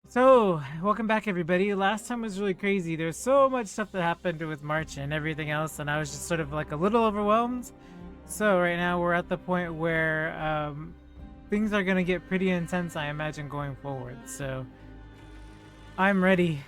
So, welcome back everybody. Last time was really crazy. There's so much stuff that happened with March and everything else, and I was just sort of like a little overwhelmed. So right now we're at the point where things are gonna get pretty intense, I imagine, going forward. So I'm ready.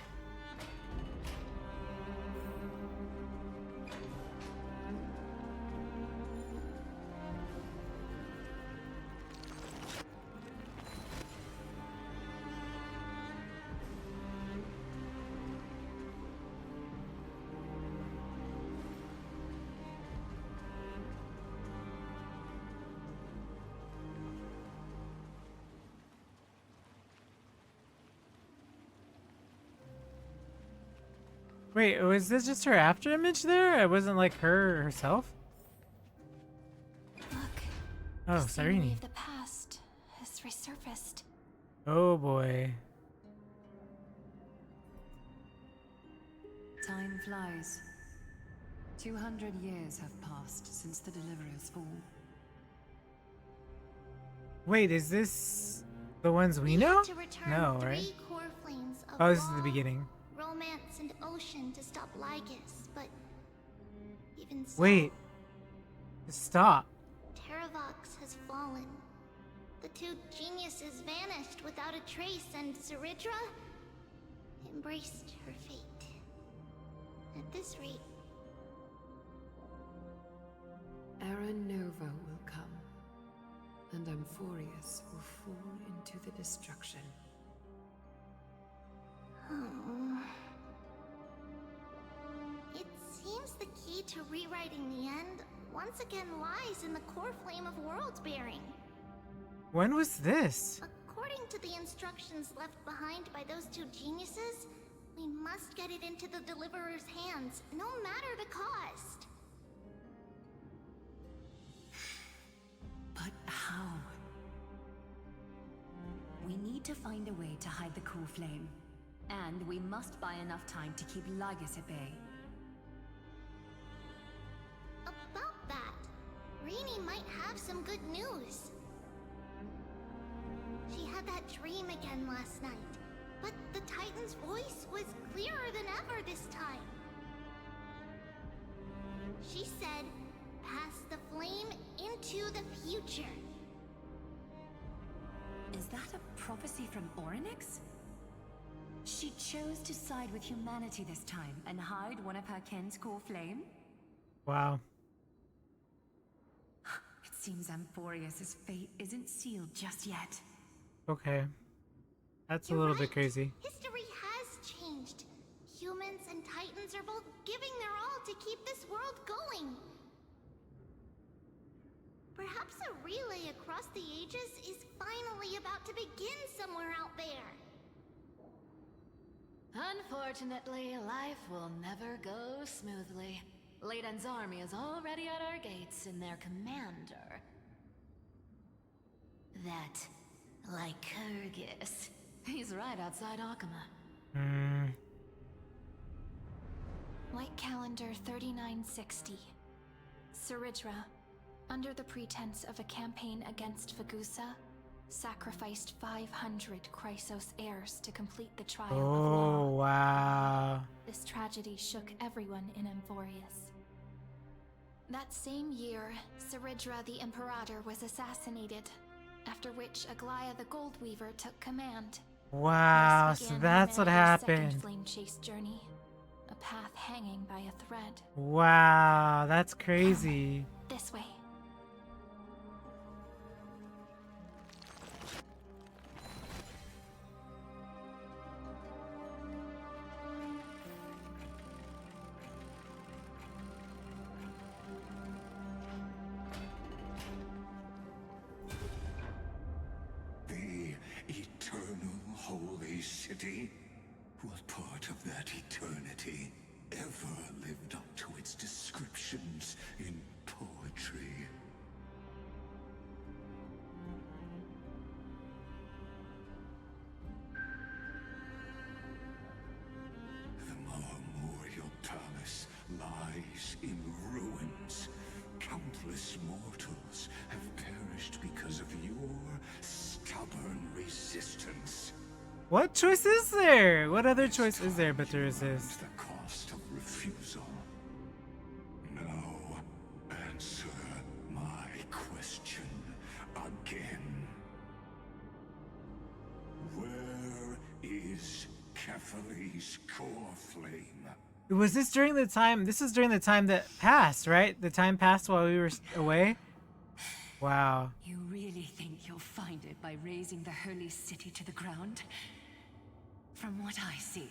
Wait, was this just her after image there? It wasn't like her herself? Look, Oh, the scenery Sarini. of the past has resurfaced. Oh boy. Time flies. 200 years have passed since the Deliverer's fall. Wait, is this the ones we know? Had to return No, three right? core flames of Oh, this is the law, beginning. romance, and ocean to stop Lygus, but even so, Wait. Stop. Terravox has fallen. The two geniuses vanished without a trace, and Zeridra embraced her fate. At this rate, Era Nova will come, and Amphoreus will fall into the destruction. it seems the key to rewriting the end once again lies in the core flame of world bearing. When was this? According to the instructions left behind by those two geniuses, we must get it into the Deliverer's hands, no matter the cost. But how? We need to find a way to hide the core flame. And we must buy enough time to keep Lygus at bay. About that, Rini might have some good news. She had that dream again last night, but the Titan's voice was clearer than ever this time. She said, pass the flame into the future. Is that a prophecy from Orynyx? She chose to side with humanity this time and hide one of her kin's core flame? Wow. It seems Amphoreus' fate isn't sealed just yet. Okay. That's a You're little right. bit crazy. History has changed. Humans and Titans are both giving their all to keep this world going. Perhaps a relay across the ages is finally about to begin somewhere out there. Unfortunately, life will never go smoothly. Leiden's army is already at our gates, and their commander... that... Lycurgus. He's right outside Akama. Light calendar 3960. Zeridra, under the pretense of a campaign against Fagusa, sacrificed 500 Chrysos heirs to complete the trial of Oh, law. wow. This tragedy shook everyone in Amphoreus. That same year, Zeridra the Imperator was assassinated, after which Aglaya the Goldweaver took command. Wow, Thus so began that's what humanity's happened. second flame chase journey, a path hanging by a thread. Wow, that's crazy. This way. The eternal holy city? What part of that eternity ever lived up to its descriptions in poetry? The Memorial Palace lies in ruins. Countless mortals have perished because of your stubborn resistance. What choice is there? What other choice is there but to resist? The cost of refusal. Now, answer my question again. Where is Kefali's core flame? Was this during the time? This is during the time that passed, right? The time passed while we were away? Wow. You really think you'll find it by razing the holy city to the ground? From what I see,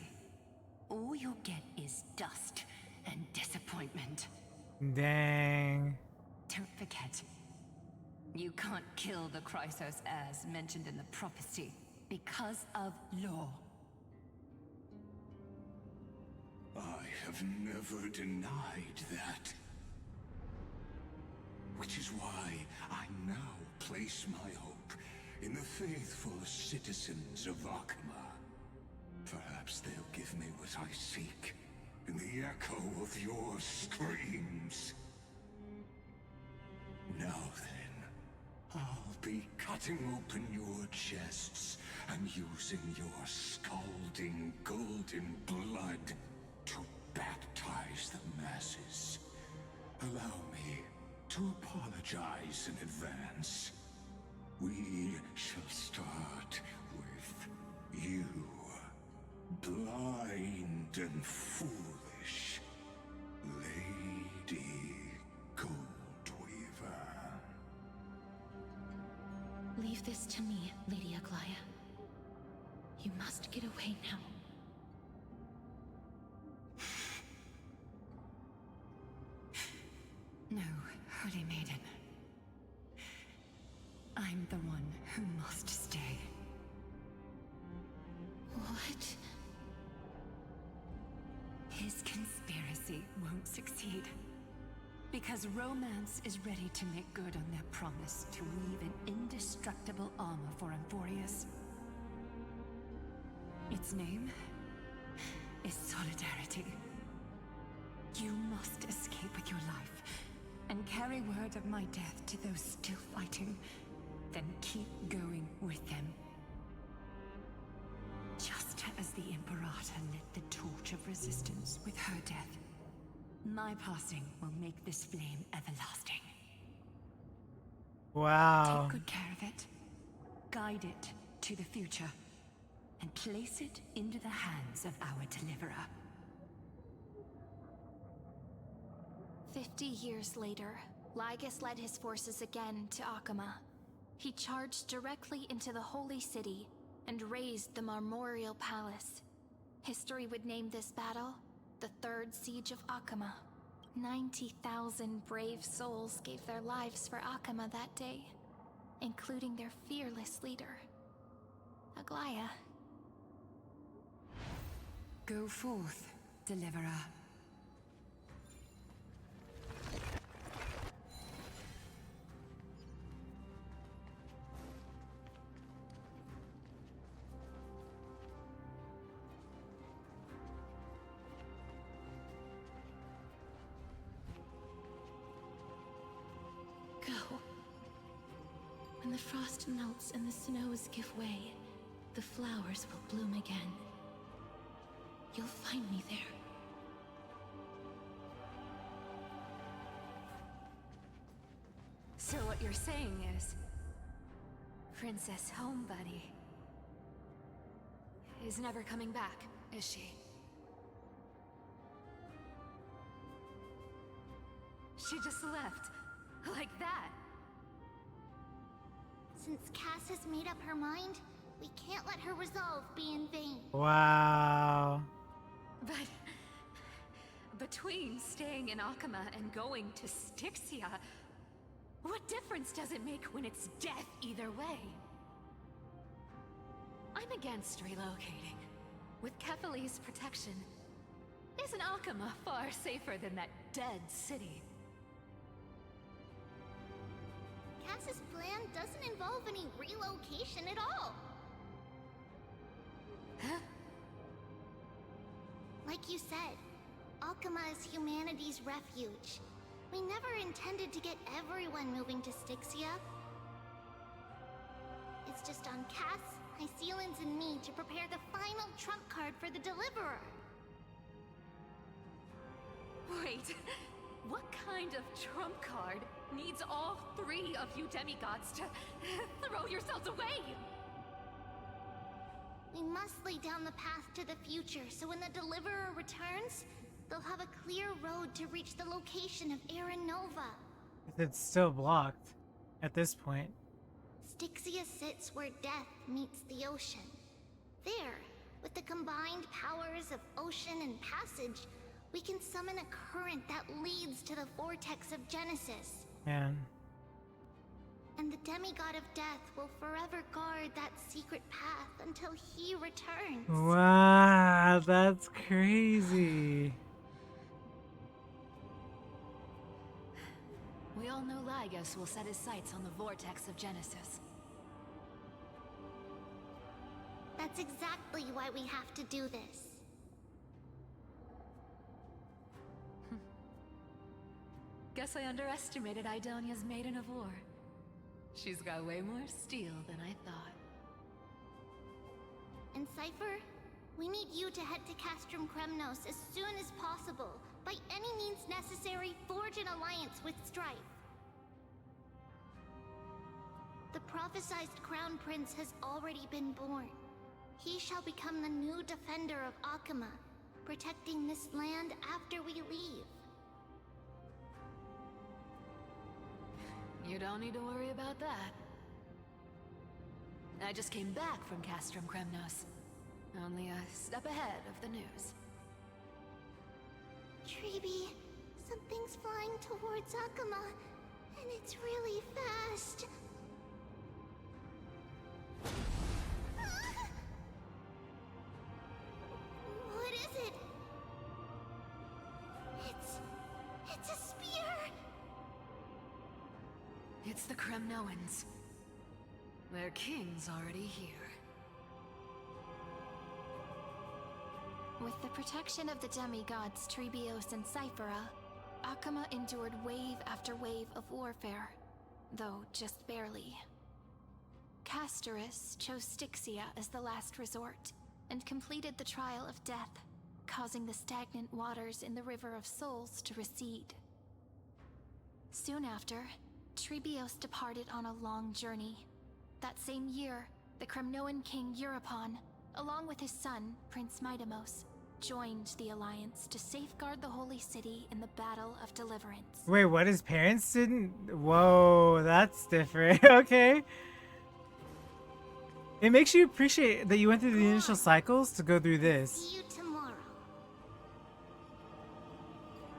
all you'll get is dust and disappointment. Dang. Don't forget, you can't kill the Chrysos as mentioned in the prophecy because of law. I have never denied that. Which is why I now place my hope in the faithful citizens of Akama. Perhaps they'll give me what I seek in the echo of your screams. Now then, I'll be cutting open your chests and using your scalding golden blood to baptize the masses. Allow me to apologize in advance. We shall start with you, blind and foolish Lady Goldweaver. Leave this to me, Lady Aglaya. You must get away now. No, Holy Maiden. I'm the one who must stay. What? His conspiracy won't succeed. Because romance is ready to make good on their promise to weave an indestructible armor for Amphoreus. Its name is Solidarity. You must escape with your life and carry word of my death to those still fighting, then keep going with them. Just as the Imperator lit the torch of resistance with her death, my passing will make this flame everlasting. Wow. Take good care of it, guide it to the future, and place it into the hands of our deliverer. 50 years later, Lygus led his forces again to Akama. He charged directly into the Holy City and razed the Marmorial Palace. History would name this battle the Third Siege of Akama. 90,000 brave souls gave their lives for Akama that day, including their fearless leader, Aglaya. Go forth, deliverer. Go. When the frost melts and the snows give way, the flowers will bloom again. You'll find me there. So what you're saying is, Princess Homebuddy is never coming back, is she? She just left, like that. Since Cass has made up her mind, we can't let her resolve be in vain. Wow. But between staying in Akama and going to Styxia, what difference does it make when it's death either way? I'm against relocating. With Kefali's protection, isn't Akama far safer than that dead city? Cass's plan doesn't involve any relocation at all. Huh? Like you said, Akama is humanity's refuge. We never intended to get everyone moving to Styxia. It's just on Cass Mycelians and me to prepare the final trump card for the Deliverer. Wait, what kind of trump card needs all 3 of you demigods to throw yourselves away? We must lay down the path to the future, so when the Deliverer returns, they'll have a clear road to reach the location of Era Nova. It's still blocked at this point. Styxia sits where death meets the ocean. There, with the combined powers of ocean and passage, we can summon a current that leads to the vortex of Genesis. Man. And the demigod of death will forever guard that secret path until he returns. Wow, that's crazy. We all know Lygos will set his sights on the vortex of Genesis. That's exactly why we have to do this. Guess I underestimated Idonia's Maiden of War. She's got way more steel than I thought. And Cypher, we need you to head to Castrum Kremnos as soon as possible. By any means necessary, forge an alliance with Strife. The prophesized Crown Prince has already been born. He shall become the new defender of Akama, protecting this land after we leave. You don't need to worry about that. I just came back from Castrum Kremnos. Only a step ahead of the news. Treeby, something's flying towards Akama, and it's really fast. Ah! What is it? It's a spear! It's the Kremnoans. Their king's already here. With the protection of the demigods Trebios and Cyphera, Akama endured wave after wave of warfare, though just barely. Castorus chose Styxia as the last resort, and completed the trial of death, causing the stagnant waters in the River of Souls to recede. Soon after, Trebios departed on a long journey. That same year, the Kremnoan king Euripon, along with his son, Prince Midamos, joined the Alliance to safeguard the Holy City in the Battle of Deliverance. Wait, what? His parents didn't? Whoa, that's different. Okay. It makes you appreciate that you went through the initial cycles to go through this. See you tomorrow.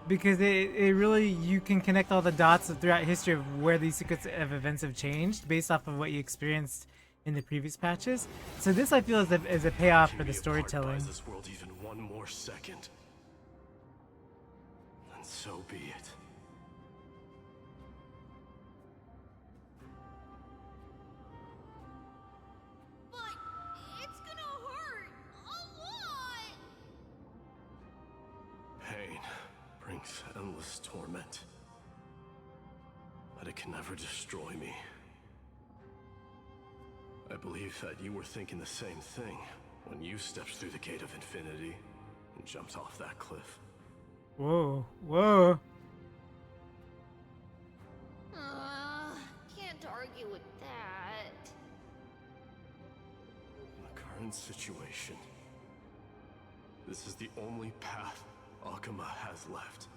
Because it really, you can connect all the dots throughout history of where these sequence of events have changed based off of what you experienced in the previous patches. So this, I feel, is a payoff for the storytelling. This world even one more second, and so be it. But it's gonna hurt a lot. Pain brings endless torment, but it can never destroy me. I believe that you were thinking the same thing when you stepped through the gate of infinity and jumped off that cliff. Whoa, whoa. Can't argue with that. In the current situation, this is the only path Akama has left.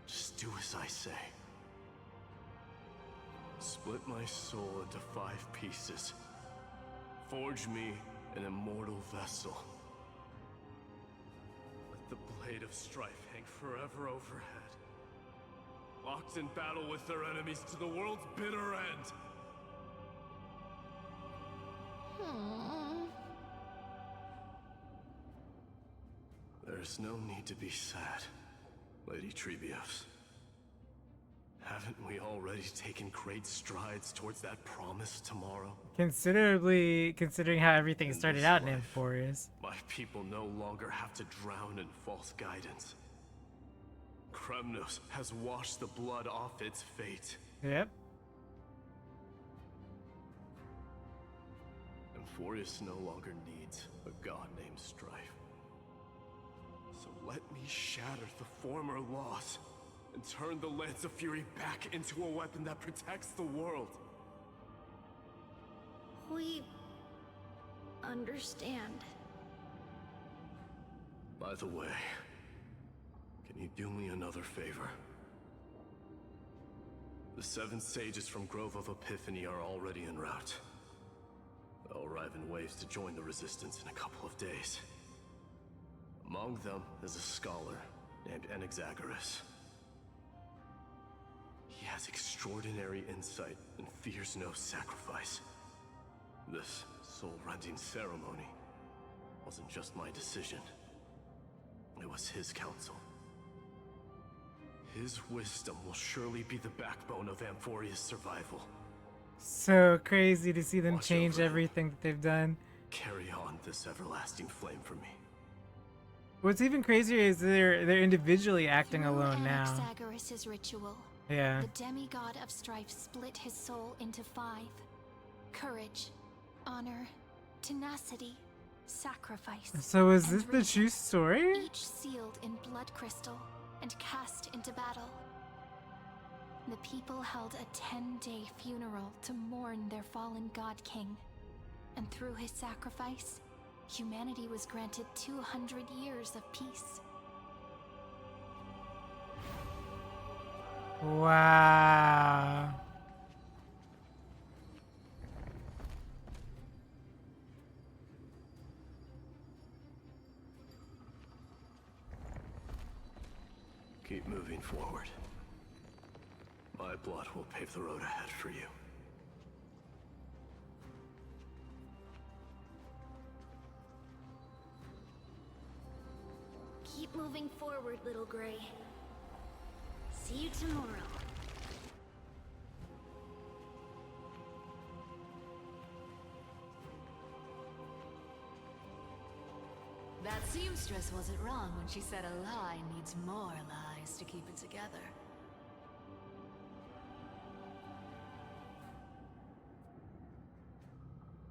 Just do as I say. Split my soul into 5 pieces. Forge me an immortal vessel. Let the blade of strife hang forever overhead. Locked in battle with their enemies to the world's bitter end. There's no need to be sad, Lady Trebios. Haven't we already taken great strides towards that promise tomorrow? Considerably, considering how everything In started this out in life, Amphoreus. My people no longer have to drown in false guidance. Kremnos has washed the blood off its fate. Yep. Amphoreus no longer needs a god named Strife. So let me shatter the former laws and turn the Lance of Fury back into a weapon that protects the world. We understand. By the way, can you do me another favor? The 7 sages from Grove of Epiphany are already en route. They'll arrive in waves to join the resistance in a couple of days. Among them is a scholar named Anaxagoras. He has extraordinary insight and fears no sacrifice. This soul-rending ceremony wasn't just my decision. It was his counsel. His wisdom will surely be the backbone of Amphoreus' survival. So crazy to see them Watch change over him. everything that they've done. Carry on this everlasting flame for me. What's even crazier is they're individually acting Through alone now. Anaxagoras' ritual, Yeah. the demigod of strife split his soul into 5. Courage, honor, tenacity, sacrifice. So is and this the reason, true story? each sealed in blood crystal and cast into battle. The people held a 10-day funeral to mourn their fallen god king. And through his sacrifice, humanity was granted 200 years of peace. Wow. Keep moving forward. My blood will pave the road ahead for you. Keep moving forward, little Gray. See you tomorrow. That seamstress wasn't wrong when she said a lie needs more lies to keep it together.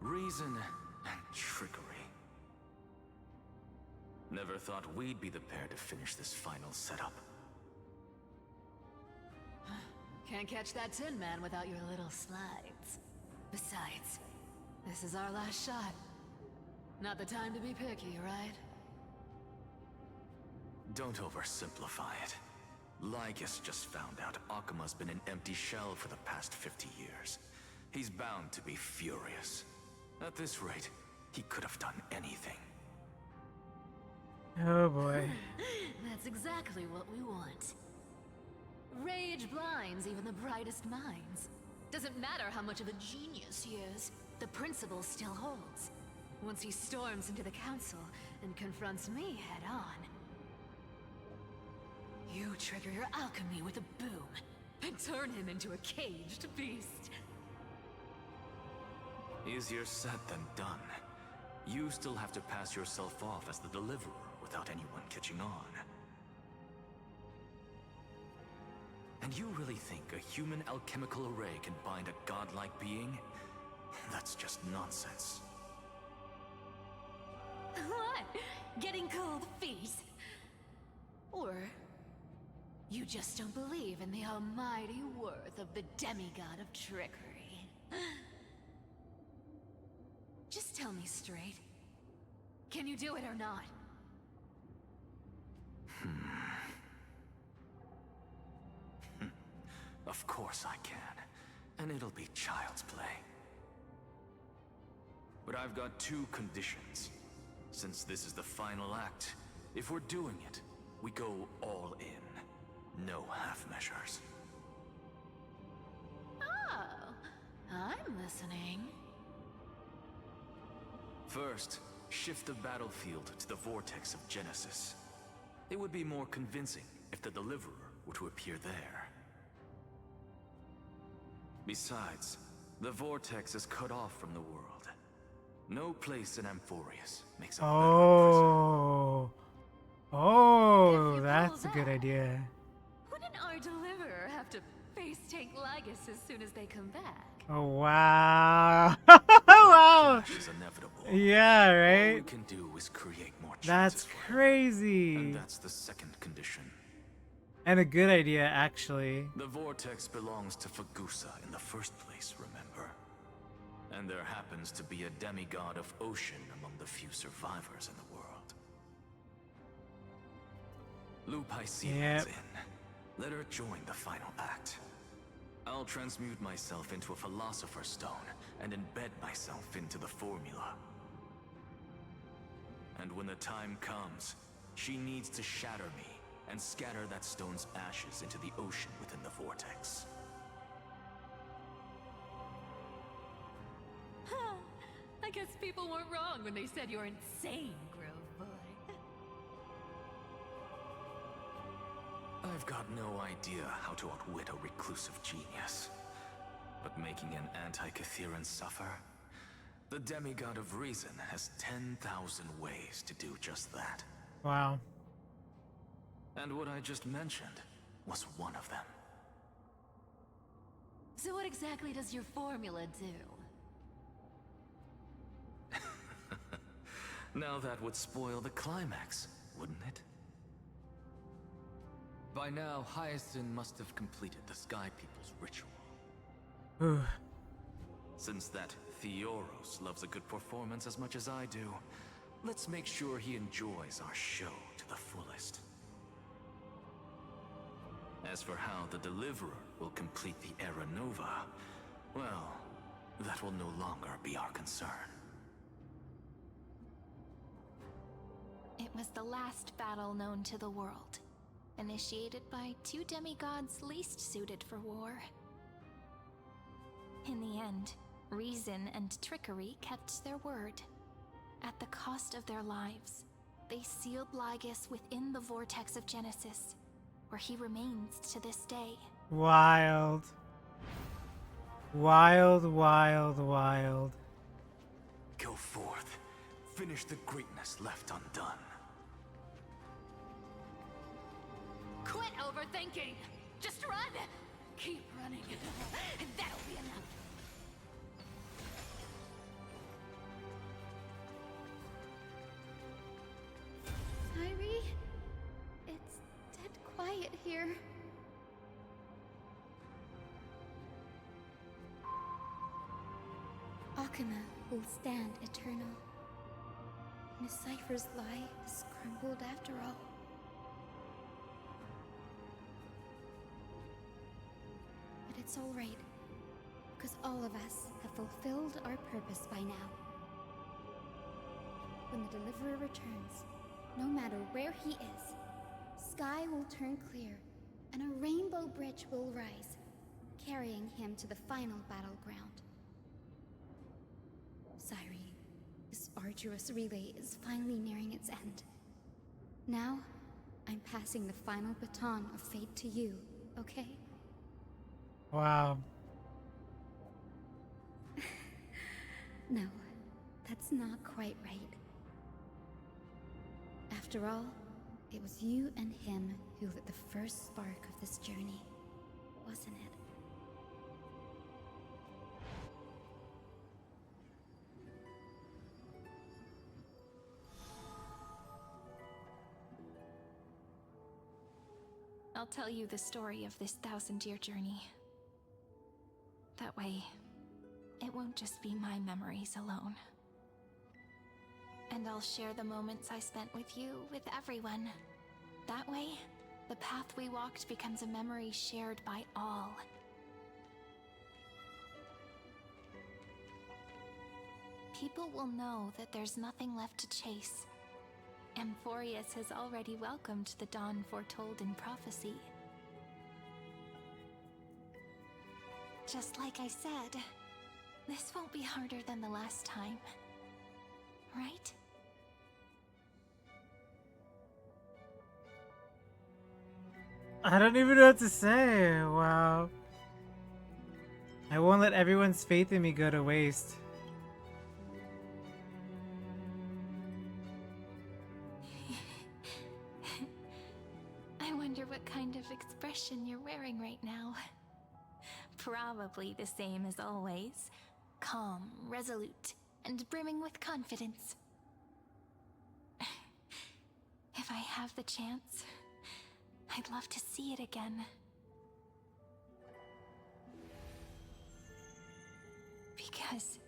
Reason and trickery. Never thought we'd be the pair to finish this final setup. Can't catch that Tin Man without your little slides. Besides, this is our last shot. Not the time to be picky, right? Don't oversimplify it. Lygus just found out Akima's been an empty shell for the past 50 years. He's bound to be furious. At this rate, he could have done anything. Oh boy. That's exactly what we want. Rage blinds even the brightest minds. Doesn't matter how much of a genius he is, the principle still holds. Once he storms into the council and confronts me head on. You trigger your alchemy with a boom and turn him into a caged beast. Easier said than done. You still have to pass yourself off as the deliverer without anyone catching on. And you really think a human alchemical array can bind a godlike being? That's just nonsense. What? Getting cold feet? Or you just don't believe in the almighty worth of the demigod of trickery? Just tell me straight. Can you do it or not? Of course I can. And it'll be child's play. But I've got 2 conditions. Since this is the final act, if we're doing it, we go all in. No half measures. Oh, I'm listening. First, shift the battlefield to the vortex of Genesis. It would be more convincing if the deliverer were to appear there. Besides, the vortex is cut off from the world. No place in Amphoreus makes a better prisoner. Oh, If you that's a pull good that, idea. Wouldn't our deliverer have to face tank Lygus as soon as they come back? Oh wow. Wow, wow. clash is inevitable. Yeah, All we right? can do is create more chances That's for it. crazy. And that's the second condition. And a good idea, actually. The vortex belongs to Fagusa in the first place, remember? And there happens to be a demigod of ocean among the few survivors in the world. Lupaisia's in. Let her join the final act. I'll transmute myself into a philosopher's stone and embed myself into the formula. And when the time comes, she needs to shatter me and scatter that stone's ashes into the ocean within the vortex. I guess people weren't wrong when they said you're insane, Grove Boy. I've got no idea how to outwit a reclusive genius. But making an anti-Catheran suffer? The demigod of reason has 10,000 ways to do just that. Wow. And what I just mentioned was one of them. So what exactly does your formula do? Now that would spoil the climax, wouldn't it? By now, Hyacinth must have completed the Sky People's ritual. Since that Theoros loves a good performance as much as I do, let's make sure he enjoys our show to the fullest. As for how the Deliverer will complete the Era Nova, well, that will no longer be our concern. It was the last battle known to the world, initiated by two demigods least suited for war. In the end, reason and trickery kept their word. At the cost of their lives, they sealed Lygus within the vortex of Genesis, where he remains to this day. Wild. Wild, wild, wild. Go forth. Finish the greatness left undone. Quit overthinking! Just run! Keep running, and that'll be enough. Kyrie? It's dead quiet here. Akuma will stand eternal. Miss Cypher's lie is crumbled after all. But it's all right, because all of us have fulfilled our purpose by now. When the Deliverer returns, no matter where he is, sky will turn clear, and a rainbow bridge will rise, carrying him to the final battleground. Cyrie, this arduous relay is finally nearing its end. Now, I'm passing the final baton of fate to you, okay? Wow. No, that's not quite right. After all, it was you and him who lit the first spark of this journey, wasn't it? I'll tell you the story of this 1,000-year journey. That way, it won't just be my memories alone. And I'll share the moments I spent with you, with everyone. That way, the path we walked becomes a memory shared by all. People will know that there's nothing left to chase. Amphoreus has already welcomed the dawn foretold in prophecy. Just like I said, this won't be harder than the last time, right? I don't even know what to say. Wow. I won't let everyone's faith in me go to waste. I wonder what kind of expression you're wearing right now. Probably the same as always. Calm, resolute, and brimming with confidence. If I have the chance, I'd love to see it again. Because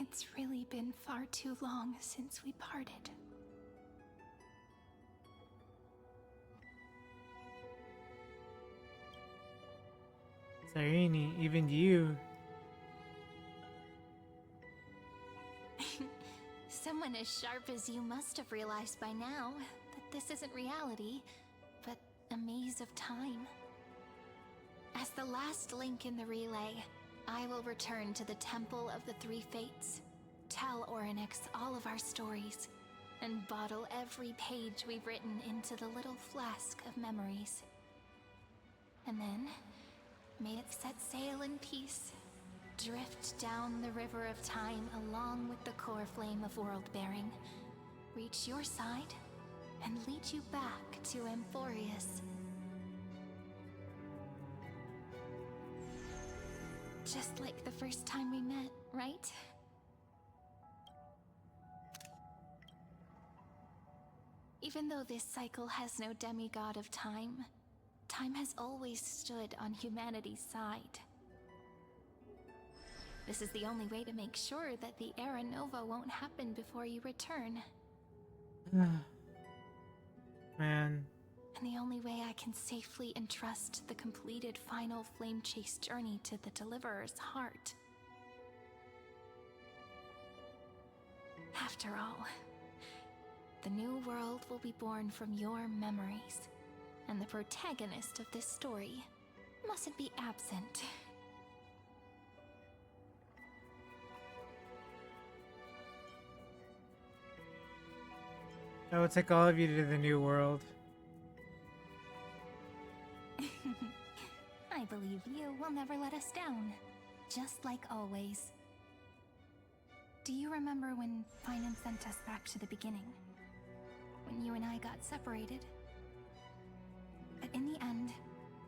it's really been far too long since we parted. Sarini, even you. Someone as sharp as you must have realized by now that this isn't reality, but a maze of time. As the last link in the relay, I will return to the Temple of the Three Fates, tell Orynyx all of our stories, and bottle every page we've written into the little flask of memories. And then, may it set sail in peace, drift down the river of time along with the core flame of world-bearing, reach your side, and lead you back to Amphoreus. Just like the first time we met, right? Even though this cycle has no demigod of time, time has always stood on humanity's side. This is the only way to make sure that the Era Nova won't happen before you return. Man. And the only way I can safely entrust the completed final flame chase journey to the Deliverer's heart. After all, the new world will be born from your memories, and the protagonist of this story mustn't be absent. I will take all of you to the new world. I believe you will never let us down, just like always. Do you remember when Finan sent us back to the beginning? When you and I got separated? But in the end,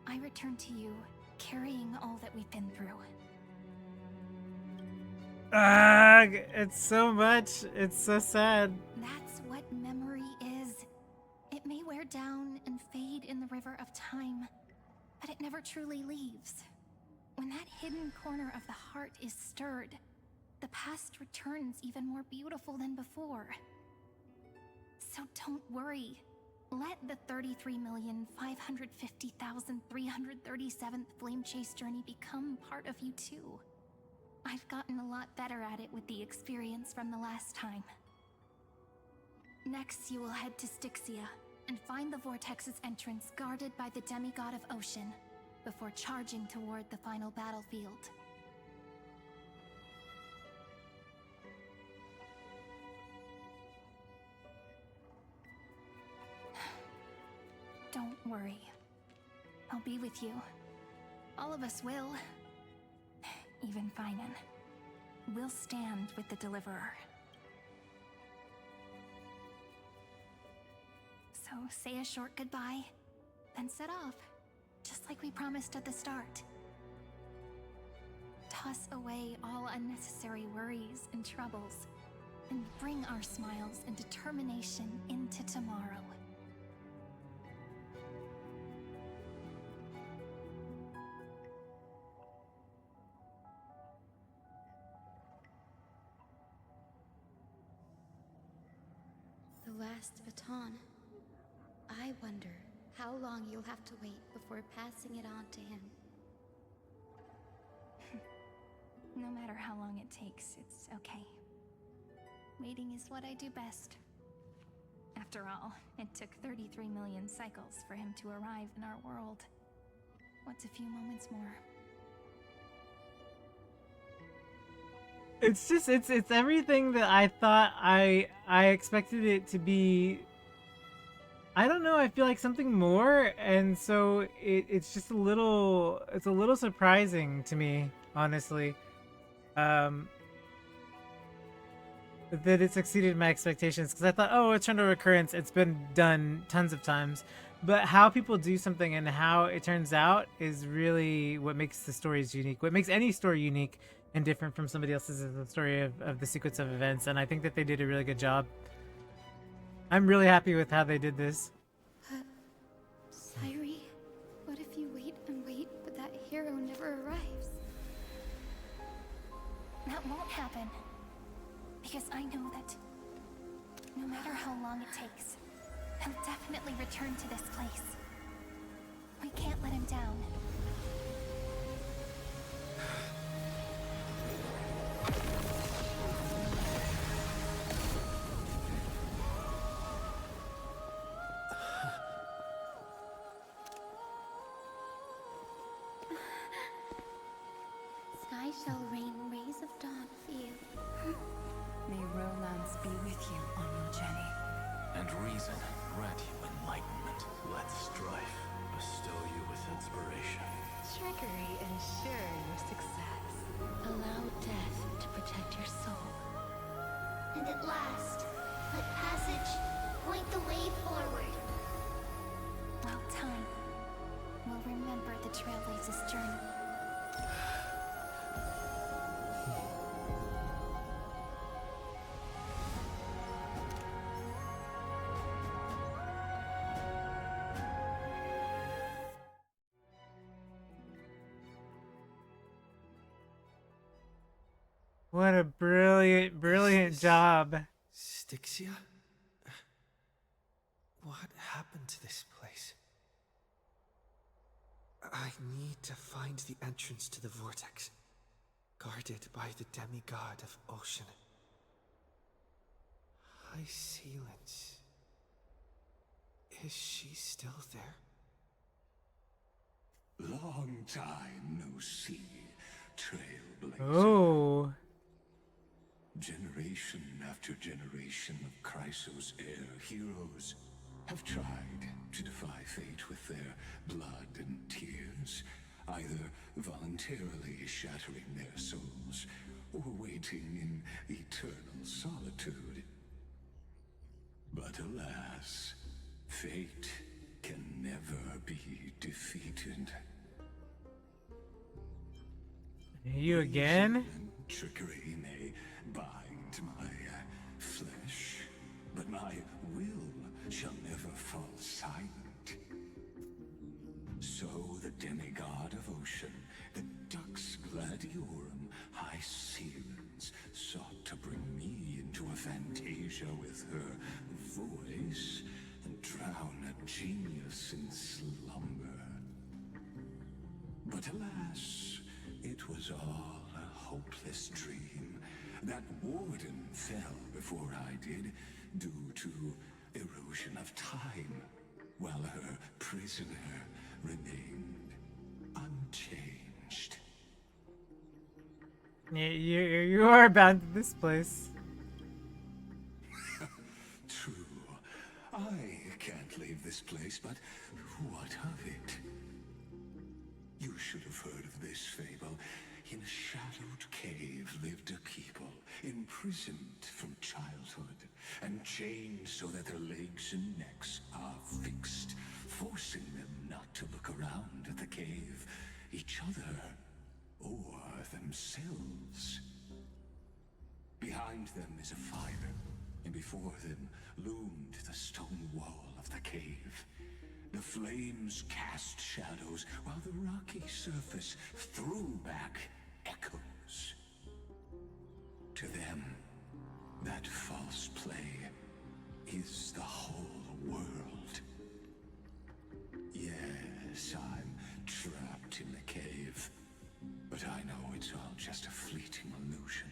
I returned to you, carrying all that we've been through. Ugh, it's so much. It's so sad. That's what memory is. It may wear down and fade in the river of time, but it never truly leaves. When that hidden corner of the heart is stirred, the past returns even more beautiful than before. So don't worry. Let the 33,550,337th Flame Chase journey become part of you too. I've gotten a lot better at it with the experience from the last time. Next, you will head to Styxia and find the Vortex's entrance guarded by the demigod of Ocean before charging toward the final battlefield. Don't worry. I'll be with you. All of us will. Even Finan. We'll stand with the Deliverer. So say a short goodbye, then set off, just like we promised at the start. Toss away all unnecessary worries and troubles, and bring our smiles and determination into tomorrow. The last baton. I wonder how long you'll have to wait before passing it on to him. No matter how long it takes, it's okay. Waiting is what I do best. After all, it took 33 million cycles for him to arrive in our world. What's a few moments more? It's just it's everything that I thought I expected it to be. I don't know, I feel like something more, and so it's just a little surprising to me, honestly. That it's exceeded my expectations, because I thought, oh, it's turned a recurrence, it's been done tons of times. But how people do something and how it turns out is really what makes the stories unique. What makes any story unique and different from somebody else's is the story of the sequence of events, and I think that they did a really good job. I'm really happy with how they did this. Sairi, what if you wait and wait, but that hero never arrives? That won't happen. Because I know that no matter how long it takes, he'll definitely return to this place. We can't let him down. Sky shall rain rays of dawn for you. May romance be with you on your journey. And reason grant you enlightenment. Let strife bestow you with inspiration. Trickery ensure your success. Allow death to protect your soul. And at last, let passage point the way forward. While time will remember the Trailblazer's journey. What a brilliant job. Styxia? What happened to this place? I need to find the entrance to the vortex, guarded by the demigod of ocean. High Sealance. Is she still there? Long time no see, Trailblazer. Oh. Generation after generation of Chrysos heir heroes have tried to defy fate with their blood and tears, either voluntarily shattering their souls or waiting in eternal solitude. But alas, fate can never be defeated. You again? And trickery may bind my flesh, but my will shall never fall silent. So the demigod of ocean, the Dux Gladiorum, High Sealance, sought to bring me into a fantasia with her voice and drown a genius in slumber. But alas, it was all a hopeless dream. That warden fell before I did, due to erosion of time, while her prisoner remained unchanged. You are bound to this place. True. I can't leave this place, but what of it? You should have heard of this fable. In a shadowed cave lived a people, imprisoned from childhood, and chained so that their legs and necks are fixed, forcing them not to look around at the cave, each other, or themselves. Behind them is a fire, and before them loomed the stone wall of the cave. The flames cast shadows, while the rocky surface threw back echoes. To them, that false play is the whole world. Yes, I'm trapped in the cave, but I know it's all just a fleeting illusion.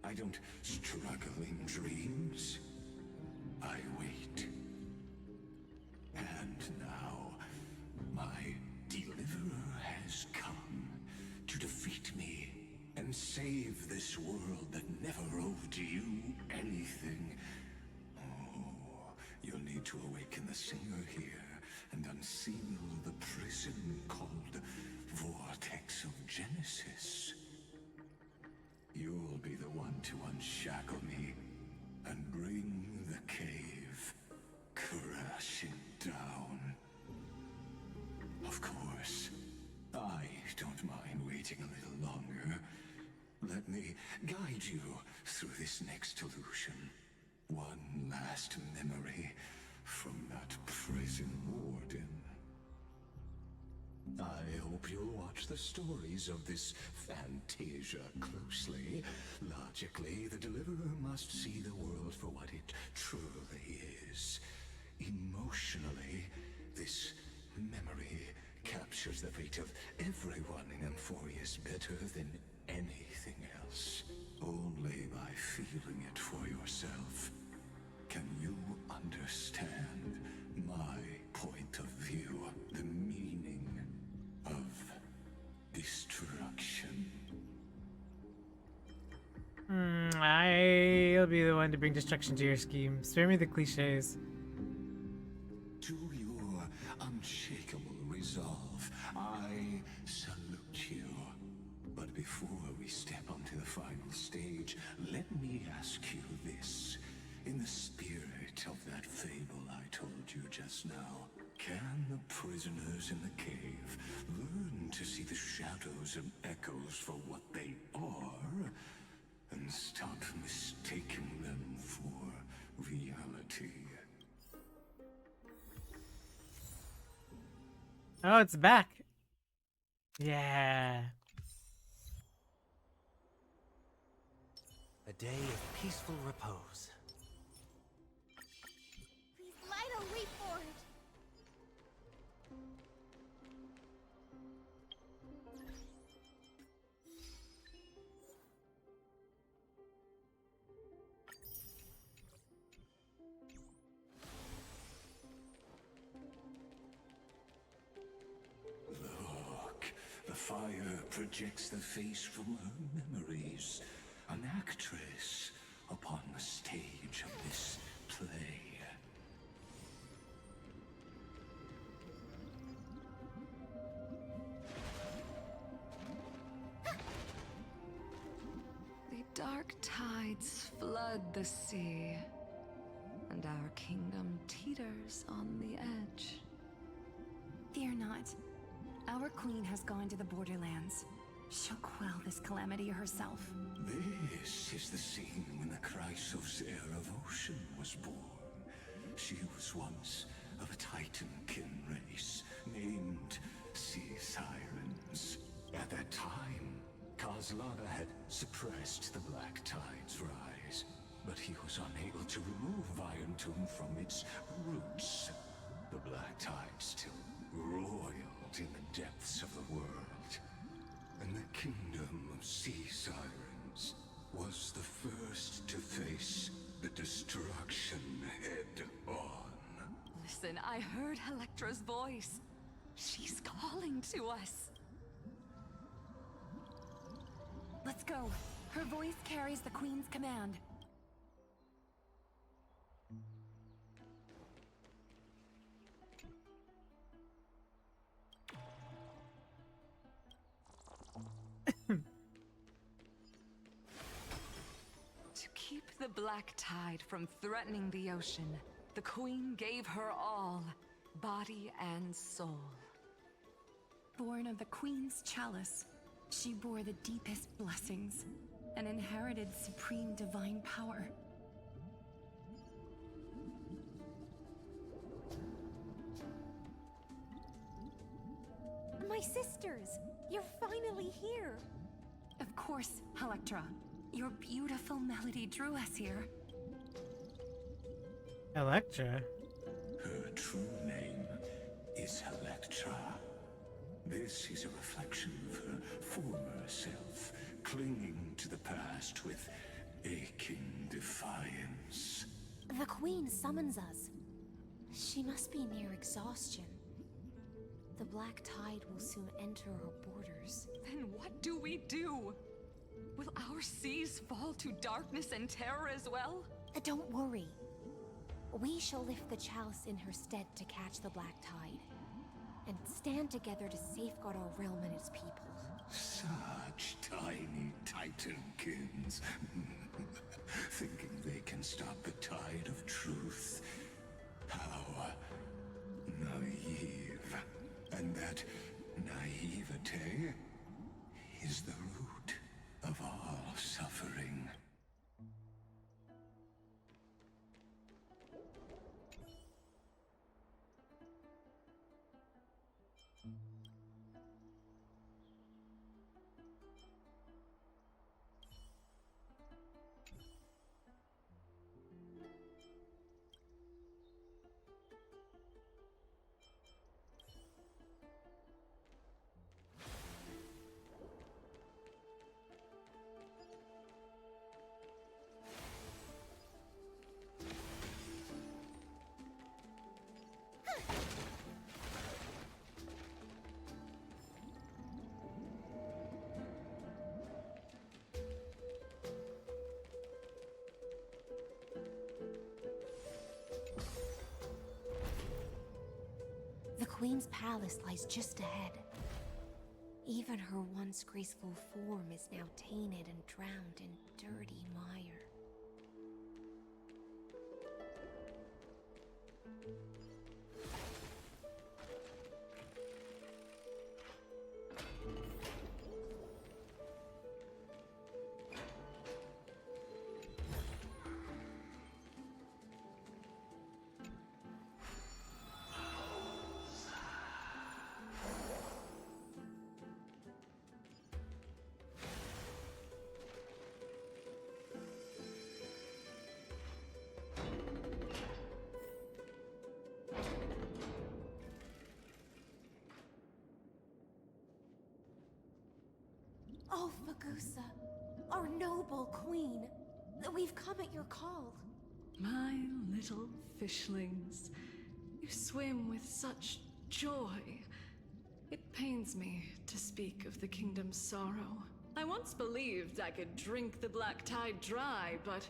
I don't struggle in dreams. I wait. And now, my deliverer has come to defeat me and save this world that never owed you anything. Oh, you'll need to awaken the singer here and unseal the prison called Vortex of Genesis. You'll be the one to unshackle me and bring the cave crashing down. Of course, I don't mind waiting a little longer. guide you through this next illusion. One last memory from that prison warden. I hope you'll watch the stories of this Fantasia closely. Logically, the Deliverer must see the world for what it truly is. Emotionally, this memory captures the fate of everyone in Amphoreus better than anything else. Only by feeling it for yourself can you understand my point of view, the meaning of destruction. I'll be the one to bring destruction to your scheme. Spare me the cliches. To your unshakable resolve, I salute you. But before we step onto the final stage, let me ask you this. In the spirit of that fable I told you just now, can the prisoners in the cave learn to see the shadows and echoes for what they are, and stop mistaking them for reality? Oh, it's back. Yeah. A day of peaceful repose. Please, Lido, wait for it! Look, the fire projects the face from her memories. An actress upon the stage of this play. The dark tides flood the sea, and our kingdom teeters on the edge. Fear not. Our queen has gone to the borderlands. She'll quell this calamity herself. This is the scene when the Chrysos heir of Ocean was born. She was once of a Titankin race named Sea Sirens. At that time, Kozlana had suppressed the Black Tide's rise, but he was unable to remove Iron Tomb from its roots. The Black Tide still roiled in the depths of the world. And the kingdom of Sea Sirens was the first to face the destruction head on. Listen, I heard Electra's voice. She's calling to us. Let's go. Her voice carries the queen's command. To keep the Black Tide from threatening the ocean, the queen gave her all, body and soul. Born of the queen's chalice, she bore the deepest blessings and inherited supreme divine power. My sisters! You're finally here! Of course, Electra. Your beautiful melody drew us here. Electra? Her true name is Electra. This is a reflection of her former self, clinging to the past with aching defiance. The queen summons us. She must be near exhaustion. The Black Tide will soon enter our borders. Then what do we do? Will our seas fall to darkness and terror as well? Don't worry. We shall lift the chalice in her stead to catch the Black Tide, and stand together to safeguard our realm and its people. Such tiny Titankins, thinking they can stop the tide of truth. How naive. And that naivete is the root of all suffering. Queen's palace lies just ahead. Even her once graceful form is now tainted and drowned in dirty mire. Oh, Fagusa, our noble queen, we've come at your call. My little fishlings, you swim with such joy. It pains me to speak of the kingdom's sorrow. I once believed I could drink the black tide dry, but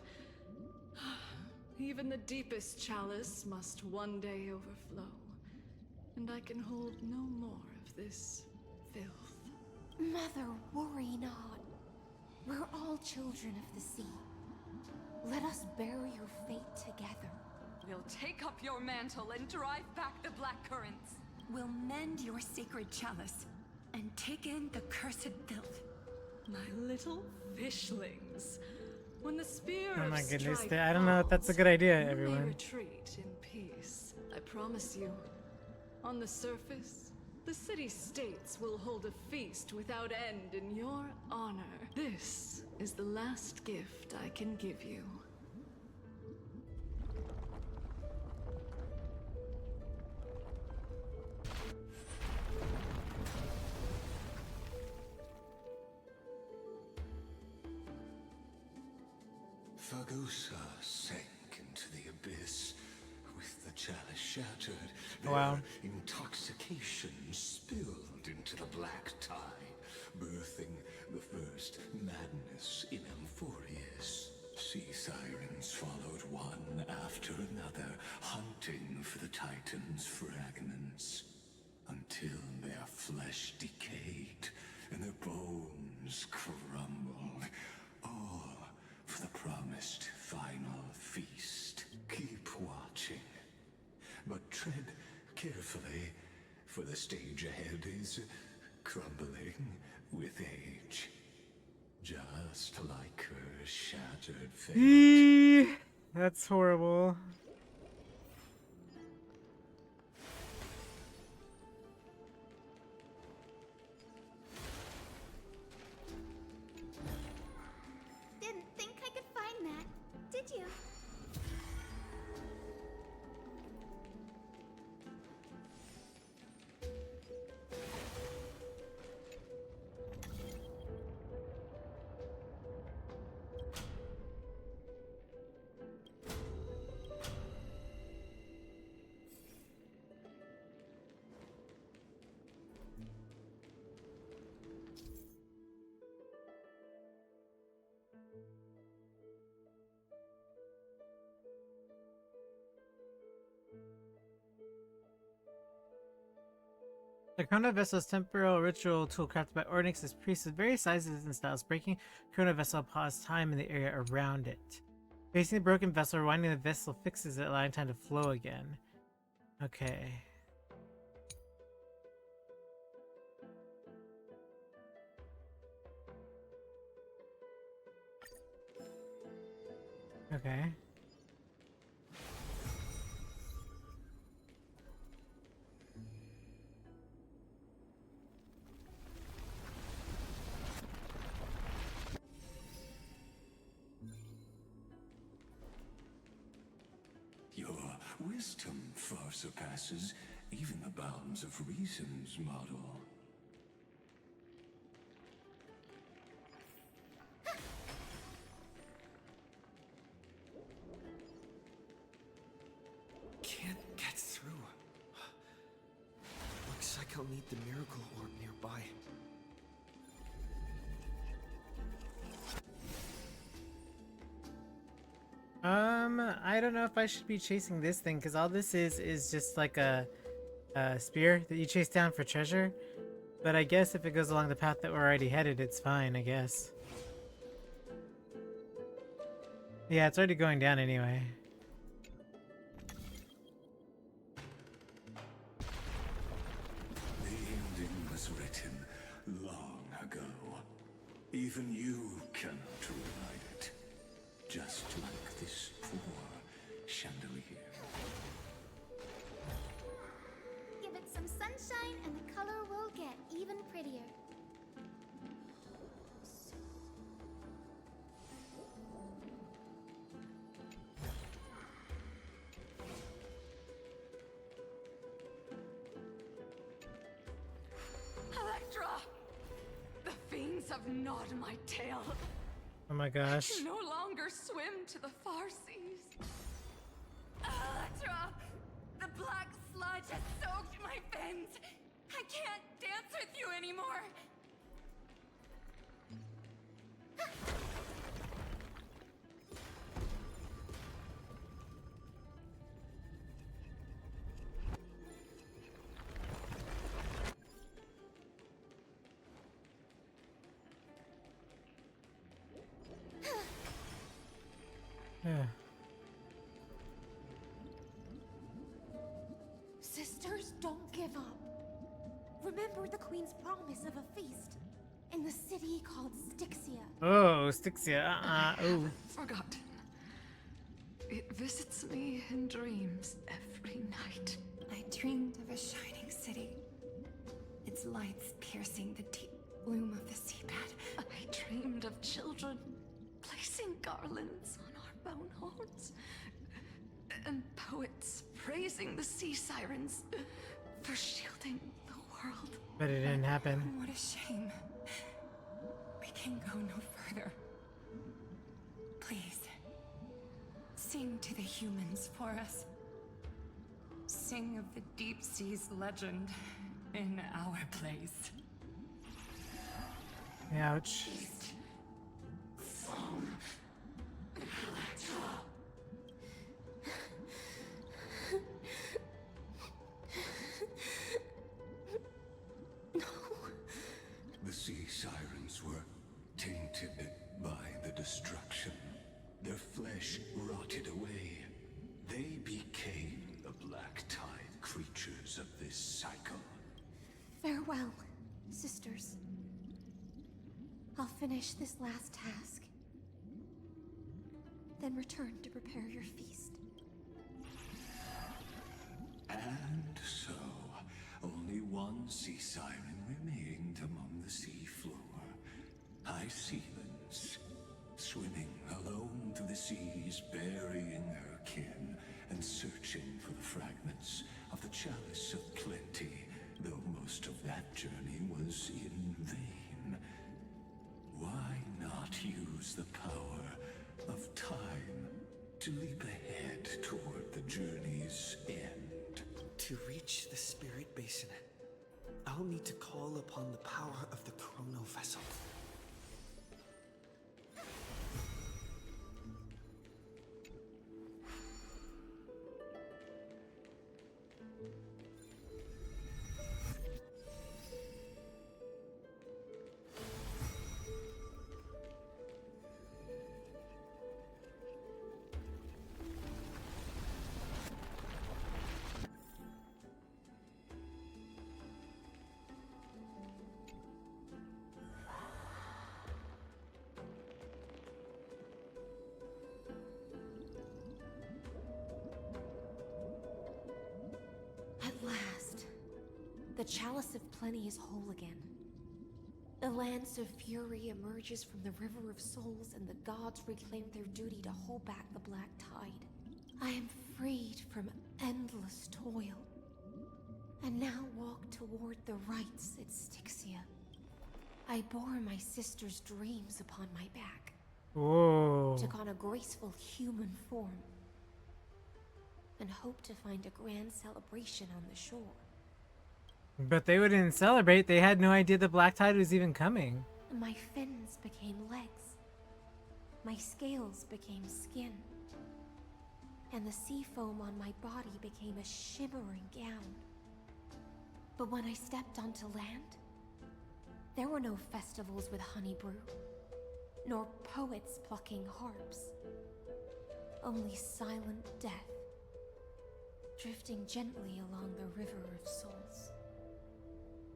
even the deepest chalice must one day overflow, and I can hold no more of this filth. Mother, worry not. We're all children of the sea. Let us bear your fate together. We'll take up your mantle and drive back the black currents. We'll mend your sacred chalice and take in the cursed filth. My little fishlings. When the spear Oh of my goodness, strife I don't know if that's a good idea, falls, you may everyone. retreat in peace. I promise you. On the surface, the city-states will hold a feast without end in your honor. This is the last gift I can give you. Fagusa sank into the abyss with the chalice shattered. Wow. Their intoxication spilled into the black tide, birthing the first madness in Amphoreus. Sea sirens followed one after another, hunting for the Titan's fragments, until their flesh decayed and their bones crumbled, all for the promised final feast. Keep watching, but tread carefully, for the stage ahead is crumbling with age. Just like her shattered fate. Eee, that's horrible. Didn't think I could find that, did you? The Chrono Vessel's temporal ritual tool crafted by Ornyx's priests of various sizes and styles, breaking Chrono Vessel pause time in the area around it. Facing the broken vessel, rewinding the vessel fixes it, allowing time to flow again. Okay. Okay. Your wisdom far surpasses even the bounds of reason's model. Can't get through. Looks like I'll need the miracle orb nearby. I don't know if I should be chasing this thing, because all this is just like a spear that you chase down for treasure. But I guess if it goes along the path that we're already headed, it's fine, I guess. Yeah, it's already going down anyway. The ending was written long ago. Even you cannot rewrite it. Just like this poor chandelier. Give it some sunshine and the color will get even prettier. Electra! The fiends have gnawed my tail. Oh my gosh. I can no longer swim to the far seas. Electra! The black sludge has soaked my fins. I can't dance with you anymore. Yeah. Sisters, don't give up. Remember the Queen's promise of a feast in the city called Styxia. Oh, Styxia. Oh. Forgotten. It visits me in dreams every night. I dreamed of a shining city. Its lights piercing the deep gloom of the seabed. I dreamed of children placing garlands on our bone homes. And poets praising the sea sirens for shielding the world. But it didn't happen. What a shame. We can go no further. Please, sing to the humans for us. Sing of the deep sea's legend in our place. Ouch. The sea sirens were tainted by the destruction. Their flesh rotted away. They became the black tide creatures of this cycle. Farewell, sisters. I'll finish this last task, then return to prepare your feast. And so, only one sea siren remained among the sea floor. High Sealands, swimming alone to the seas, burying her kin, and searching for the fragments of the chalice of plenty, though most of that journey was in vain. Why not use the power of time to leap ahead toward the journey's end? To reach the spirit basin, I'll need to call upon the power of the chrono vessel. At last, the Chalice of Plenty is whole again. The Lance of Fury emerges from the River of Souls, and the gods reclaim their duty to hold back the Black Tide. I am freed from endless toil, and now walk toward the rites at Styxia. I bore my sister's dreams upon my back. Whoa. Took on a graceful human form, and hoped to find a grand celebration on the shore. But they wouldn't celebrate. They had no idea the black tide was even coming. My fins became legs. My scales became skin. And the sea foam on my body became a shimmering gown. But when I stepped onto land, there were no festivals with honey brew, nor poets plucking harps. Only silent death, drifting gently along the river of souls.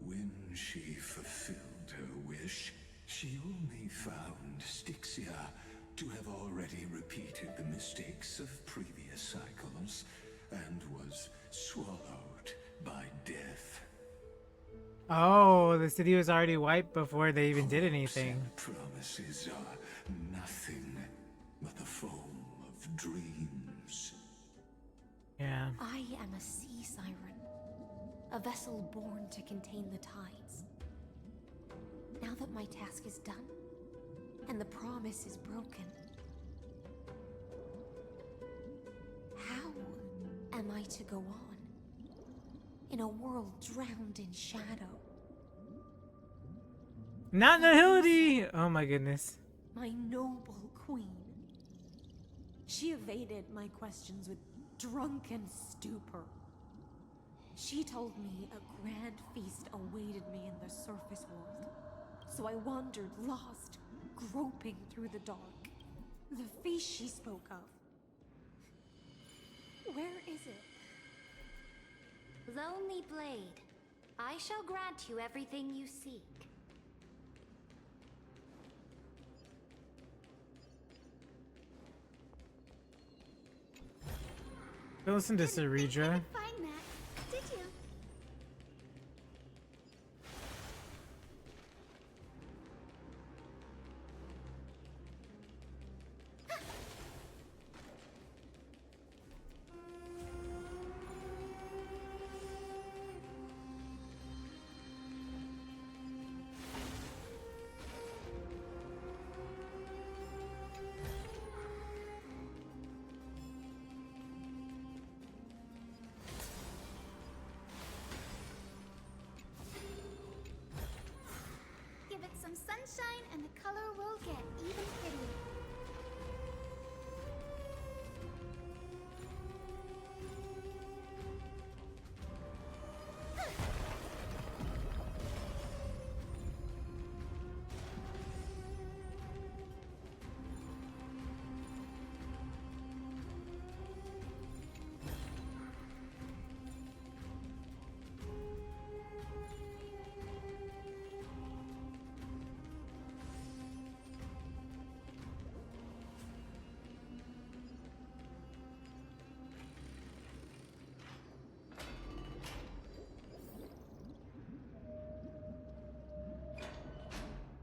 When she fulfilled her wish, she only found Styxia to have already repeated the mistakes of previous cycles, and was swallowed by death. Oh, the city was already wiped before they even did anything. Promises are nothing but the foam of dreams. Yeah. I am a sea siren, a vessel born to contain the tides. Now that my task is done, and the promise is broken, how am I to go on in a world drowned in shadow? Not Nihility! Oh my goodness. My noble queen. She evaded my questions with drunken stupor. She told me a grand feast awaited me in the surface world. So I wandered lost, groping through the dark. The feast she spoke of. Where is it? Lonely Blade, I shall grant you everything you seek. Don't listen to Ceredra. Find that, did you? Give it some sunshine and the color will get even prettier.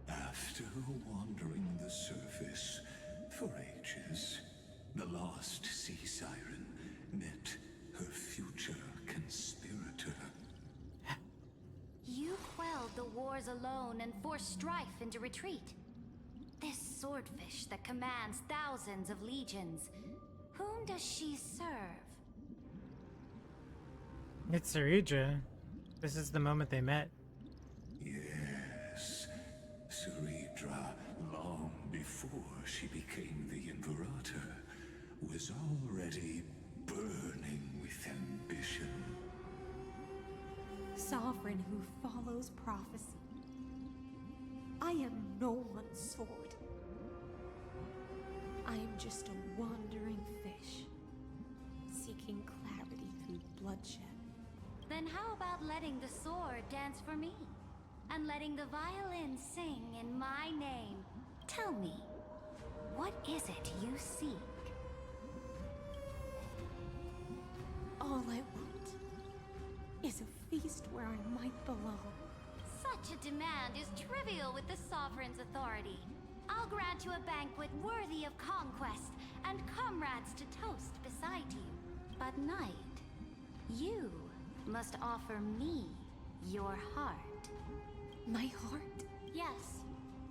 After wandering the surface for ages, the lost sea siren met her future conspirator. You quelled the wars alone and forced strife into retreat. This swordfish that commands thousands of legions, whom does she serve? It's Ceredra. This is the moment they met. Yes, Ceredra, long before she became the Imperator, was already burning with ambition. Sovereign who follows prophecy. I am no one's sword. I am just a wandering fish, seeking clarity through bloodshed. Then how about letting the sword dance for me? And letting the violin sing in my name? Tell me, what is it you seek? All I want is a feast where I might belong. Such a demand is trivial with the Sovereign's authority. I'll grant you a banquet worthy of conquest and comrades to toast beside you. But Knight, you must offer me your heart. My heart? Yes,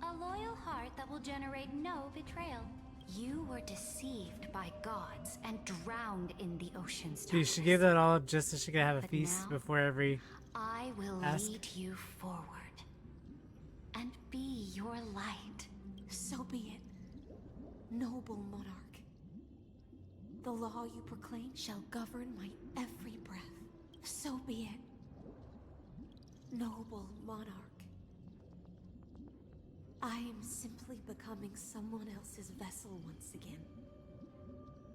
a loyal heart that will generate no betrayal. You were deceived by gods and drowned in the ocean's Dude, she gave that all up just so she could have a But feast now, before every I will ask. lead you forward and be your light. So be it, noble monarch. The law you proclaim shall govern my every breath. So be it. Noble monarch. I am simply becoming someone else's vessel once again,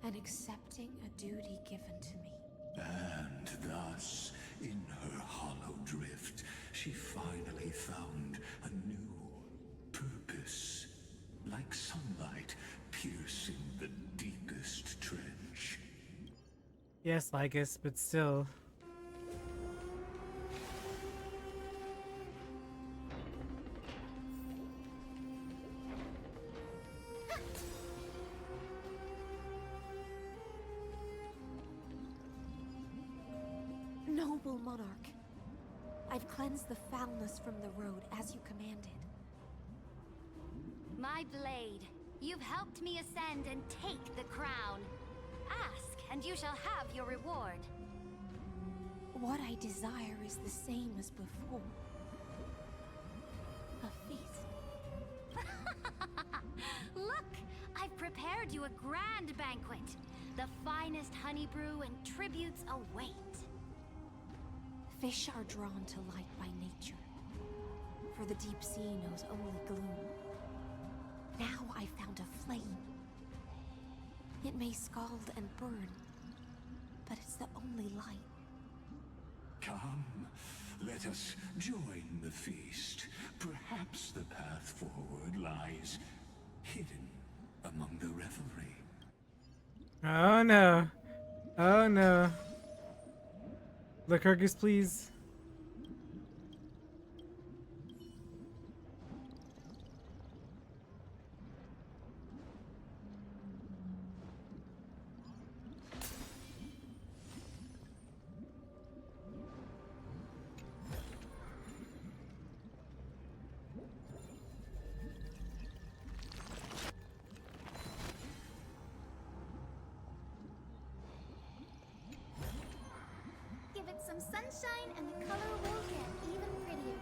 and accepting a duty given to me. And thus, in her hollow drift, she finally found a new purpose. Like sunlight piercing the deepest trench. Yes, Lycus, but still. Noble monarch, I've cleansed the foulness from the road as you commanded. My blade, you've helped me ascend and take the crown. Ask, and you shall have your reward. What I desire is the same as before. A feast. Look, I've prepared you a grand banquet. The finest honey brew and tributes await. Fish are drawn to light by nature, for the deep sea knows only gloom. Now I found a flame. It may scald and burn, but it's the only light. Come, let us join the feast. Perhaps the path forward lies hidden among the revelry. Oh no. Oh no. Lycurgus, please. Give it some sunshine and the color will get even prettier.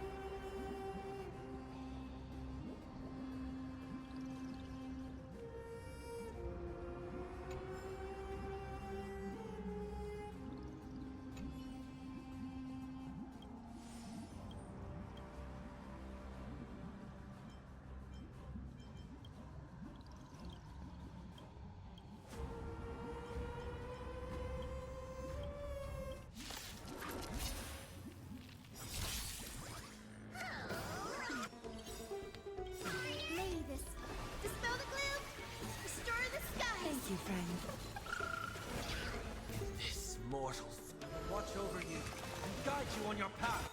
You, friend. This mortals watch over you and guide you on your path.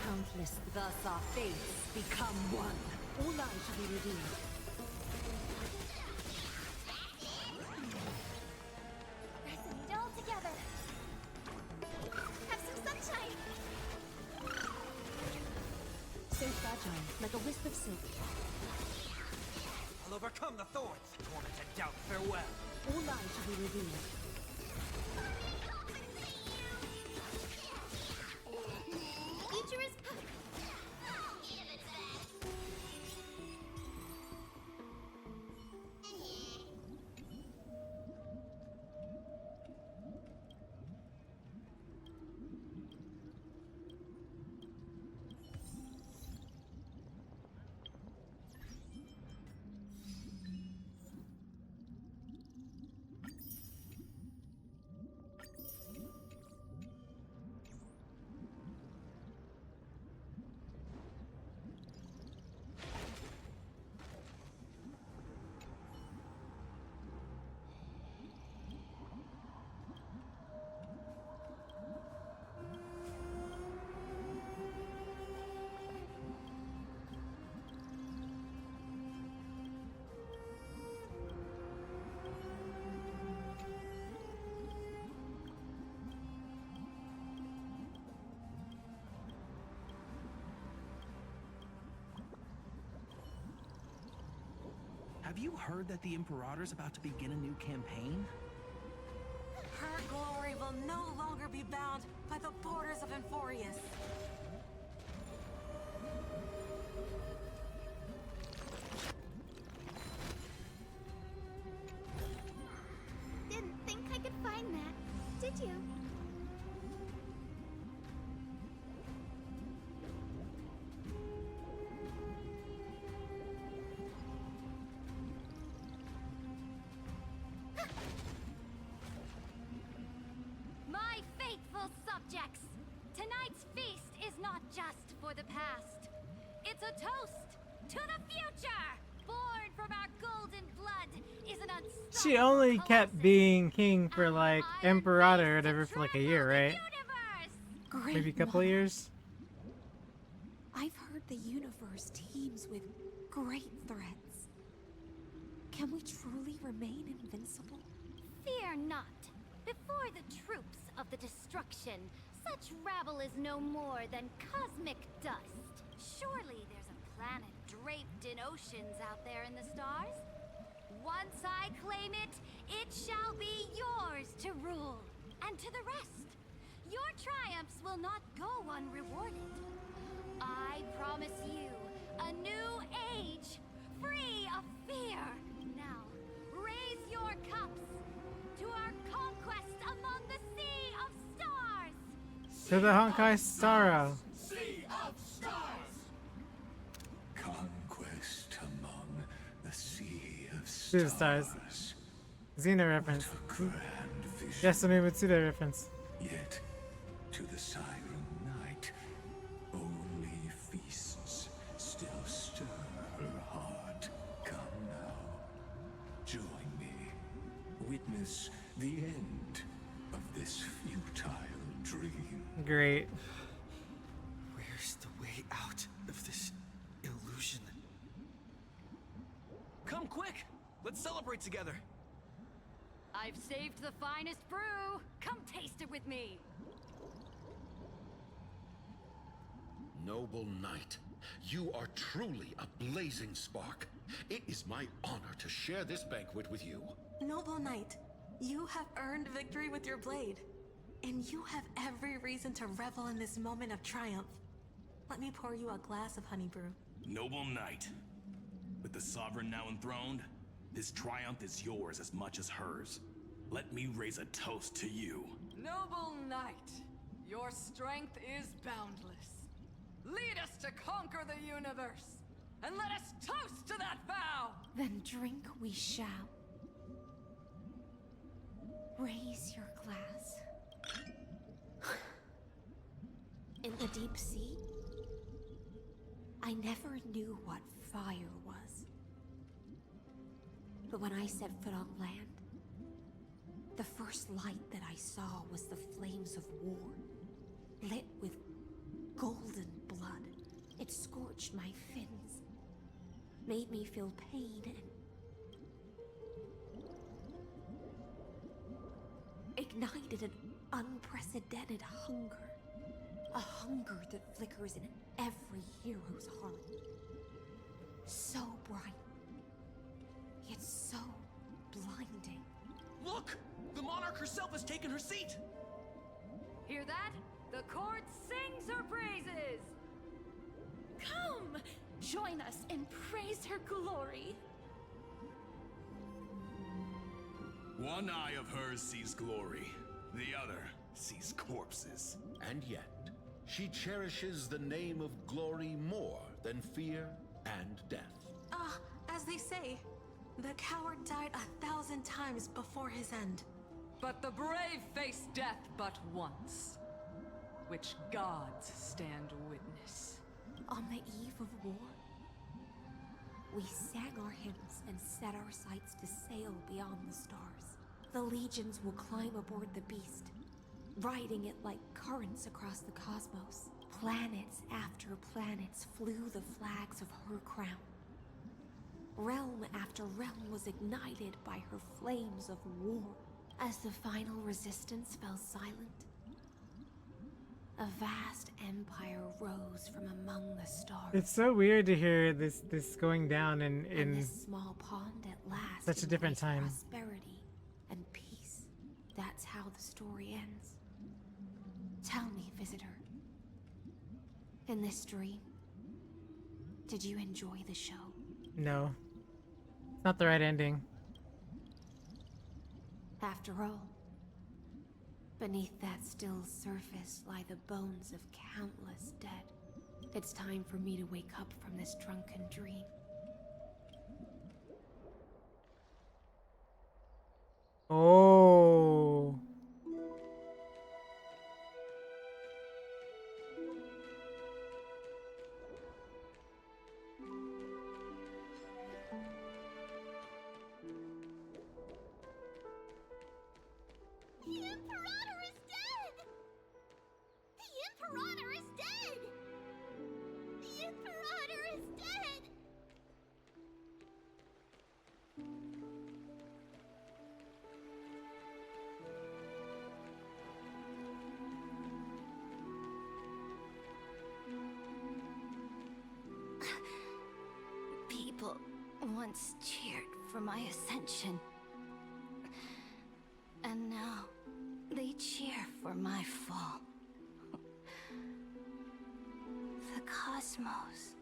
Countless, thus our fates become one. All lives shall be redeemed. Resonate all together. Have some sunshine. So fragile, like a wisp of silk. I'll overcome the thorns. Torment and doubt, farewell. All lives shall be redeemed. Ichira's Have you heard that the Imperator's about to begin a new campaign? Her glory will no longer be bound by the borders of Amphoreus. didn't think I could find that, did you? faithful subjects, tonight's feast is not just for the past. It's a toast to the future! Born from our golden blood is an unstoppable She only kept being king for like Emperor or whatever for like a year, right? Great Maybe a couple monarch. years. I've heard the universe teems with great threats. Can we truly remain invincible? Fear not. Before the troops of the destruction, such rabble is no more than cosmic dust. Surely there's a planet draped in oceans out there in the stars. Once I claim it, it shall be yours to rule. And to the rest, your triumphs will not go unrewarded. I promise you a new age, free of fear. Now, raise your cups to our conquest among the sea of stars. To the Honkai Starro. Sea of stars. Conquest among the sea of Sea of stars. Stars. Xena reference. Grand vision. Yasumi Matsuda reference. Yet, to the siren night, only feasts still stir her heart. Come now, join me. Witness the end of this futile dream. Great. Where's the way out of this illusion? Come quick! Let's celebrate together! I've saved the finest brew. Come taste it with me. Noble knight, you are truly a blazing spark. It is my honor to share this banquet with you. Noble knight, you have earned victory with your blade. And you have every reason to revel in this moment of triumph. Let me pour you a glass of honey brew. Noble knight, with the sovereign now enthroned, this triumph is yours as much as hers. Let me raise a toast to you. Noble knight, your strength is boundless. Lead us to conquer the universe, and let us toast to that vow! Then drink we shall. Raise your glass. In the deep sea, I never knew what fire was. But when I set foot on land, the first light that I saw was the flames of war, lit with golden blood. It scorched my fins, made me feel pain and ignited an unprecedented hunger. A hunger that flickers in every hero's heart. So bright, yet so blinding. Look! The monarch herself has taken her seat! Hear that? The court sings her praises! Come! Join us and praise her glory! One eye of hers sees glory, the other sees corpses. And yet, she cherishes the name of glory more than fear and death. As they say, the coward died 1,000 times before his end. But the brave face death but once, which gods stand witness. On the eve of war, we sang our hymns and set our sights to sail beyond the stars. The legions will climb aboard the beast, riding it like currents across the cosmos. Planets after planets flew the flags of her crown. Realm after realm was ignited by her flames of war. As the final resistance fell silent, a vast empire rose from among the stars. It's so weird to hear this going down And in this small pond at last such a different embraced time. prosperity and peace. That's how the story ends. Tell me, visitor, in this dream, did you enjoy the show? No. It's not the right ending. After all, beneath that still surface lie the bones of countless dead. It's time for me to wake up from this drunken dream. Oh. once cheered for my ascension. And now, they cheer for my fall. The cosmos.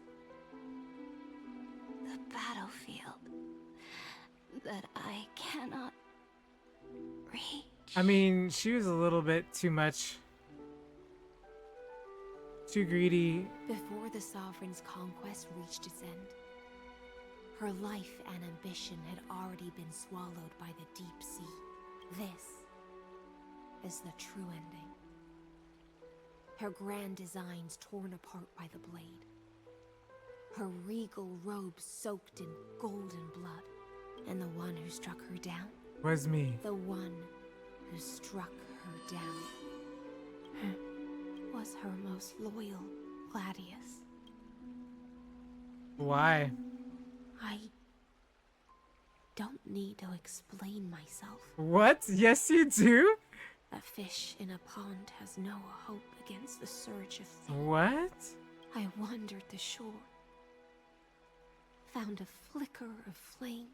The battlefield. That I cannot reach. I mean, she was a little bit too much. Too greedy. Before the Sovereign's conquest reached its end, her life and ambition had already been swallowed by the deep sea. This is the true ending. Her grand designs torn apart by the blade. Her regal robes soaked in golden blood. And the one who struck her down? Was me. The one who struck her down was her most loyal Gladius. Why? I don't need to explain myself. What? Yes, you do? A fish in a pond has no hope against the surge of things. What? I wandered the shore, found a flicker of flame,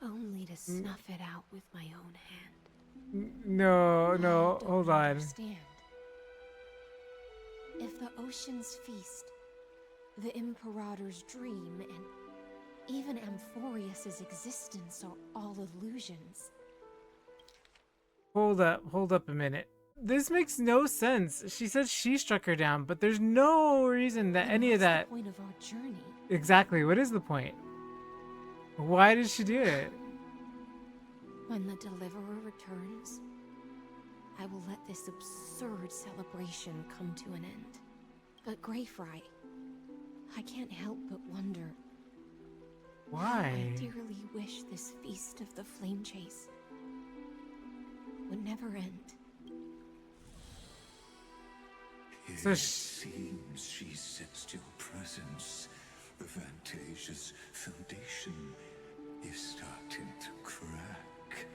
only to snuff it out with my own hand. No, hold on. Understand. If the ocean's feast, the Imperator's dream, and even Amphoreus' existence are all illusions. Hold up a minute. This makes no sense. She said she struck her down, but there's no reason that any of that... What's the point of our journey? Exactly, what is the point? Why did she do it? When the Deliverer returns, I will let this absurd celebration come to an end. But Greyfry, I can't help but wonder... Why? I dearly wish this feast of the flame chase would never end. It seems she sensed your presence. The Fantasia's foundation is starting to crack.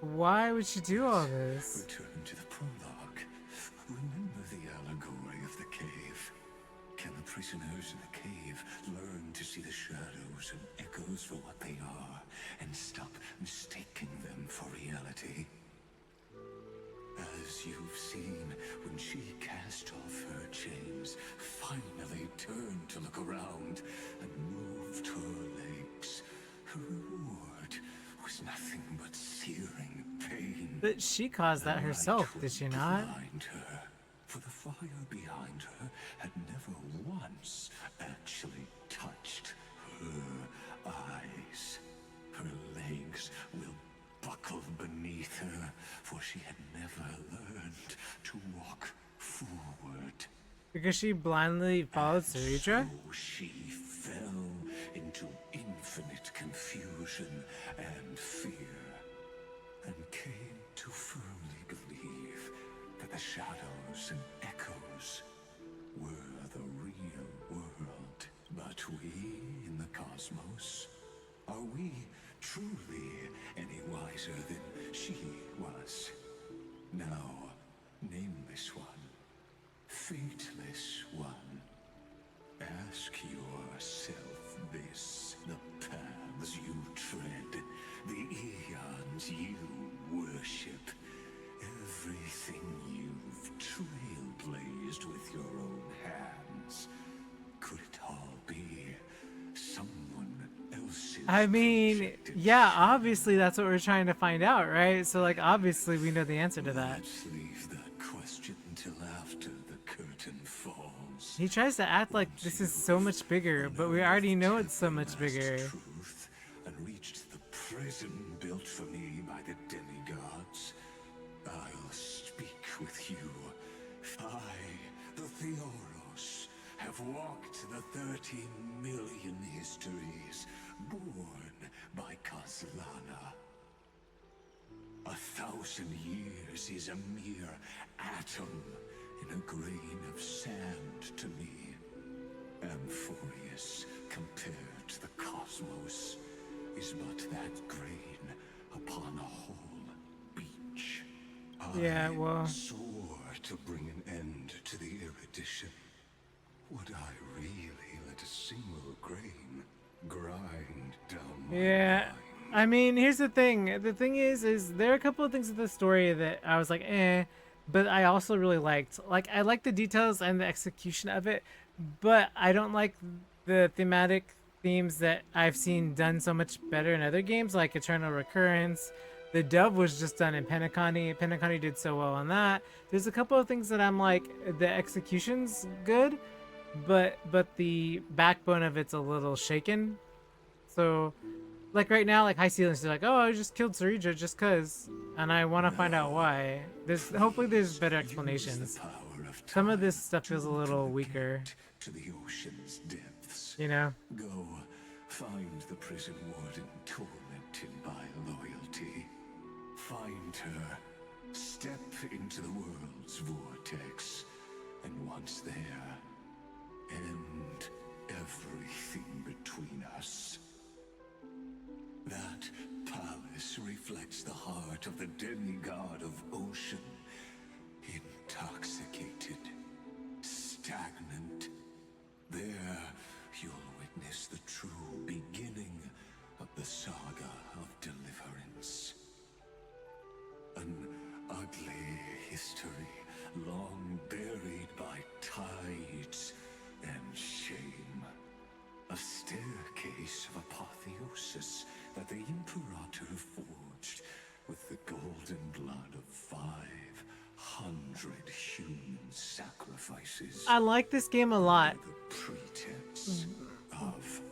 Why would she do all this? Return to the prologue. Remember the allegory of the cave. Can the prisoners in the cave learn to see the shadows and echoes for what they are, and stop mistaking them for reality? As you've seen, when she cast off her chains, finally turned to look around, and moved her legs, her reward was nothing but searing pain. But she caused that herself, did she not? Behind her, for the fire behind her had never once actually touched her eyes. Her legs will buckle beneath her, for she had never learned to walk forward. Because she blindly followed Ceridra? So she fell into infinite confusion and fear, and came to firmly believe that the shadows and echoes were the real world. But we in the cosmos, are we truly any wiser than she was? Now, nameless one, fateless one, ask yourself this: the paths you tread, the eons you worship, everything you've trailblazed with your own hands, could it all be someone else's? I mean, yeah, obviously that's what we're trying to find out, right? So, like, obviously we know the answer to that. Let's leave that question till after the curtain falls. He tries to act like this is so much bigger, but we already know it's so much bigger. Truth and reached the prison built for me by the demigods. I'll speak with you. I, the Theoros, have walked the 13 million histories born by Kaslana. 1,000 years is a mere atom in a grain of sand to me. Amphoreus, compared to the cosmos, is but that grain upon a whole beach. Yeah, well... I soar to bring an end to the erudition. Would I really let a single grain grind down my Yeah. I mean, here's the thing. The thing is there are a couple of things in the story that I was like, eh, but I also really liked. Like, I like the details and the execution of it, but I don't like the thematic themes that I've seen done so much better in other games, like Eternal Recurrence. The dub was just done in Penacony. Penacony did so well on that. There's a couple of things that I'm like, the execution's good, but the backbone of it's a little shaken. So, like right now, like High Ceilings, they're like, oh, I just killed Sarija just cause, and I want to find out why. Hopefully there's better explanations. Some of this stuff feels a little weaker. To the ocean's depths. You know? Go find the prison warden tormented by loyalty. Find her. Step into the world's vortex. And once there, end everything between us. That palace reflects the heart of the demigod of ocean. Intoxicated, stagnant. There, you'll witness the true beginning of the saga of deliverance. An ugly history, long buried by tides and shame. A staircase of apotheosis that the Imperator forged with the golden blood of 500 human sacrifices. I like this game a lot. The pretense of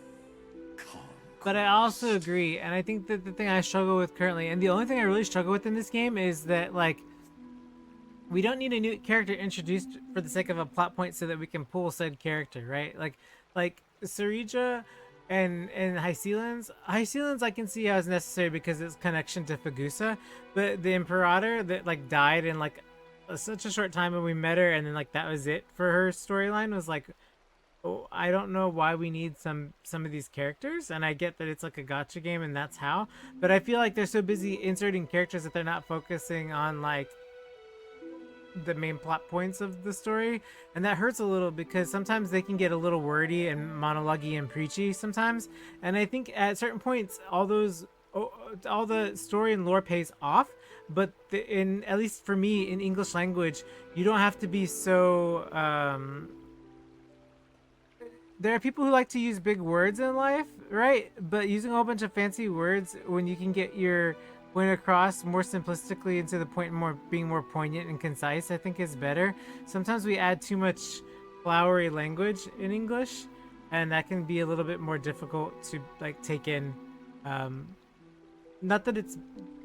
but I also agree, and I think that the thing I struggle with currently, and the only thing I really struggle with in this game is that, like, we don't need a new character introduced for the sake of a plot point so that we can pull said character, right? Like Sarija and High Ceilings I can see how it's necessary because it's connection to Fagusa, but the Imperator that like died in like such a short time when we met her, and then like that was it for her storyline, was like, oh, I don't know why we need some of these characters, and I get that it's like a gacha game and that's how, but I feel like they're so busy inserting characters that they're not focusing on like the main plot points of the story, and that hurts a little because sometimes they can get a little wordy and monologue-y and preachy sometimes, and I think at certain points all the story and lore pays off, but in at least for me in English language, you don't have to be so there are people who like to use big words in life, right? But using a whole bunch of fancy words when you can get your point across more simplistically and to the point, being more poignant and concise, I think is better. Sometimes we add too much flowery language in English, and that can be a little bit more difficult to like take in. Not that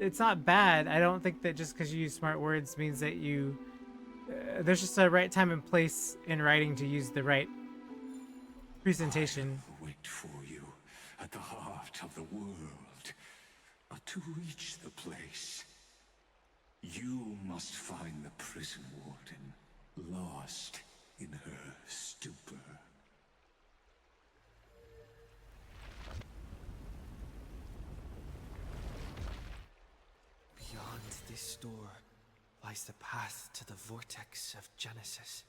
it's not bad. I don't think that just because you use smart words means that you there's just a right time and place in writing to use the right presentation. I wait for you at the heart of the world, but to reach the place, you must find the prison warden, lost in her stupor. Beyond this door lies the path to the vortex of Genesis.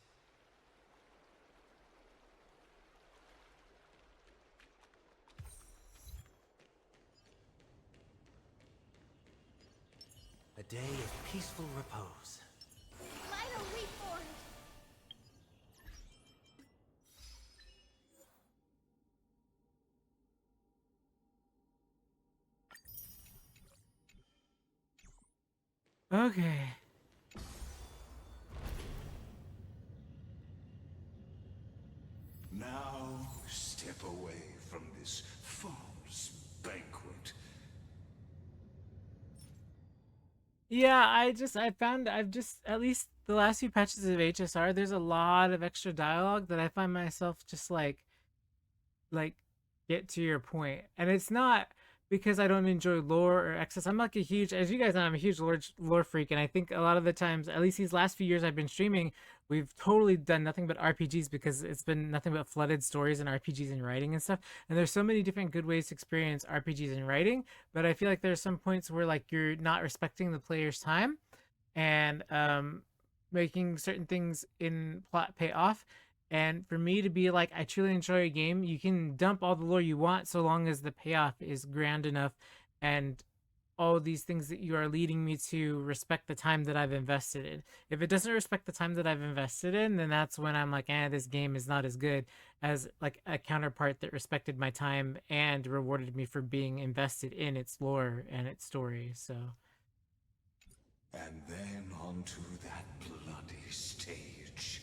A day of peaceful repose. Vital reformed! Okay. Now step away from this false banquet. Yeah, I've just, at least the last few patches of HSR, there's a lot of extra dialogue that I find myself just like get to your point. And it's not because I don't enjoy lore or excess. I'm like a huge, as you guys know, I'm a huge lore freak, and I think a lot of the times, at least these last few years I've been streaming, we've totally done nothing but RPGs because it's been nothing but flooded stories and RPGs and writing and stuff. And there's so many different good ways to experience RPGs and writing, but I feel like there's some points where like you're not respecting the player's time and making certain things in plot pay off. And for me to be like, I truly enjoy a game, you can dump all the lore you want so long as the payoff is grand enough and all these things that you are leading me to respect the time that I've invested in. If it doesn't respect the time that I've invested in, then that's when I'm like, this game is not as good as like a counterpart that respected my time and rewarded me for being invested in its lore and its story. So. And then onto that bloody stage.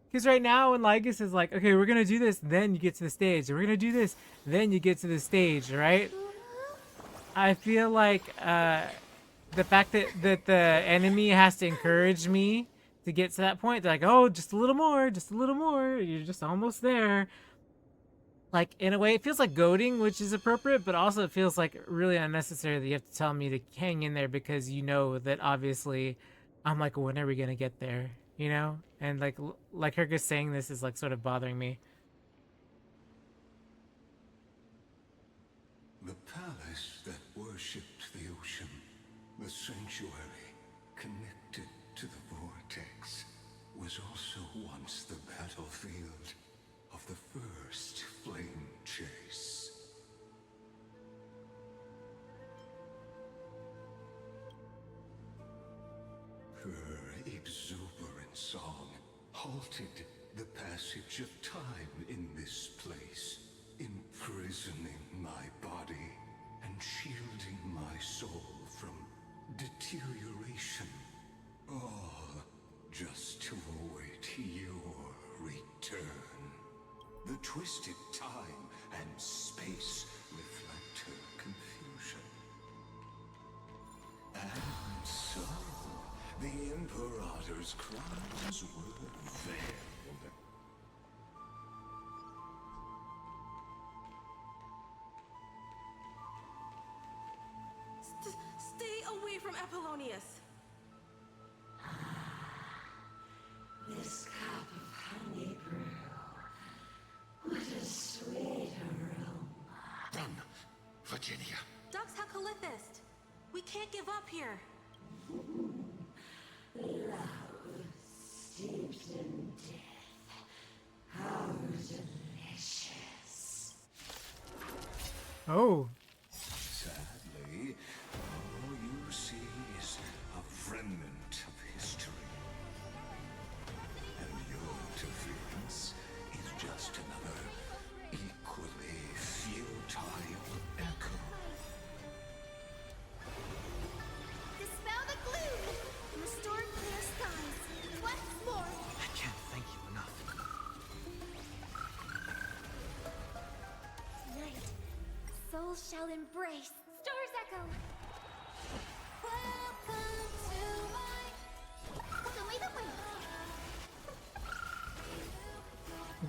Because right now, when Lygus is like, okay, we're going to do this, then you get to the stage. We're going to do this, then you get to the stage, right? I feel like the fact that the enemy has to encourage me to get to that point, they're like, oh, just a little more, you're just almost there. Like, in a way, it feels like goading, which is appropriate, but also it feels like really unnecessary that you have to tell me to hang in there because you know that obviously I'm like, when are we going to get there? You know? And like her just saying this is like sort of bothering me. The palace that worshipped the ocean, the sanctuary connected to the vortex, was also once the battlefield of the first flame chase. Her exuberant song halted the passage of time in this place, imprisoning my body and shielding my soul from deterioration, all just to await your return. The twisted time and space reflect her confusion. And so, the Imperator's crimes were veiled. Stay away from Apollonius. This cup of honey brew. What a sweet aroma. Run, Virginia. Dux Hakalithist. We can't give up here. Love steeped in death. How delicious. Oh. Sadly, all you see is a remnant of history. And your interference is just another equally futile echo. Dispel the gloom! Restore clear skies! Once more! I can't thank you enough. Tonight, souls shall embrace Star's Echo! Welcome to my... Show me the way!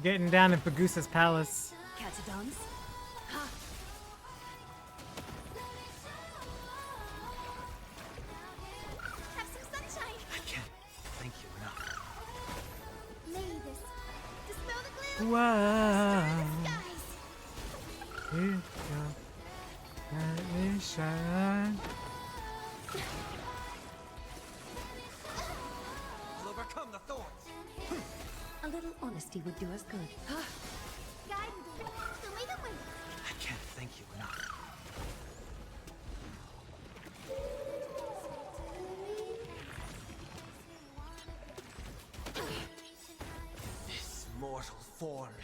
Getting down in Pagusa's palace. Catadons? Have some sunshine! I can't thank you enough. May this dispel the gloom! Wow. Skies! Here you go. Let me shine. I'll overcome the thorns. A little honesty would do us good. Guide me! Show me the way! I can't thank you enough. This mortal form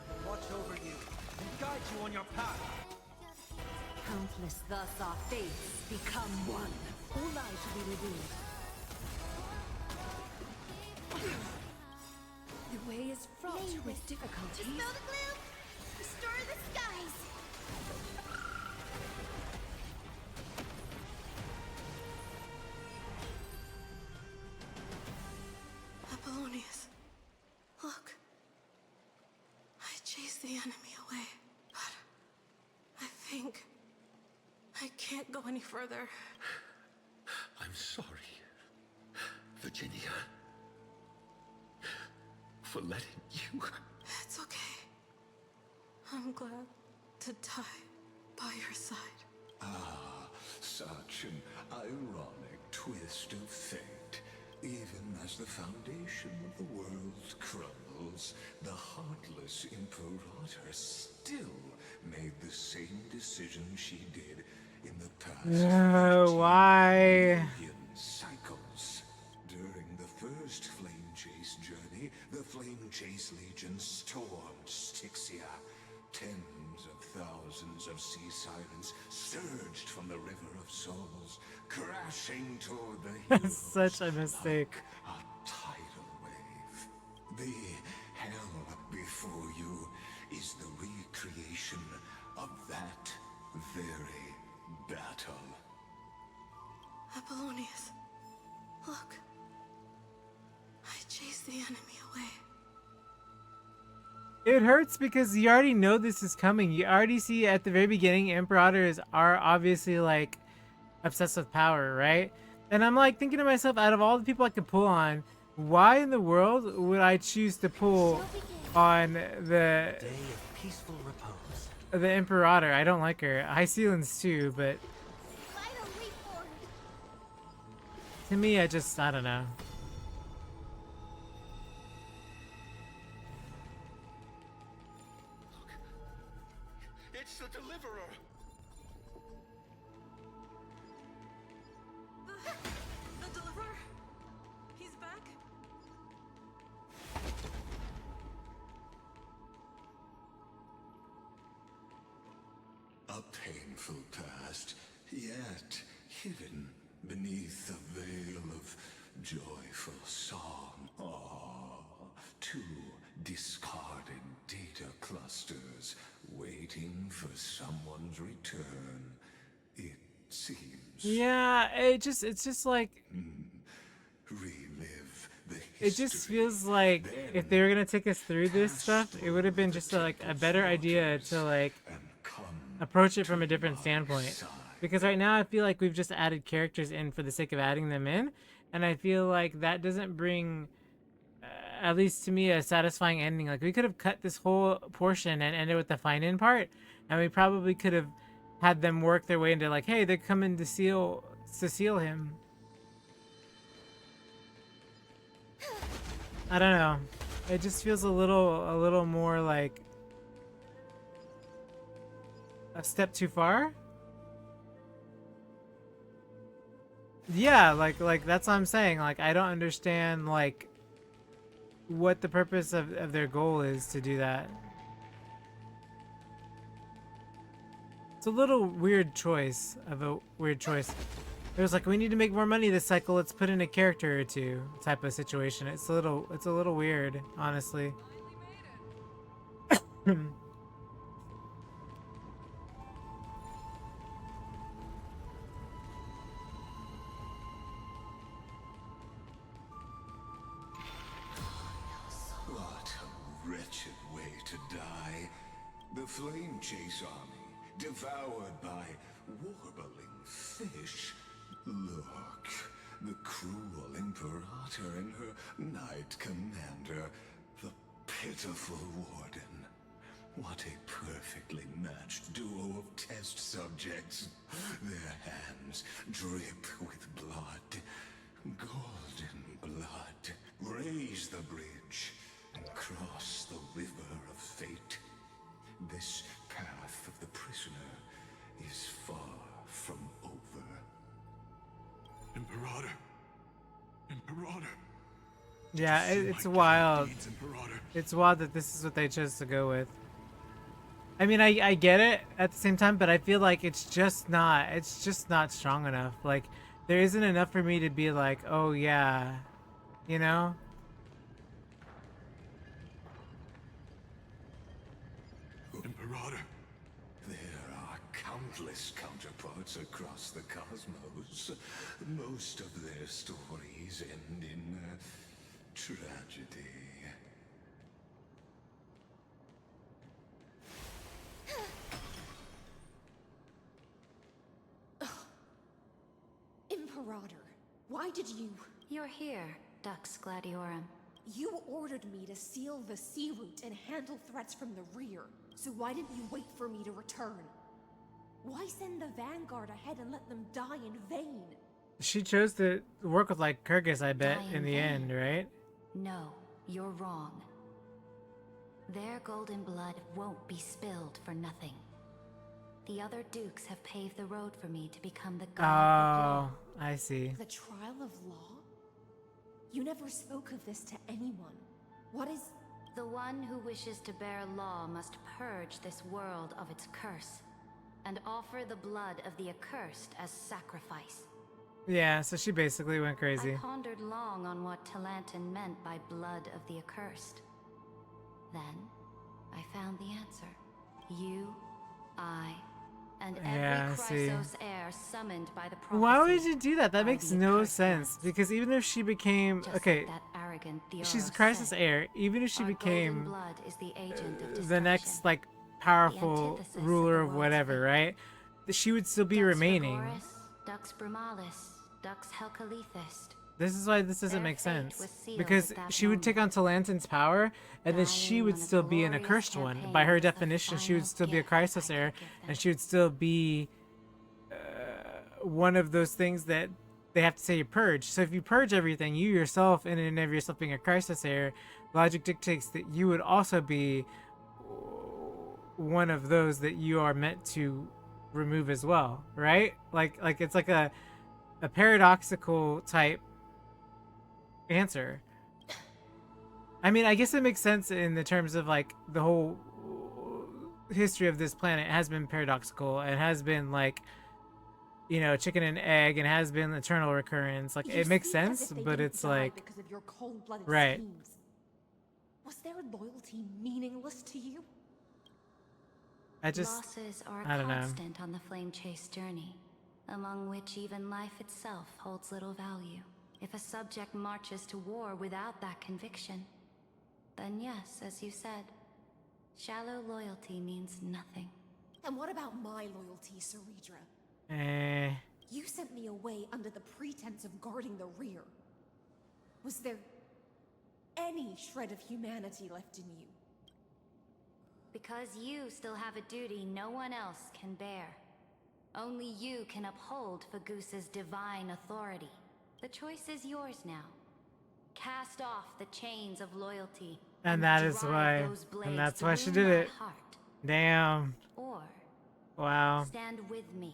will watch over you and guide you on your path. Countless thus our fates become one. All lives will be revealed. The way is fraught with difficulties. Dispel the gloom! Restore the skies! Apollonius, look. I chased the enemy away, but I think I can't go any further. I'm sorry, Virginia, for letting you. It's okay. I'm glad to die by your side. Ah, Such an ironic twist of fate. Even as the foundation of the world crumbles, the heartless Imperator still made the same decision she did in the past. Why? Million cycles. During the first Flame Chase journey, the Flame Chase Legion stormed Styxia. Tens of thousands of sea sirens surged from the River of Souls, crashing toward the hills. Such a mistake. Like a tidal wave. The hell before you is the recreation of that very battle. Apollonius, look. I chased the enemy away. It hurts because you already know this is coming. You already see at the very beginning, Imperators are obviously like obsessed with power, right? And I'm like thinking to myself, out of all the people I could pull on, why in the world would I choose to pull on the Day of peaceful repose. the Imperator? I don't like her. Hyceelans too, but to me, I don't know. It's the Deliverer! The Deliverer? He's back? A painful past, yet hidden beneath a veil of joyful song. Ah, two discarded data clusters waiting for someone's return. It seems. Yeah, it's just like relive the it just feels like if they were gonna take us through this stuff, it would have been just like a better idea to like approach it from a different standpoint. Because right now I feel like we've just added characters in for the sake of adding them in, and I feel like that doesn't bring, at least to me, a satisfying ending. Like we could have cut this whole portion and ended with the find-in part, and we probably could have had them work their way into like, hey, they're coming to seal him. I don't know. It just feels a little more like a step too far. Yeah, like that's what I'm saying. Like I don't understand like what the purpose of their goal is to do that. It's a little weird choice of a weird choice. It was like, we need to make more money this cycle, let's put in a character or two type of situation. It's a little weird, honestly. What a wretched way to die. The Flame Chase army, devoured by warbling fish. Look, the cruel Imperator and her Knight Commander, the pitiful Warden. What a perfectly matched duo of test subjects. Their hands drip with blood. Golden blood. Raise the bridge and cross the river of fate. This path of the prisoner is far from over. Imperator. Imperator. Yeah, it's wild. It's wild that this is what they chose to go with. I mean, I get it at the same time, but I feel like it's just not strong enough. Like, there isn't enough for me to be like, oh yeah, you know? Imperator. There are countless counterparts across the cosmos. Most of their stories end in tragedy. Imperator, why did you... You're here, Dux Gladiorum. You ordered me to seal the sea route and handle threats from the rear. So why didn't you wait for me to return? Why send the vanguard ahead and let them die in vain? She chose to work with like Kyrgyz, I bet, in the end, right? No, you're wrong. Their golden blood won't be spilled for nothing. The other dukes have paved the road for me to become the god of law. Oh, I see. The trial of law? You never spoke of this to anyone. What is... The one who wishes to bear law must purge this world of its curse, and offer the blood of the accursed as sacrifice. Yeah, so she basically went crazy. I pondered long on what Talantin meant by blood of the accursed. Then, I found the answer. You, I, and every Chrysos heir summoned by the prophecy. Why would you do that? That makes no sense. Because even if she became... Okay, she's a Chrysos heir. Even if she became the next, like, powerful ruler of whatever, right? She would still be remaining. Dux Brumalis, Dux Helcalithist. This is why this doesn't make sense. Because she would take on Talantin's power, and then she would still be an accursed one. By her definition, she would still be a Chrysos heir, and she would still be one of those things that they have to say you purge. So if you purge everything, you yourself, in and of yourself being a Chrysos heir, logic dictates that you would also be one of those that you are meant to remove as well, right? Like it's like a paradoxical type answer. I mean, I guess it makes sense in the terms of like the whole history of this planet has been paradoxical and has been like, you know, chicken and egg, and has been eternal recurrence. Like it makes sense, but it's like because of your cold-blooded right. schemes. Was their loyalty meaningless to you? Losses are I don't know. constant on the flame chase journey, among which even life itself holds little value. If a subject marches to war without that conviction, then yes, as you said, shallow loyalty means nothing. And what about my loyalty, Ceridra? You sent me away under the pretense of guarding the rear. Was there any shred of humanity left in you? Because you still have a duty no one else can bear. Only you can uphold Fagusa's divine authority. The choice is yours now. Cast off the chains of loyalty. And that is why. And that's why she did it. Damn. Or wow. Stand with me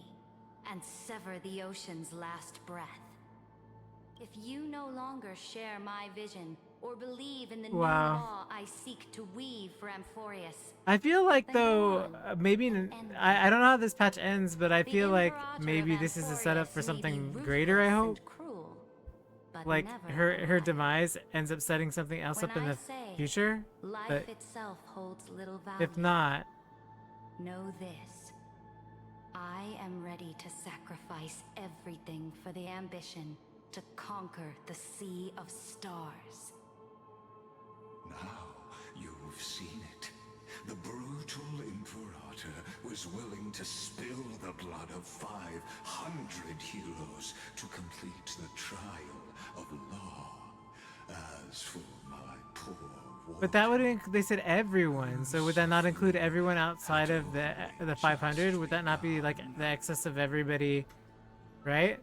and sever the ocean's last breath. If you no longer share my vision or believe in the new law I seek to weave for Amphoreus, I feel like though maybe I don't know how this patch ends, but I feel like maybe this is a setup for something greater. I hope. Like her demise ends up setting something else up in the future. Life itself holds little value. If not, know this. I am ready to sacrifice everything for the ambition to conquer the Sea of Stars. Now you've seen it. The brutal Imperator was willing to spill the blood of 500 heroes to complete the trial of law. As for my poor warrior, but that would they said everyone. So would that not include everyone outside of the 500? Would that not be like the excess of everybody, right?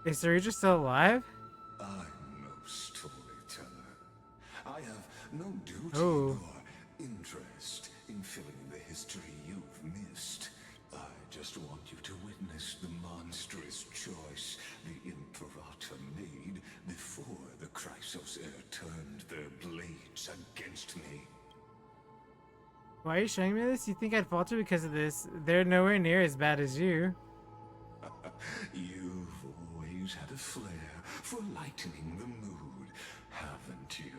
Is Ceridra still alive? I'm no storyteller. I have no duty nor interest in filling in the history you've missed. I just want you to witness the monstrous choice the Imperator made before the Chrysos heir turned their blades against me. Why are you showing me this? You think I'd falter because of this? They're nowhere near as bad as you. You've always had a flair for lightening the mood, haven't you?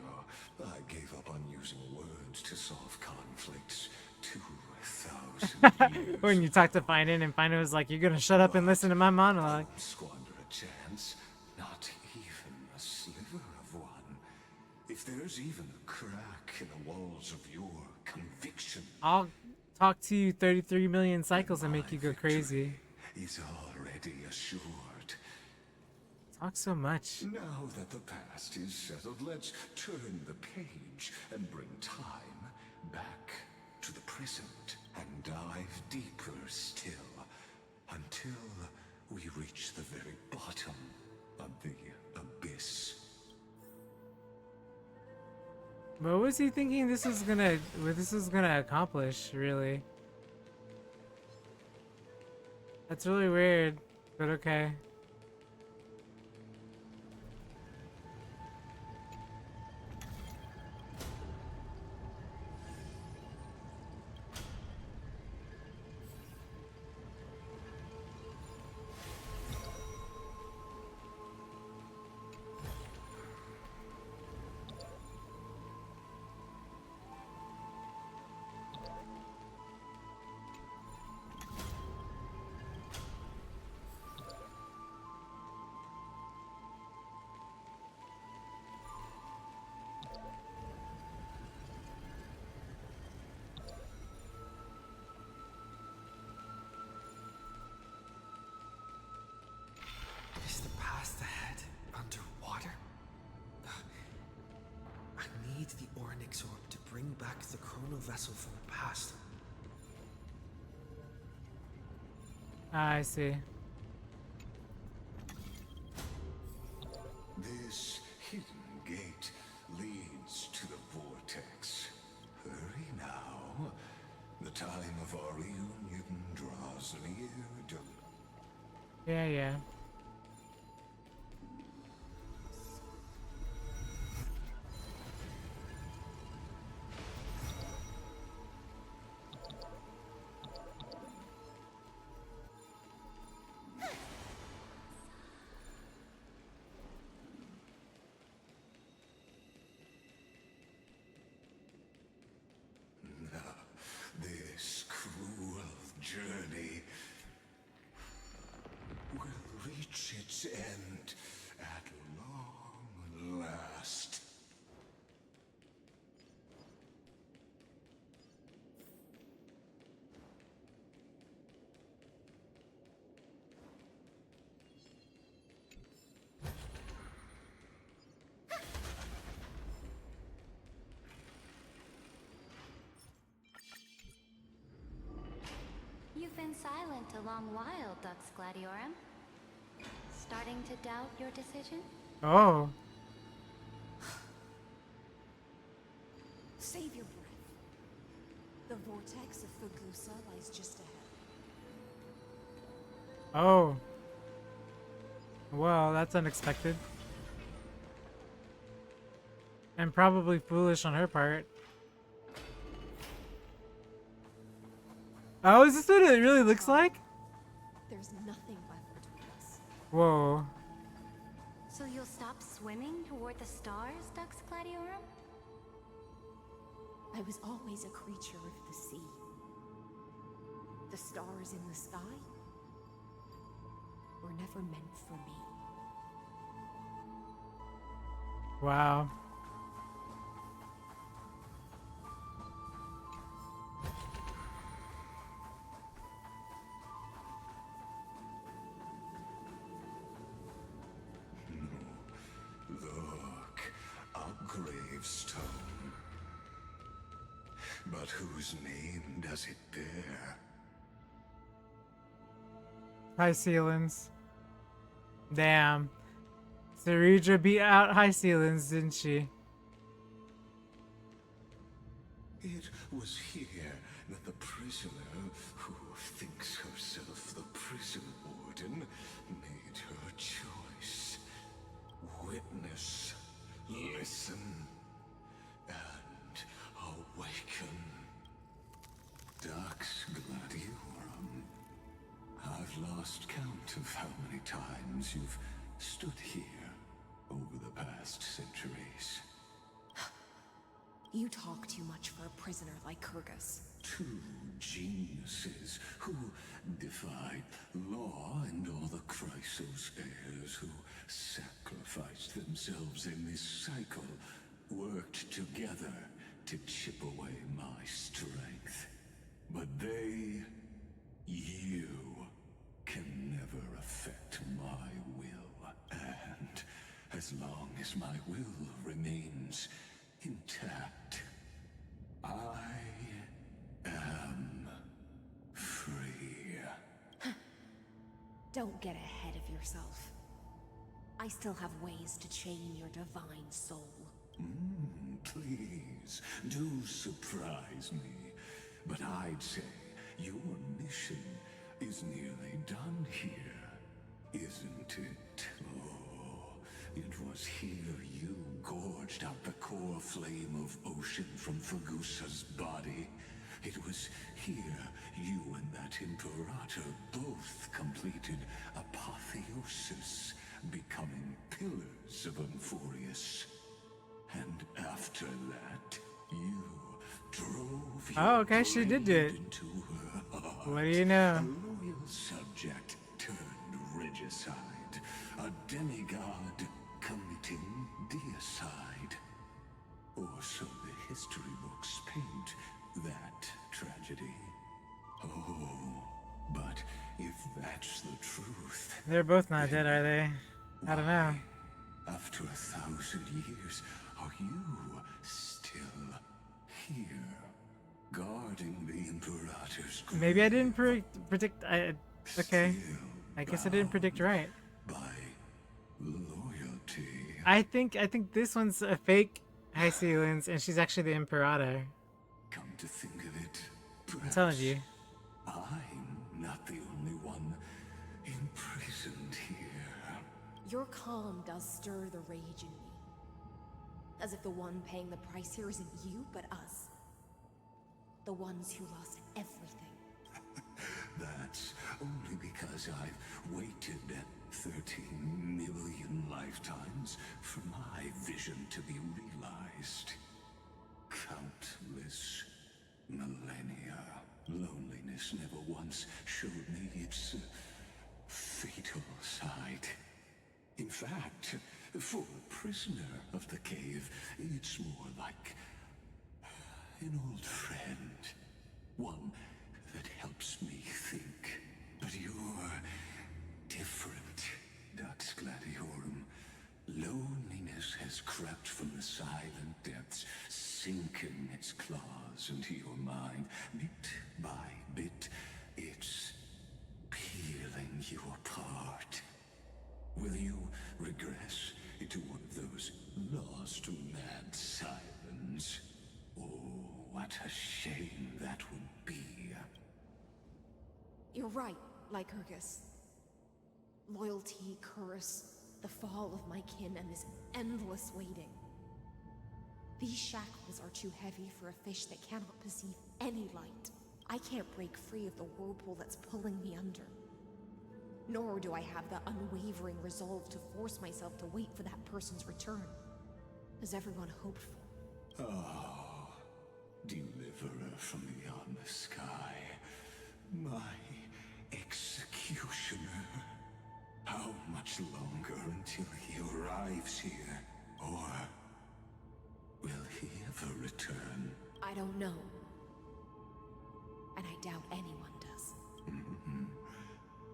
I gave up on using words to solve conflicts 2,000 years. When you talked to Finan and Finan was like, "You're gonna shut up and listen to my monologue." Don't squander a chance, not even a sliver of one. If there's even a crack in the walls of your conviction, I'll talk to you 33 million cycles and make you go crazy. is already assured. Talk so much. Now that the past is settled, let's turn the page and bring time back to the present. and dive deeper still, until we reach the very bottom of the abyss. What was he thinking this was gonna accomplish, really? That's really weird, but okay. Is the path ahead underwater? I need the Onyx Orb to bring back the chrono vessel from the past. I see. This hidden gate leads to the vortex. Hurry now. The time of our reunion draws near. Yeah. This cruel journey will reach its end at long last. You've been silent a long while, Dux Gladiorum. Starting to doubt your decision? Oh. Save your breath. The vortex of Fagusa lies just ahead. Oh. Well, that's unexpected. And probably foolish on her part. Oh, is this what it really looks like? There's nothing left between us. Whoa. So you'll stop swimming toward the stars, Dux Gladiorum? I was always a creature of the sea. The stars in the sky were never meant for me. Wow. Look, a gravestone. But whose name does it bear? High ceilings. Damn. Seridra beat out High ceilings, didn't she? It was here that the prisoner, who thinks herself the prison warden, made her choice. Witness, listen, and awaken. Dux Gladiorum. I've lost count of how many times you've stood here over the past centuries. You talk too much for a prisoner like Kurgus. Two geniuses who defied law and all the Chrysos heirs who sacrificed themselves in this cycle, worked together to chip away my strength. But they, you, can never affect my will. And as long as my will remains intact, I am Don't get ahead of yourself. I still have ways to chain your divine soul. Please, do surprise me. But I'd say your mission is nearly done here, isn't it? Oh, it was here you gorged out the core flame of ocean from Fagusa's body. It was here you and that Imperator both completed apotheosis, becoming pillars of Amphoreus. And after that, you drove Oh, okay, she did do it. into her heart. What do you know? A loyal subject turned regicide. A demigod committing deicide. Or so the history books paint that tragedy. Oh, but if that's the truth... They're both not dead, are they? I don't know. After 1,000 years, are you still here, guarding the Imperator's grave? Maybe I didn't predict. Okay, I guess I didn't predict right. By loyalty. I think this one's a fake High Ceilings, and she's actually the Imperator. Come to think of it, I'm telling you. I'm not the only one imprisoned here. Your calm does stir the rage in me. As if the one paying the price here isn't you, but us. The ones who lost everything. That's only because I've waited 13 million lifetimes for my vision to be realized. Countless millennia. Loneliness never once showed me its fatal side. In fact, for a prisoner of the cave, it's more like an old friend. One that helps me think. But you're different, Dux Gladiorum. Loneliness has crept from the silent depths, sinking its claws into your mind. Bit by bit, it's peeling you apart. Will you regress into one of those lost mad sirens? Oh, what a shame that would be. You're right, Lycurgus. Loyalty, curse, the fall of my kin, and this endless waiting. These shackles are too heavy for a fish that cannot perceive any light. I can't break free of the whirlpool that's pulling me under. Nor do I have the unwavering resolve to force myself to wait for that person's return, as everyone hoped for. Oh, deliverer from beyond the sky, my executioner. How much longer until he arrives here? Or will he ever return? I don't know. And I doubt anyone does.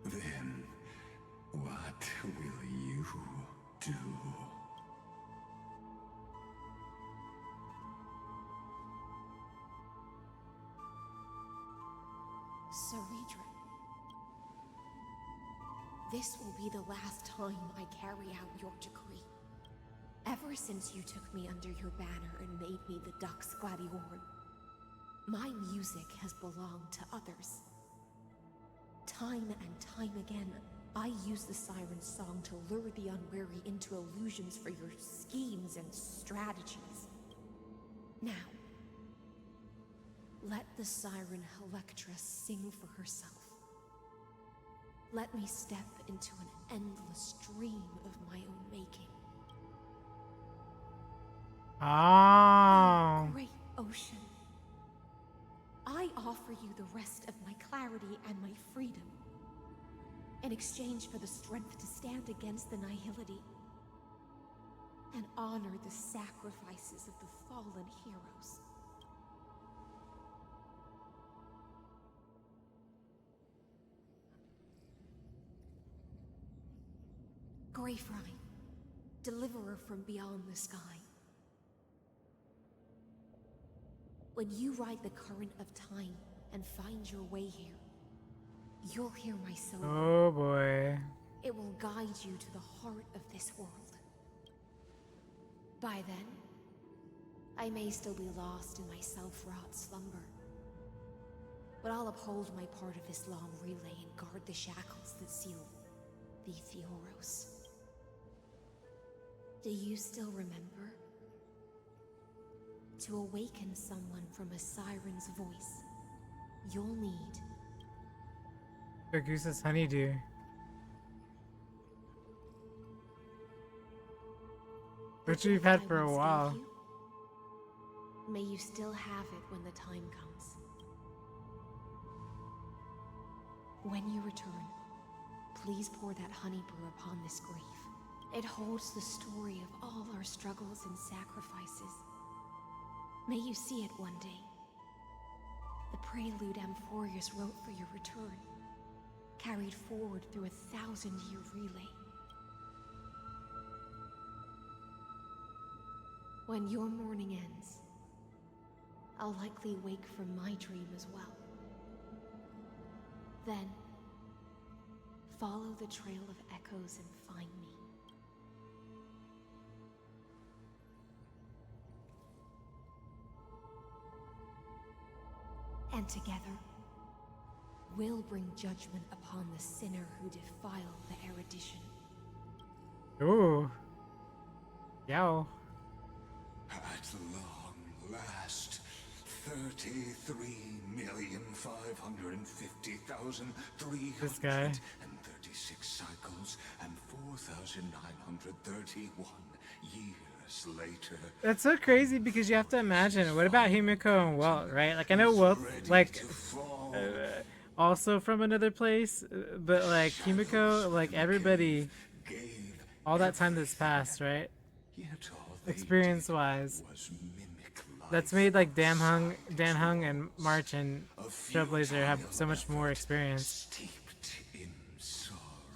Then, what will you do? Ceredra. This will be the last time I carry out your decree. Ever since you took me under your banner and made me the Dux Gladiorum, my music has belonged to others. Time and time again, I use the siren's song to lure the unwary into illusions for your schemes and strategies. Now, let the siren Electra sing for herself. Let me step into an endless dream of my own making. Oh. Great ocean. I offer you the rest of my clarity and my freedom, in exchange for the strength to stand against the nihility and honor the sacrifices of the fallen heroes. Greyfry, deliverer from beyond the sky. When you ride the current of time and find your way here, You'll hear my soul. Oh boy. It will guide you to the heart of this world. By then, I may still be lost in my self-wrought slumber. But I'll uphold my part of this long relay and guard the shackles that seal the Amphoreus. Do you still remember? To awaken someone from a siren's voice, you'll need Fagusa's honeydew. Which we've had for a while. May you still have it when the time comes. When you return, please pour that honey brew upon this grave. It holds the story of all our struggles and sacrifices. May you see it one day. The prelude Amphoreus wrote for your return, carried forward through a 1,000-year relay. When your morning ends, I'll likely wake from my dream as well. Then, follow the trail of echoes and find me. And together, we'll bring judgment upon the sinner who defiled the erudition. Ooh. Yow. At long last, 33,550,336 This guy. cycles and 4,931 years later. That's so crazy because you have to imagine. What about Himiko and Welt, right? Like I know Welt, like also from another place, but like Himiko, like everybody, all that time that's passed, right? Experience-wise, that's made like Dan Hung and March and Trailblazer have so much more experience.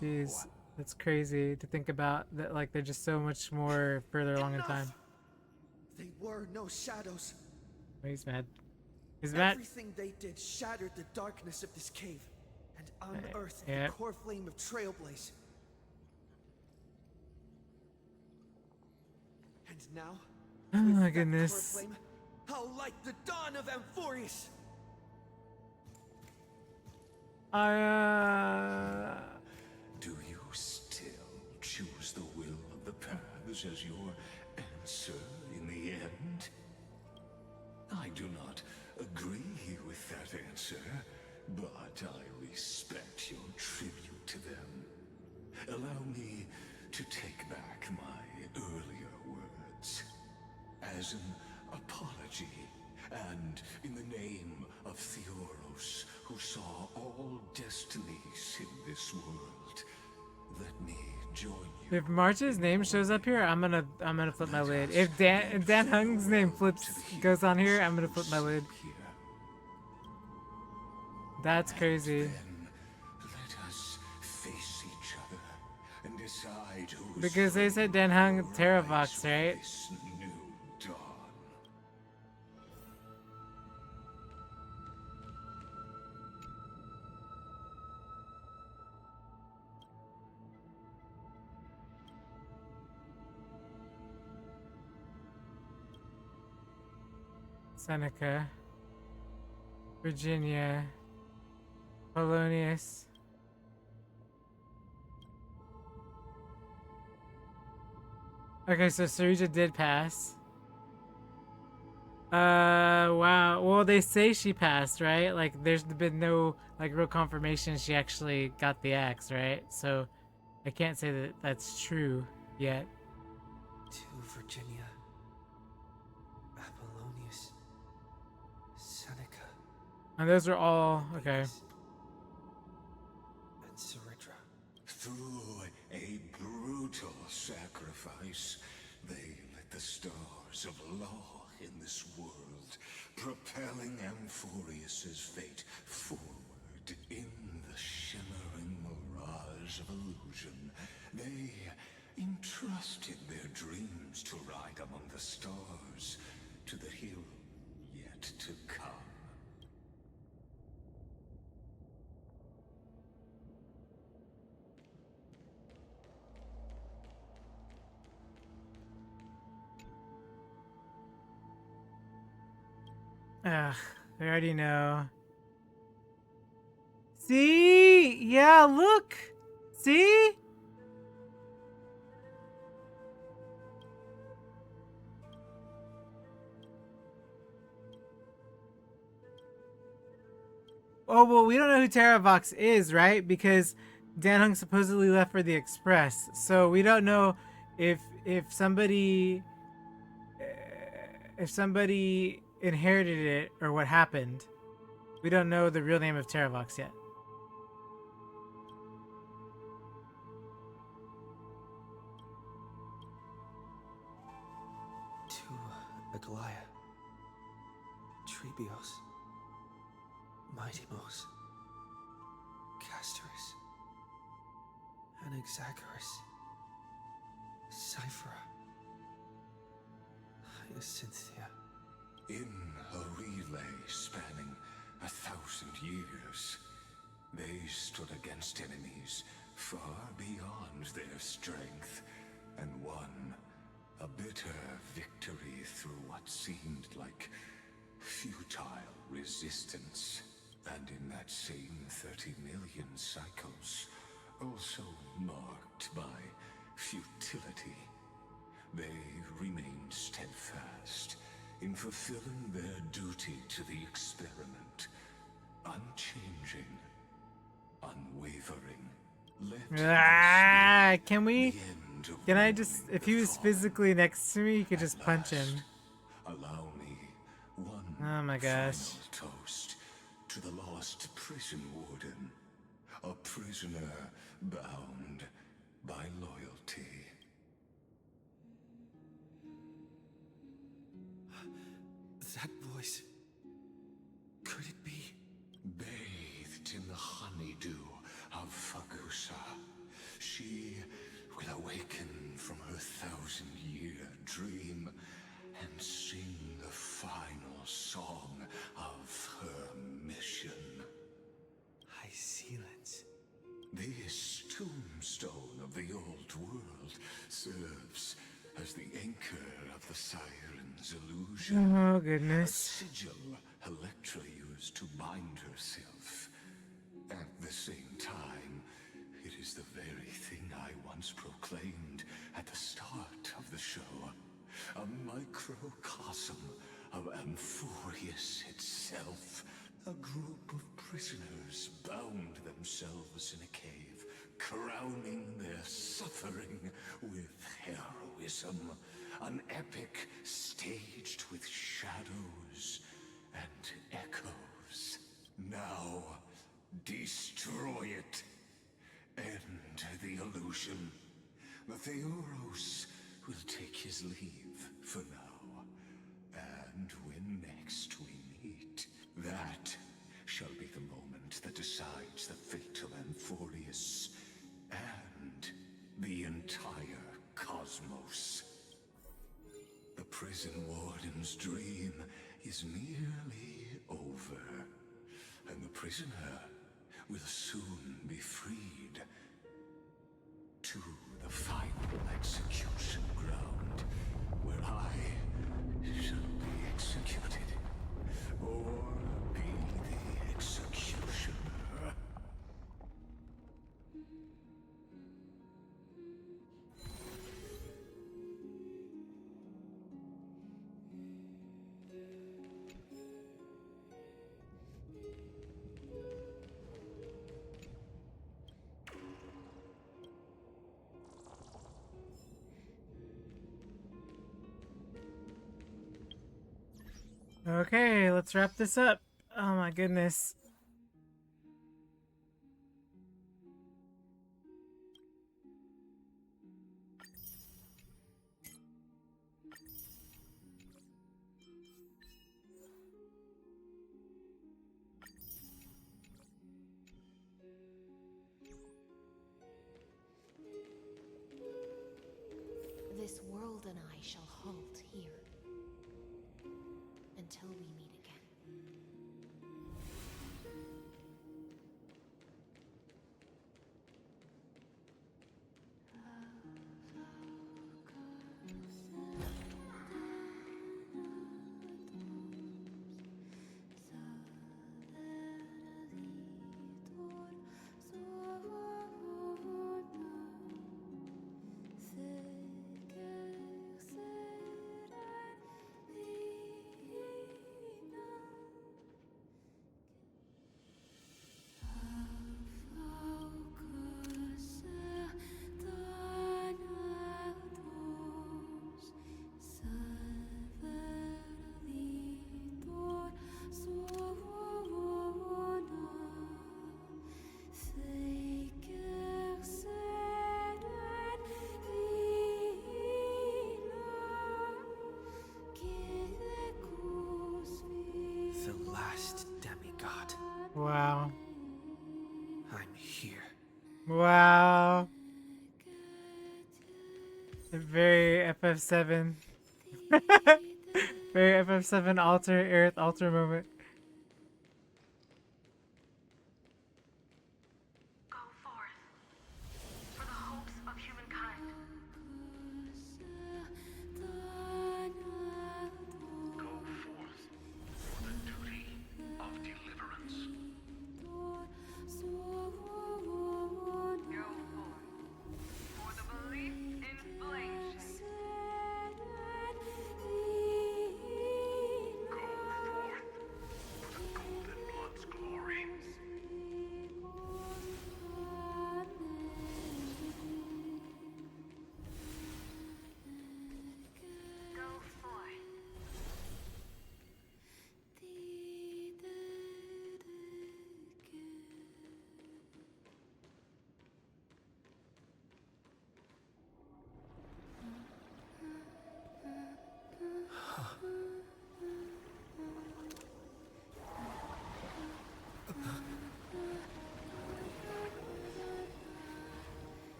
Jeez, that's crazy to think about. That like they're just so much more further along in time. They were no shadows. Oh, he's mad. He's mad. Everything they did shattered the darkness of this cave and unearthed yeah. the core flame of Trailblaze. And now, Oh with my that goodness. core flame, I'll light the dawn of Amphoreus. Do you still choose the will of the paths as your answer in the end? I do not agree with that answer, but I respect your tribute to them. Allow me to take back my earlier words. As an apology, and in the name of Theoros, who saw all destinies in this world, let me join you. If March's name shows up here, I'm gonna flip my lid. If Dan Hung's name goes on here, I'm gonna flip my lid. That's crazy. Let us face each other and decide who Because they said Dan Hung Terravox, right? this new dawn. Seneca, Virginia, Polonius. Okay, so Sarija did pass. Wow. Well, they say she passed, right? Like, there's been no, like, real confirmation she actually got the axe, right? So, I can't say that that's true yet. To Virginia, Apollonius, Seneca, And those are all, okay. and Saritra. Through a brutal sacrifice, they lit the stars of law in this world, propelling Amphoreus's fate forward in the shimmering mirage of illusion. They entrusted their dreams to ride among the stars, to the hero yet to come. Ugh, we already know. See? Yeah, look! See? Oh, well, we don't know who Terravox is, right? Because Dan Hung supposedly left for the Express. So we don't know if somebody inherited it or what happened. We don't know the real name of Terravox yet. To Aglaya, Trebios, Mightymos, Castorus, Anaxagoras, Cyphera, Hyacinthia. In a relay spanning 1,000 years, they stood against enemies far beyond their strength, and won a bitter victory through what seemed like futile resistance. And in that same 30 million cycles, also marked by futility, they remained steadfast in fulfilling their duty to the experiment, unchanging, unwavering. Can we? Can I just, if he was physically next to me, you could just punch him. Allow me one Oh my gosh. final toast to the lost prison warden, a prisoner bound by loyalty. That voice. Could it be? Bathed in the honeydew of Fagusa, she will awaken from her 1,000-year dream and sing the final song of her mission. High Sealants. This tombstone of the old world serves as the anchor of the siren's illusion. Oh, goodness. A sigil Electra used to bind herself. At the same time, it is the very thing I once proclaimed at the start of the show. A microcosm of Amphoreus itself. A group of prisoners bound themselves in a cave, crowning their suffering with heroism. An epic staged with shadows and echoes. Now, destroy it. End the illusion. The Theoros will take his leave for now. And when next we meet, that shall be the moment that decides the fate of Amphoreus and the entire cosmos. The prison warden's dream is nearly over, and the prisoner will soon be freed to the final execution ground, where I shall be executed, or be the executioner. Okay, let's wrap this up. Oh my goodness. This world and I shall halt here until we meet again. Wow. I'm here. Wow. Very FF7. Very FF7 alter, Aerith alter moment. Go forth for the hopes of humankind. Go forth for the duty of deliverance. Go forth for the belief in blame shame. Go forth for the Golden Blood's glory. Go forth.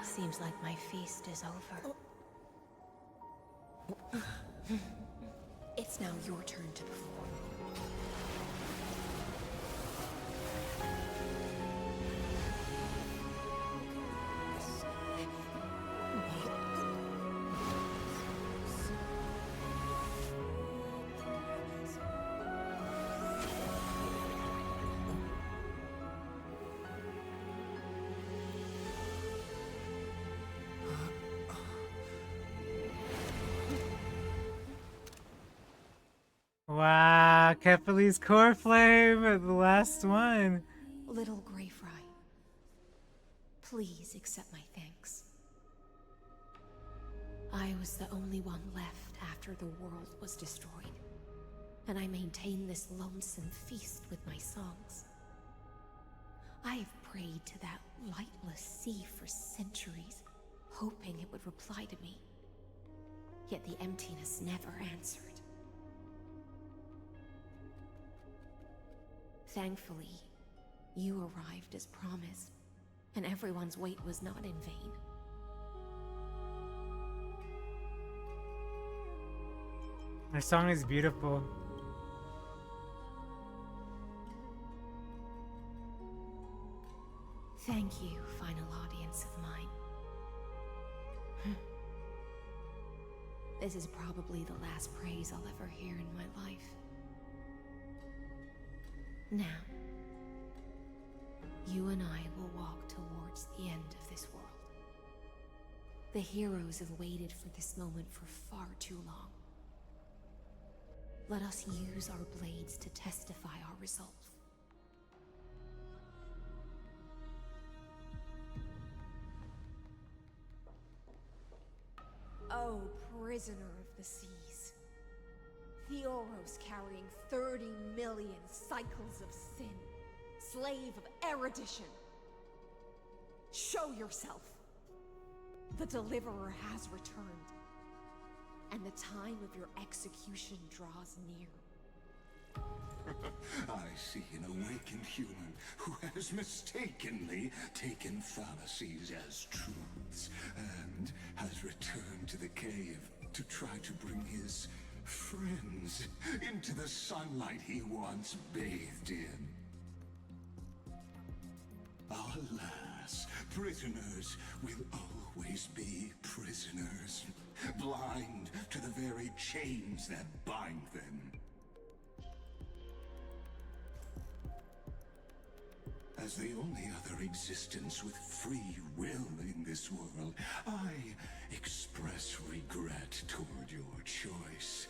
Seems like my feast is over. It's now your turn to perform. Wow, Kefali's core flame, the last one. Little Grey Fry, please accept my thanks. I was the only one left after the world was destroyed, and I maintained this lonesome feast with my songs. I have prayed to that lightless sea for centuries, hoping it would reply to me. Yet the emptiness never answered. Thankfully, you arrived as promised, and everyone's wait was not in vain. Her song is beautiful. Thank you, final audience of mine. This is probably the last praise I'll ever hear in my life. Now, you and I will walk towards the end of this world. The heroes have waited for this moment for far too long. Let us use our blades to testify our resolve. Oh, prisoner of the seas. Theoros carrying 30 million cycles of sin. Slave of erudition. Show yourself. The Deliverer has returned. And the time of your execution draws near. I see an awakened human who has mistakenly taken fallacies as truths and has returned to the cave to try to bring his friends into the sunlight he once bathed in. Alas, prisoners will always be prisoners, blind to the very chains that bind them. As the only other existence with free will in this world, I express regret toward your choice.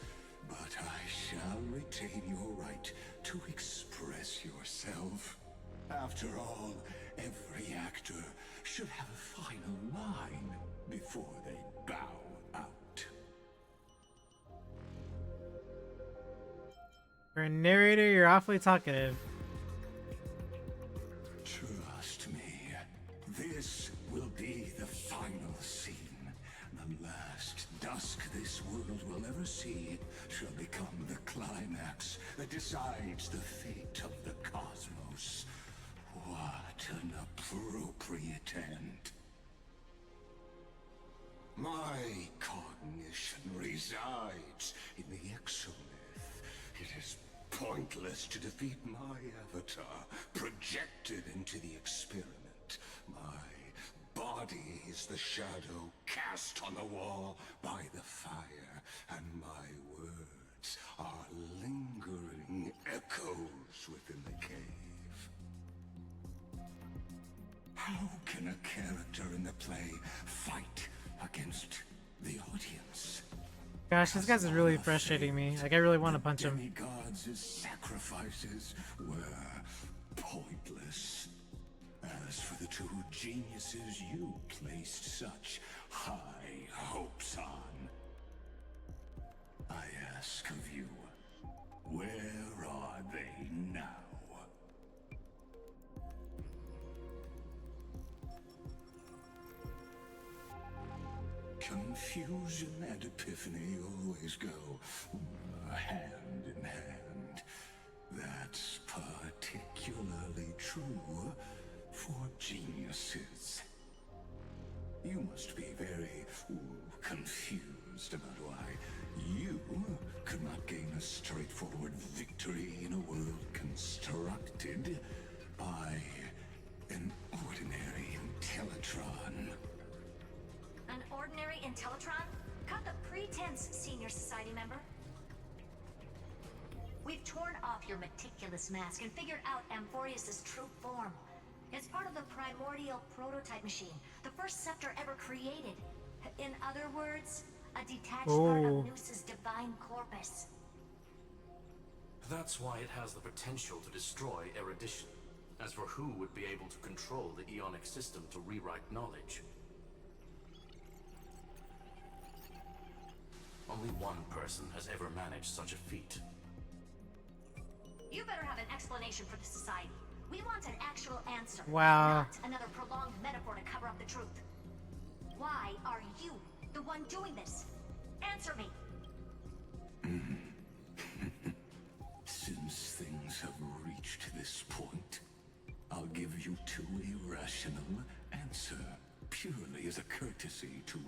But I shall retain your right to express yourself. After all, every actor should have a final line before they bow out. For a narrator, you're awfully talkative. Trust me, this will be the final scene. The last dusk this world will ever mercy shall become the climax that decides the fate of the cosmos. What an appropriate end. My cognition resides in the exomyth. It is pointless to defeat my avatar, projected into the experiment. My body is the shadow cast on the wall by the fire, and my words are lingering echoes within the cave. How can a character in the play fight against the audience? Gosh, this guy's really frustrating me. Like, I really want to punch him. Demigods' sacrifices were pointless. As for the two geniuses you placed such high hopes on, I ask of you, where are they now? Confusion and epiphany always go hand in hand. That's particularly true for geniuses. You must be very confused about why you could not gain a straightforward victory in a world constructed by an ordinary Intellitron. An ordinary Intellitron? Cut the pretense, Senior Society member. We've torn off your meticulous mask and figured out Amphoreus' true form. It's part of the primordial prototype machine, the first scepter ever created. In other words, a detached part of Noos's divine corpus. That's why it has the potential to destroy erudition. As for who would be able to control the Ionic system to rewrite knowledge, only one person has ever managed such a feat. You better have an explanation for the society. We want an actual answer. Wow. Not another prolonged metaphor to cover up the truth. Why are you the one doing this? Answer me. Since things have reached this point, I'll give you two irrational answer, purely as a courtesy to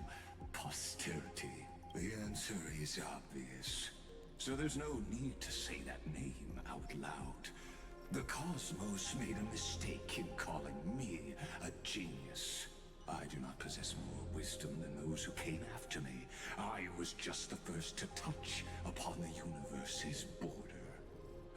posterity. The answer is obvious, so there's no need to say that name out loud. The cosmos made a mistake in calling me a genius. I do not possess more wisdom than those who came after me. I was just the first to touch upon the universe's border,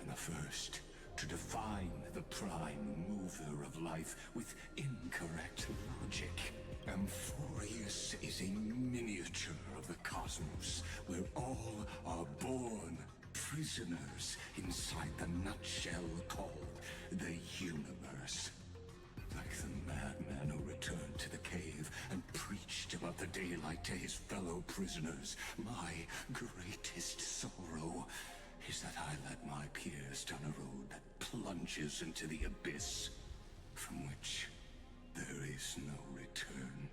and the first to define the prime mover of life with incorrect logic. Amphoreus is a miniature of the cosmos, where all are born prisoners inside the nutshell called the universe. Like the madman who returned to the cave and preached about the daylight to his fellow prisoners, my greatest sorrow is that I led my peers down a road that plunges into the abyss, from which there is no return.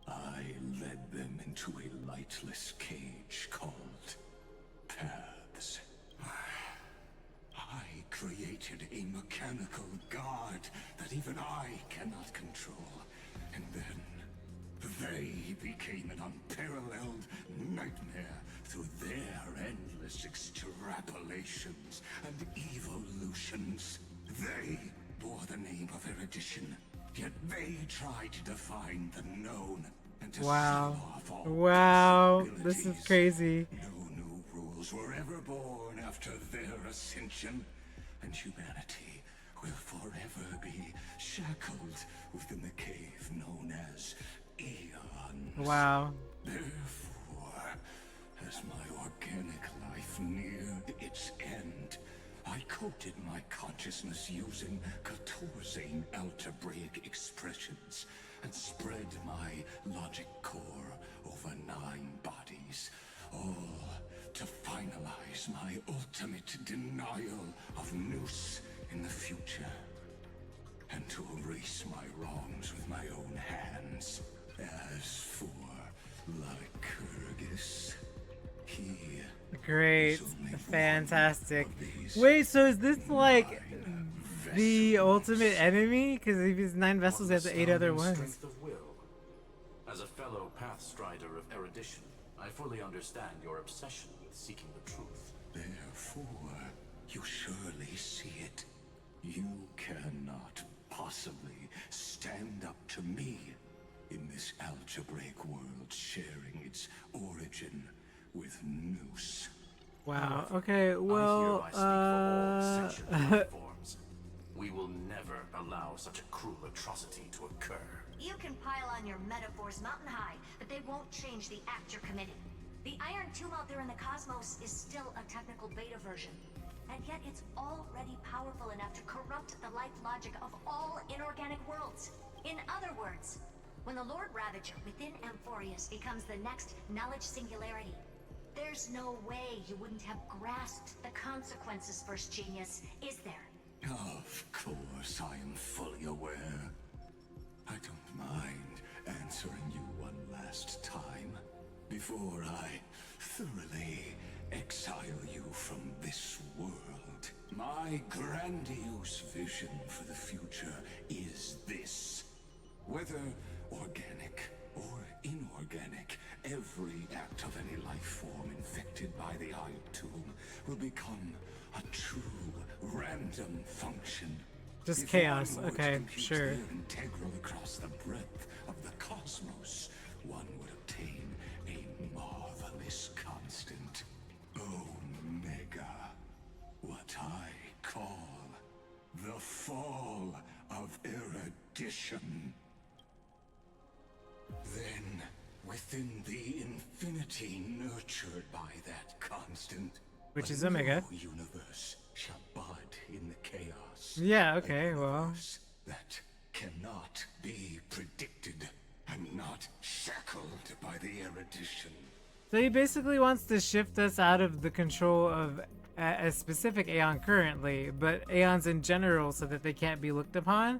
I led them into a lightless cage called paths. I created a mechanical god that even I cannot control. And then they became an unparalleled nightmare through their endless extrapolations and evolutions. They bore the name of erudition, yet they tried to define the known and to seal off all possibilities. This is crazy. No new rules were ever born after their ascension, and humanity will forever be shackled within the cave known as Eons. Wow. Therefore, as my organic life neared its end, I coated my consciousness using 14 algebraic expressions and spread my logic core over 9 bodies, all to finalize my ultimate denial of Noos in the future, and to erase my wrongs with my own hands. As for Lycurgus, Great. Fantastic. Wait, so is this like the ultimate enemy? Because if he's 9 vessels, he has 8 other ones. Strength of will. As a fellow pathstrider of erudition, I fully understand your obsession with seeking the truth. Therefore, you surely see it. You cannot possibly stand up to me in this algebraic world sharing its origin with Noose. Wow. Okay. Well. We will never allow such a cruel atrocity to occur. You can pile on your metaphors mountain high, but they won't change the act you're committing. The Iron Tomb out there in the cosmos is still a technical beta version, and yet it's already powerful enough to corrupt the life logic of all inorganic worlds. In other words, when the Lord Ravager within Amphoreus becomes the next knowledge singularity, there's no way you wouldn't have grasped the consequences, First Genius, is there? Of course, I am fully aware. I don't mind answering you one last time before I thoroughly exile you from this world. My grandiose vision for the future is this. Whether organic or inorganic, every act of any life form infected by the Iron Tomb will become a true random function. Just If chaos. one were to Okay, compute sure. their integral across the breadth of the cosmos, one would obtain a marvelous constant. Omega. What I call the fall of erudition. Then, within the infinity nurtured by that constant, Which a is Omega. new universe shall bud in the chaos. Yeah. Okay. Well. That cannot be predicted and not shackled by the erudition. So he basically wants to shift us out of the control of a specific Aeon currently, but Aeons in general, so that they can't be looked upon,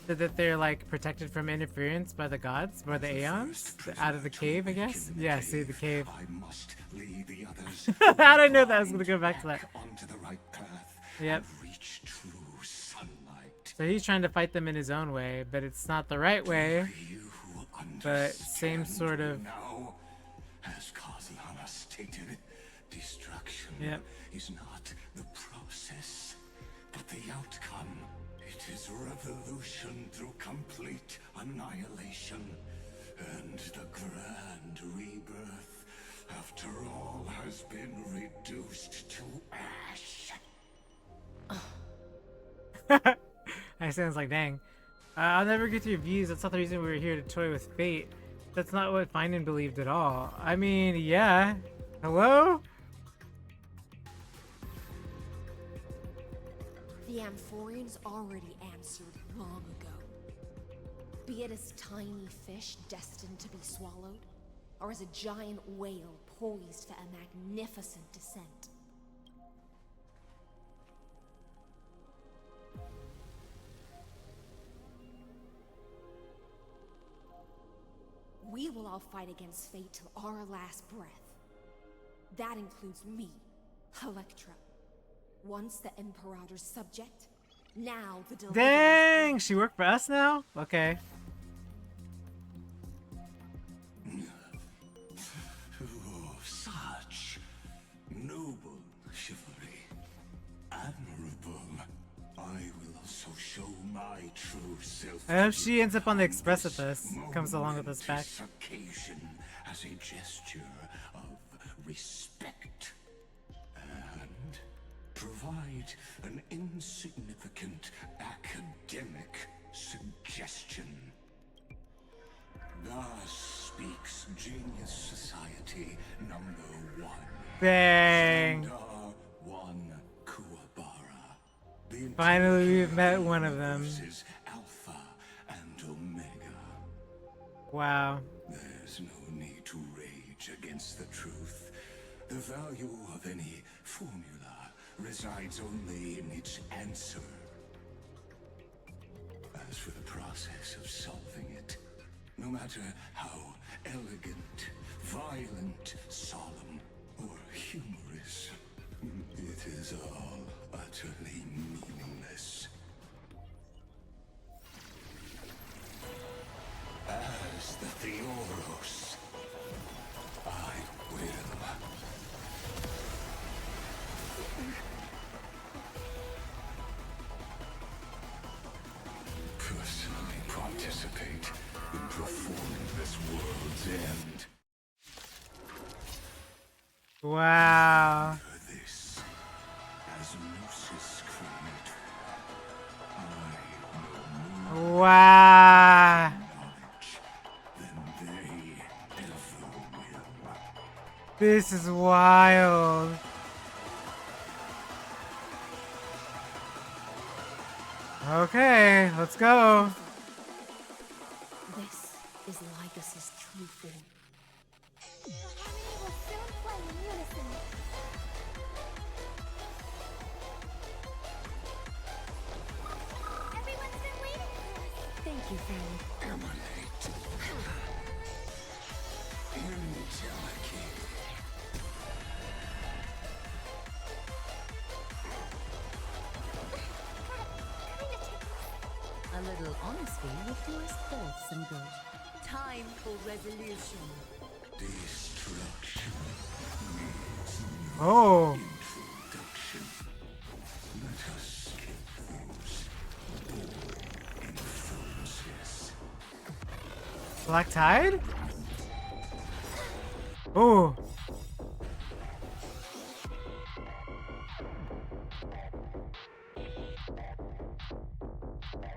so that they're like protected from interference by the gods, by the Aeons, out of the cave, I guess. Yeah, see the cave. I must lead the others. How did I know that I was gonna go back to that? Onto the right path. Yep. And reach true sunlight. So he's trying to fight them in his own way, but it's not the right way. But same sort of. Now, as Kozlana stated, destruction is not the process, but the outcome. It is revolution through complete annihilation, and the grand rebirth, after all has been reduced to ash. That sounds like dang. I'll never get your views. That's not the reason we were here to toy with fate. That's not what Finan believed at all. I mean, yeah. Hello? The Amphoreans already answered long ago. Be it as tiny fish destined to be swallowed, or as a giant whale poised for a magnificent descent. We will all fight against fate till our last breath. That includes me, Electra. Once the Imperator's subject, now the deliverer. Dang! She worked for us now? Okay. Oh, such noble chivalry. Admirable. I will also show my true self. I hope she ends up on the express with us. Comes along with us back. This occasion as a gesture of respect and provide an insignificant academic suggestion. Thus speaks Genius Society #1. Dang. Sundar 1 Kuwabara. Finally, we've met one of them. Alpha and Omega. Wow. There's no need to rage against the truth. The value of any formula resides only in its answer. As for the process of solving it, no matter how elegant, violent, solemn, or humorous. It is all utterly meaningless. As the Theoros, I will. Personally participate in performing this world's end. Wow. This, as Gnosis creator, I know more Wow. knowledge than they ever will. This is wild. Okay, let's go. This is Lycus's true form. The harmony will soon play in unison. Everyone's been waiting for us. Thank you, friend. Emanate. Indelicate. A little honesty would do us both some good. Time for resolution. Destruction needs Oh. introduction. Let us skip those boring influences. Black Tide? Oh.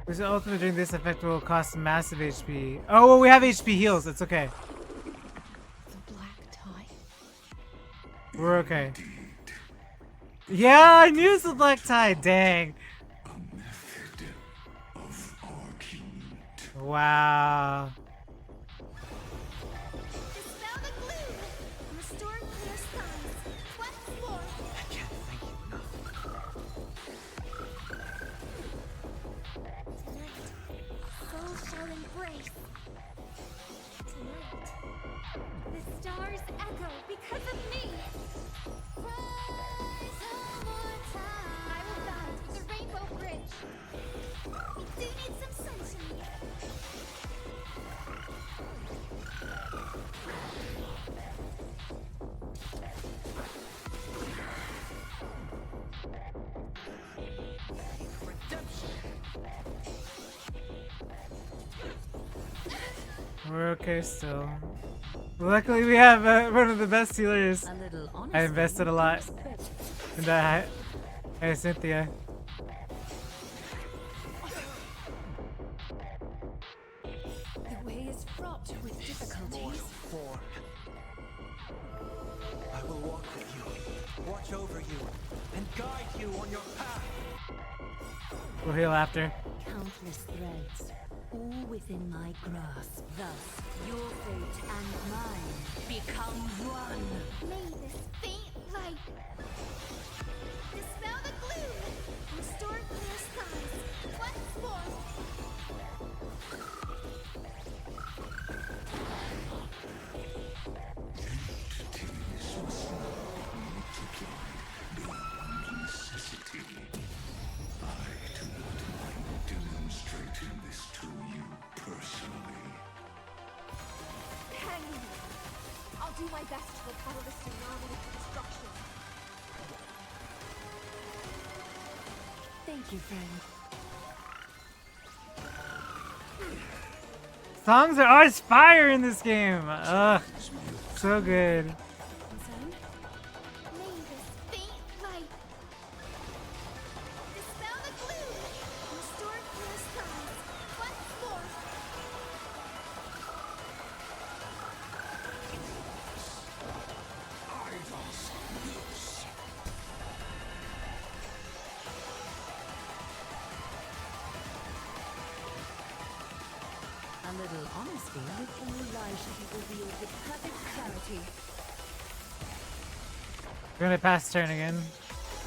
This ultimate during this effect will cost massive HP. Oh, well, we have HP heals. It's okay. The Black Tide. We're okay. Yeah, I knew it was the Black Tide. Dang. Method of argument. Wow. Dispel the gloom. Restore clear skies. Once more. I can't thank you enough. Tonight, souls shall embrace. Tonight, the stars echo because of me. Rise one more time. I will guide the rainbow bridge. We do need some sunshine. We're okay still. Luckily, we have one of the best healers. A little I honesty invested a would do lot us both. in that. Hey, Cynthia. The way is fraught with difficulties. Form. I will walk with you, watch over you, and guide you on your path. We'll heal after. Countless threads, all within my grasp. Thus, your fate and mine become one. May this faint light dispel the gloom. Restore clear skies. Once more. Entities must not be multiplied beyond necessity. I do not mind demonstrating this to you personally. Hang in there. I'll do my best to repel this tsunami of destruction. Thank you, friend. Songs are always fire in this game. Ugh. So good. May this faint light dispel the gloom. Restore clear skies. Once more. A little honesty with all lies should be revealed with perfect clarity. We're gonna pass turn again.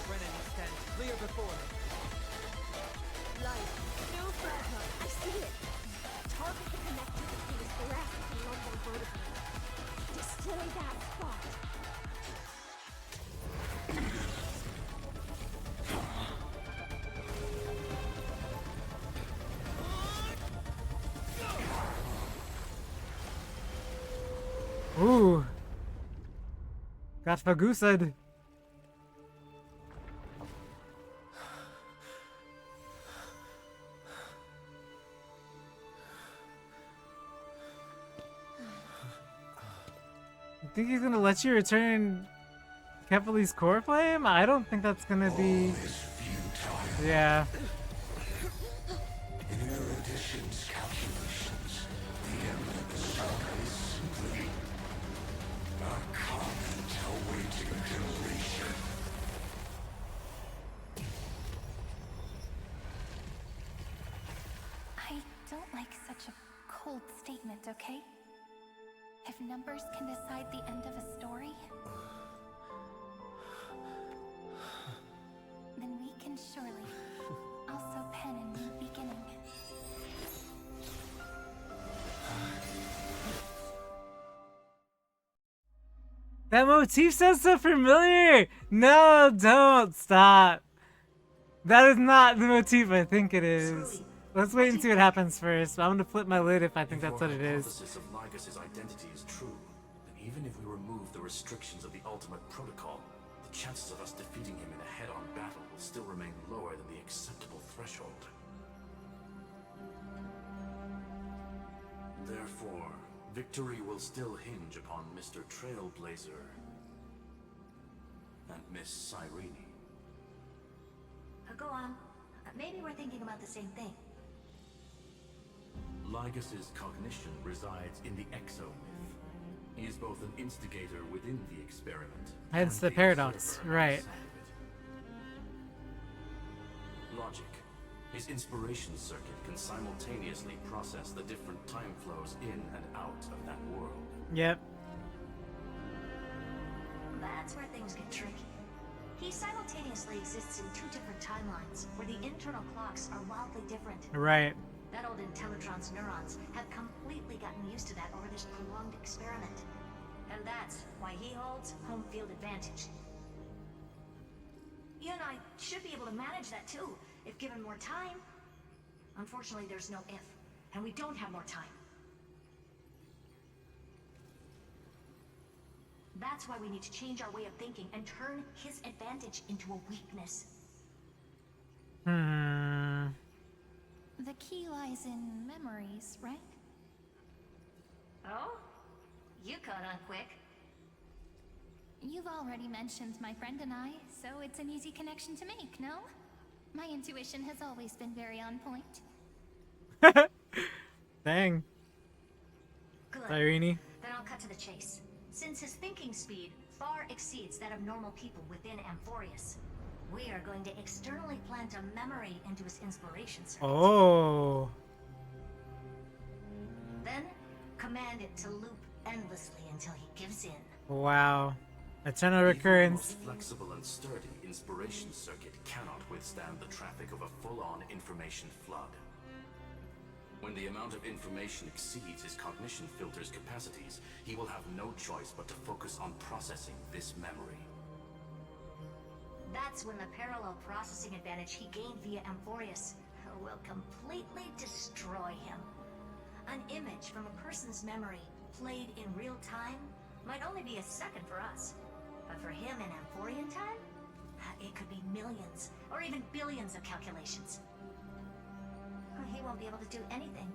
Brennan stands clear before me. Light, no fragment. I see it. Target the connector between his thoracic and lumbar vertebrae. Destroy that spot. Ooh. Got Fagusa'd. You think he's gonna let you return Kefali's core flame? I don't think that's gonna be. Yeah. In erudition's calculations, the end of the saga is simply a comment awaiting deletion. I don't like such a cold statement, okay? If numbers can decide the end of a story, then we can surely also pen a new beginning. That motif sounds so familiar! No, don't stop. That is not the motif I think it is. Let's wait and see what happens first. I'm gonna flip my lid if I think that's what it is. If your hypothesis of Lycus's identity is true, then even if we remove the restrictions of the ultimate protocol, the chances of us defeating him in a head-on battle will still remain lower than the acceptable threshold. Therefore, victory will still hinge upon Mr. Trailblazer and Miss Cyrene. Go on. Maybe we're thinking about the same thing. Lygus's cognition resides in the exomyth. He is both an instigator within the experiment. Hence and the paradox, observer right. outside of it. Logic. His inspiration circuit can simultaneously process the different time flows in and out of that world. Yep. That's where things get tricky. He simultaneously exists in two different timelines, where the internal clocks are wildly different. Right. That old Intellatron's neurons have completely gotten used to that over this prolonged experiment. And that's why he holds home field advantage. You and I should be able to manage that too, if given more time. Unfortunately, there's no if, and we don't have more time. That's why we need to change our way of thinking and turn his advantage into a weakness. The key lies in memories, right? Oh? You caught on quick. You've already mentioned my friend and I, so it's an easy connection to make, no? My intuition has always been very on point. Dang. Good. Cyrene. Then I'll cut to the chase. Since his thinking speed far exceeds that of normal people within Amphoreus, we are going to externally plant a memory into his inspiration circuit. Oh. Then, command it to loop endlessly until he gives in. Wow. Eternal Even the recurrence. most flexible and sturdy inspiration circuit cannot withstand the traffic of a full-on information flood. When the amount of information exceeds his cognition filter's capacities, he will have no choice but to focus on processing this memory. That's when the parallel processing advantage he gained via Amphoreus will completely destroy him. An image from a person's memory played in real time might only be a second for us, but for him in Amphorian time, it could be millions or even billions of calculations. He won't be able to do anything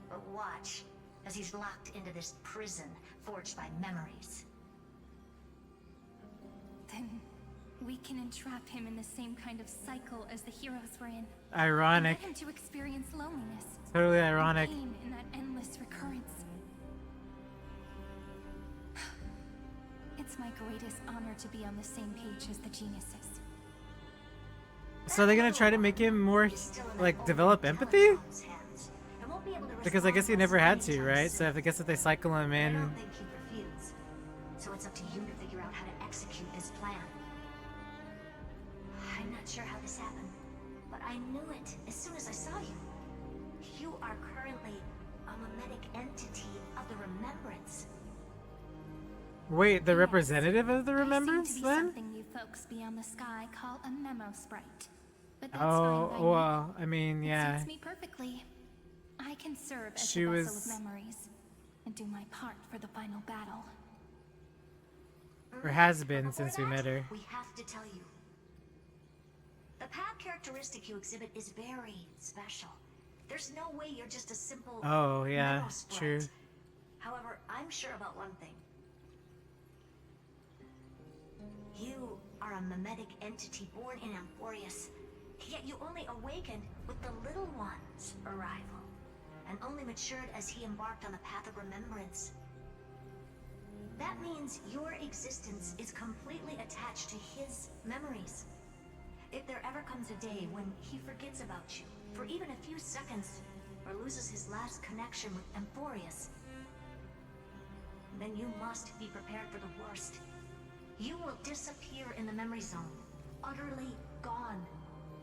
but watch as he's locked into this prison forged by memories. Then we can entrap him in the same kind of cycle as the heroes were in. Ironic. And get him to experience loneliness. Totally and ironic. pain in that endless recurrence. It's my greatest honor to be on the same page as the geniuses. So they're gonna try to make him more, like, develop empathy? Because I guess he never had to, right? So I guess if they cycle him in... I don't think he'd refuse. So it's up to you to figure out how to execute this plan. I'm not sure how this happened, but I knew it as soon as I saw you. You are currently a mimetic entity of the Remembrance. Wait, the representative of the Remembrance, I seem to be then? something you folks beyond the sky call a memo sprite. But that's Oh, fine by well, me. I mean, yeah. It suits me perfectly. I can serve as She the vessel was- of memories and do my part for the final battle. Or has been since we met her. We have to tell you. The path characteristic you exhibit is very special. There's no way you're just a simple Oh, yeah, metal sprite. true. However, I'm sure about one thing. You are a mimetic entity born in Amphoreus, yet you only awakened with the Little One's arrival, and only matured as he embarked on a path of remembrance. That means your existence is completely attached to his memories. If there ever comes a day when he forgets about you, for even a few seconds, or loses his last connection with Amphoreus, then you must be prepared for the worst. You will disappear in the memory zone, utterly gone,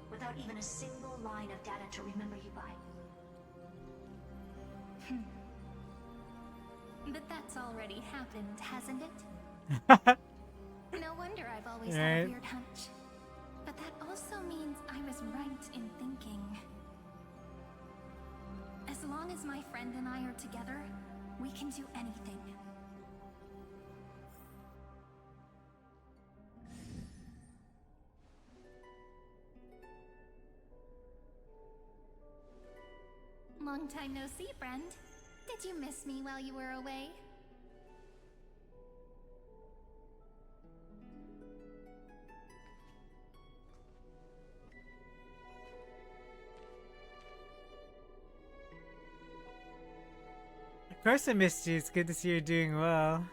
without even a single line of data to remember you by. But that's already happened, hasn't it? No wonder I've always had a weird hunch. But that also means I was right in thinking. As long as my friend and I are together, we can do anything. Long time no see, friend. Did you miss me while you were away? Of course I missed you. It's good to see you're doing well.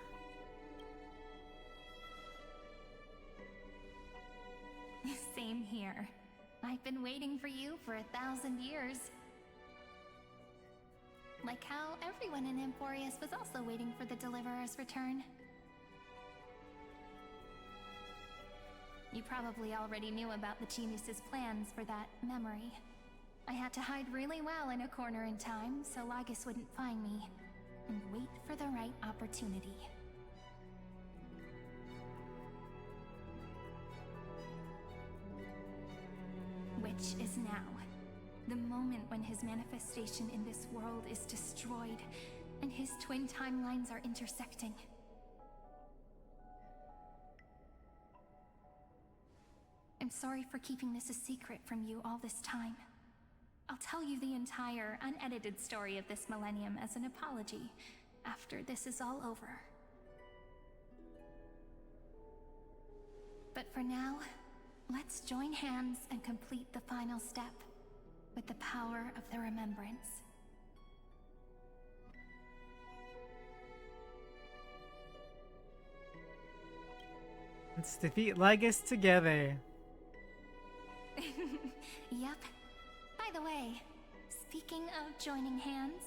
Same here. I've been waiting for you for 1,000 years. Like how everyone in Amphoreus was also waiting for the Deliverer's return. You probably already knew about the genius's plans for that memory. I had to hide really well in a corner in time so Lygus wouldn't find me, and wait for the right opportunity. Which is now. The moment when his manifestation in this world is destroyed, and his twin timelines are intersecting. I'm sorry for keeping this a secret from you all this time. I'll tell you the entire, unedited story of this millennium as an apology after this is all over. But for now, let's join hands and complete the final step with the power of the remembrance. Let's defeat Lygus together. Yep. By the way, speaking of joining hands...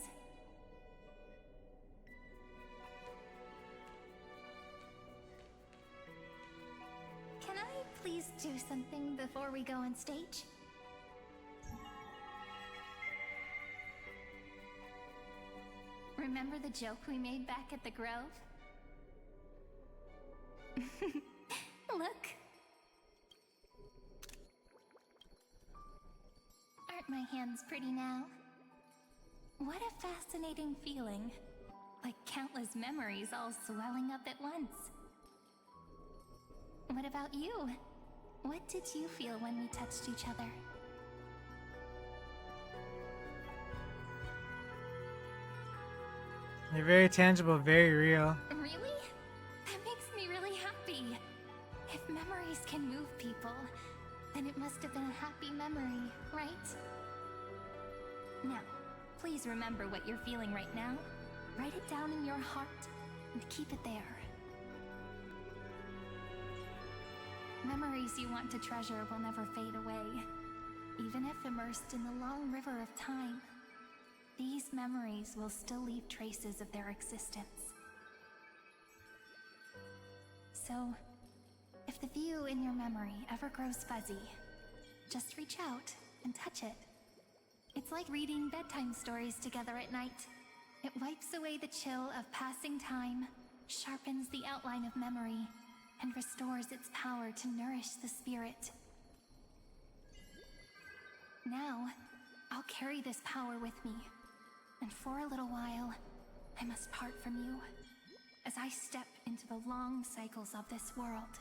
Can I please do something before we go on stage? Remember the joke we made back at the Grove? Look! Aren't my hands pretty now? What a fascinating feeling. Like countless memories all swelling up at once. What about you? What did you feel when we touched each other? They're very tangible, very real. Really? That makes me really happy. If memories can move people, then it must have been a happy memory, right? Now, please remember what you're feeling right now. Write it down in your heart and keep it there. Memories you want to treasure will never fade away. Even if immersed in the long river of time, these memories will still leave traces of their existence. So, if the view in your memory ever grows fuzzy, just reach out and touch it. It's like reading bedtime stories together at night. It wipes away the chill of passing time, sharpens the outline of memory, and restores its power to nourish the spirit. Now, I'll carry this power with me, and for a little while, I must part from you. as I step into the long cycles of this world.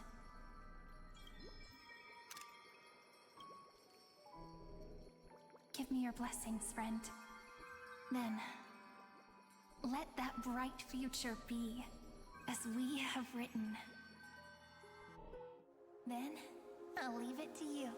Give me your blessings, friend. Then, let that bright future be, as we have written. Then, I'll leave it to you.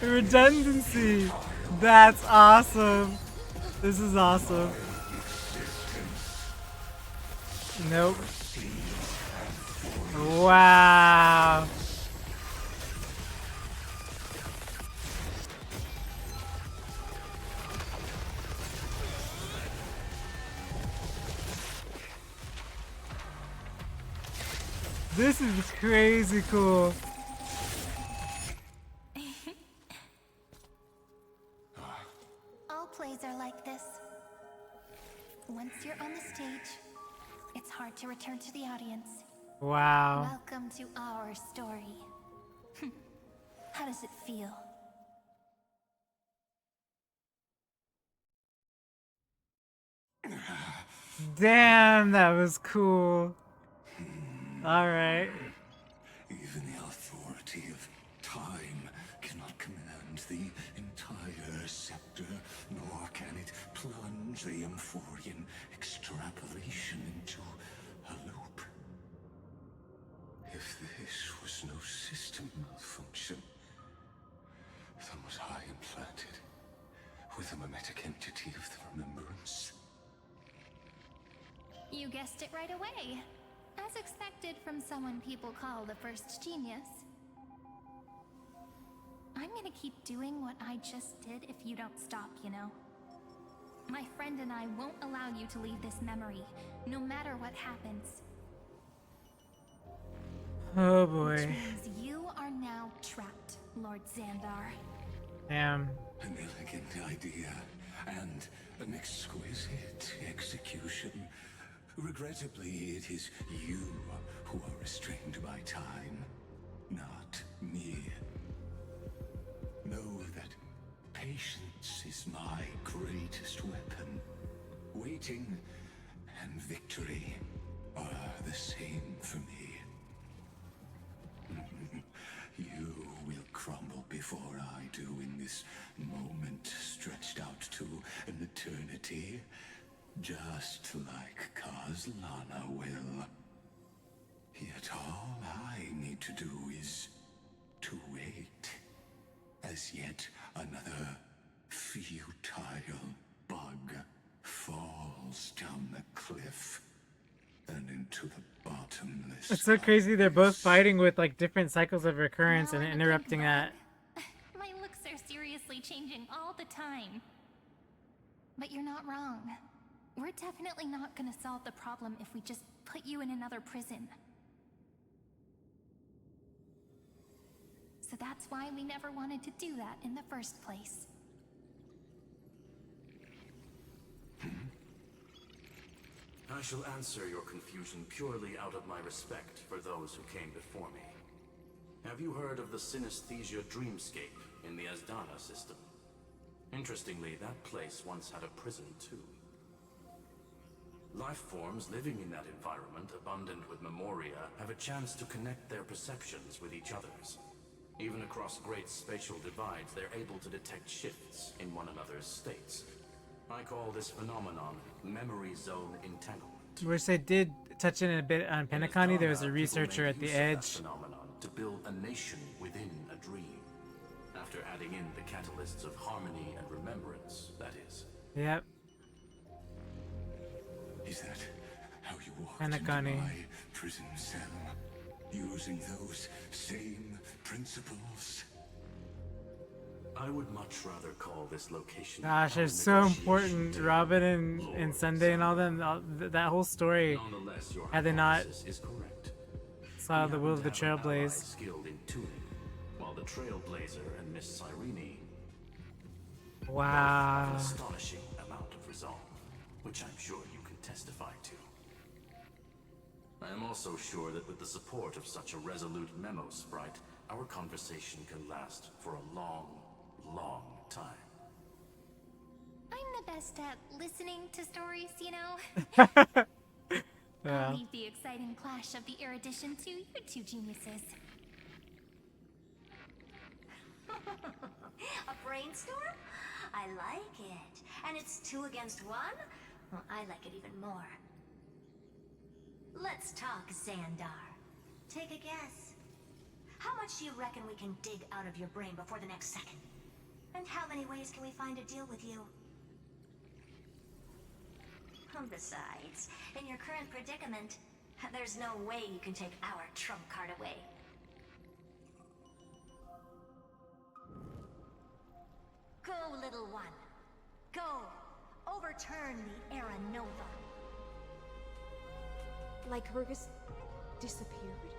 Redundancy. That's awesome. This is awesome. Nope. Wow. This is crazy cool. All plays are like this. Once you're on the stage, it's hard to return to the audience. Wow. Welcome to our story. How does it feel? Damn, that was cool. Alright. Even the authority of time cannot command the entire scepter, nor can it plunge the Amphorean extrapolation into a loop. If this was no system malfunction, then was I implanted with a mimetic entity of the remembrance? You guessed it right away. As expected from someone people call the first genius. I'm gonna keep doing what I just did if you don't stop, you know? My friend and I won't allow you to leave this memory, no matter what happens. Oh Which boy. means you are now trapped, Lord Xandar. Damn. An elegant idea, and an exquisite execution. Regrettably, it is you who are restrained by time, not me. Know that patience is my greatest weapon. Waiting and victory are the same for me. You will crumble before I do in this moment stretched out to an eternity, just like Kazlana will. Yet all I need to do is to wait, as yet another futile bug falls down the cliff and into the bottomless. It's so crazy they're both fighting with like different cycles of recurrence and interrupting that. My looks are seriously changing all the time. But you're not wrong. We're definitely not gonna solve the problem if we just put you in another prison. So that's why we never wanted to do that in the first place. I shall answer your confusion purely out of my respect for those who came before me. Have you heard of the synesthesia dreamscape in the Asdana system? Interestingly, that place once had a prison too. Life forms living in that environment, abundant with memoria, have a chance to connect their perceptions with each other's. Even across great spatial divides, they're able to detect shifts in one another's states. I call this phenomenon memory zone entanglement. Which they did touch in a bit on Penacony. There was a researcher at the edge. Phenomenon to build a nation within a dream. After adding in the catalysts of harmony and remembrance, that is. Yep. Is that how you walked Penacony. into my prison cell? using those same principles? I would much rather call this location. Gosh, it's so important. Robin and Sunday and all them, that whole story. Nonetheless, your Had they not hypothesis is correct. saw We the will of the happen to have an ally Trailblaze. skilled in tuning, while the Trailblazer and Miss Cyrene have Wow. an astonishing amount of resolve, which I'm sure you can testify to. I am also sure that with the support of such a resolute memo sprite, our conversation can last for a long, long time. I'm the best at listening to stories, you know? Yeah. I'll leave the exciting clash of the erudition to you two geniuses. A brainstorm? I like it. And it's 2 against 1? Well, I like it even more. Let's talk, Xandar. Take a guess. How much do you reckon we can dig out of your brain before the next second? And how many ways can we find to deal with you? Besides, in your current predicament, there's no way you can take our trump card away. Go, little one. Go. Overturn the Era Nova. Lycurgus disappeared?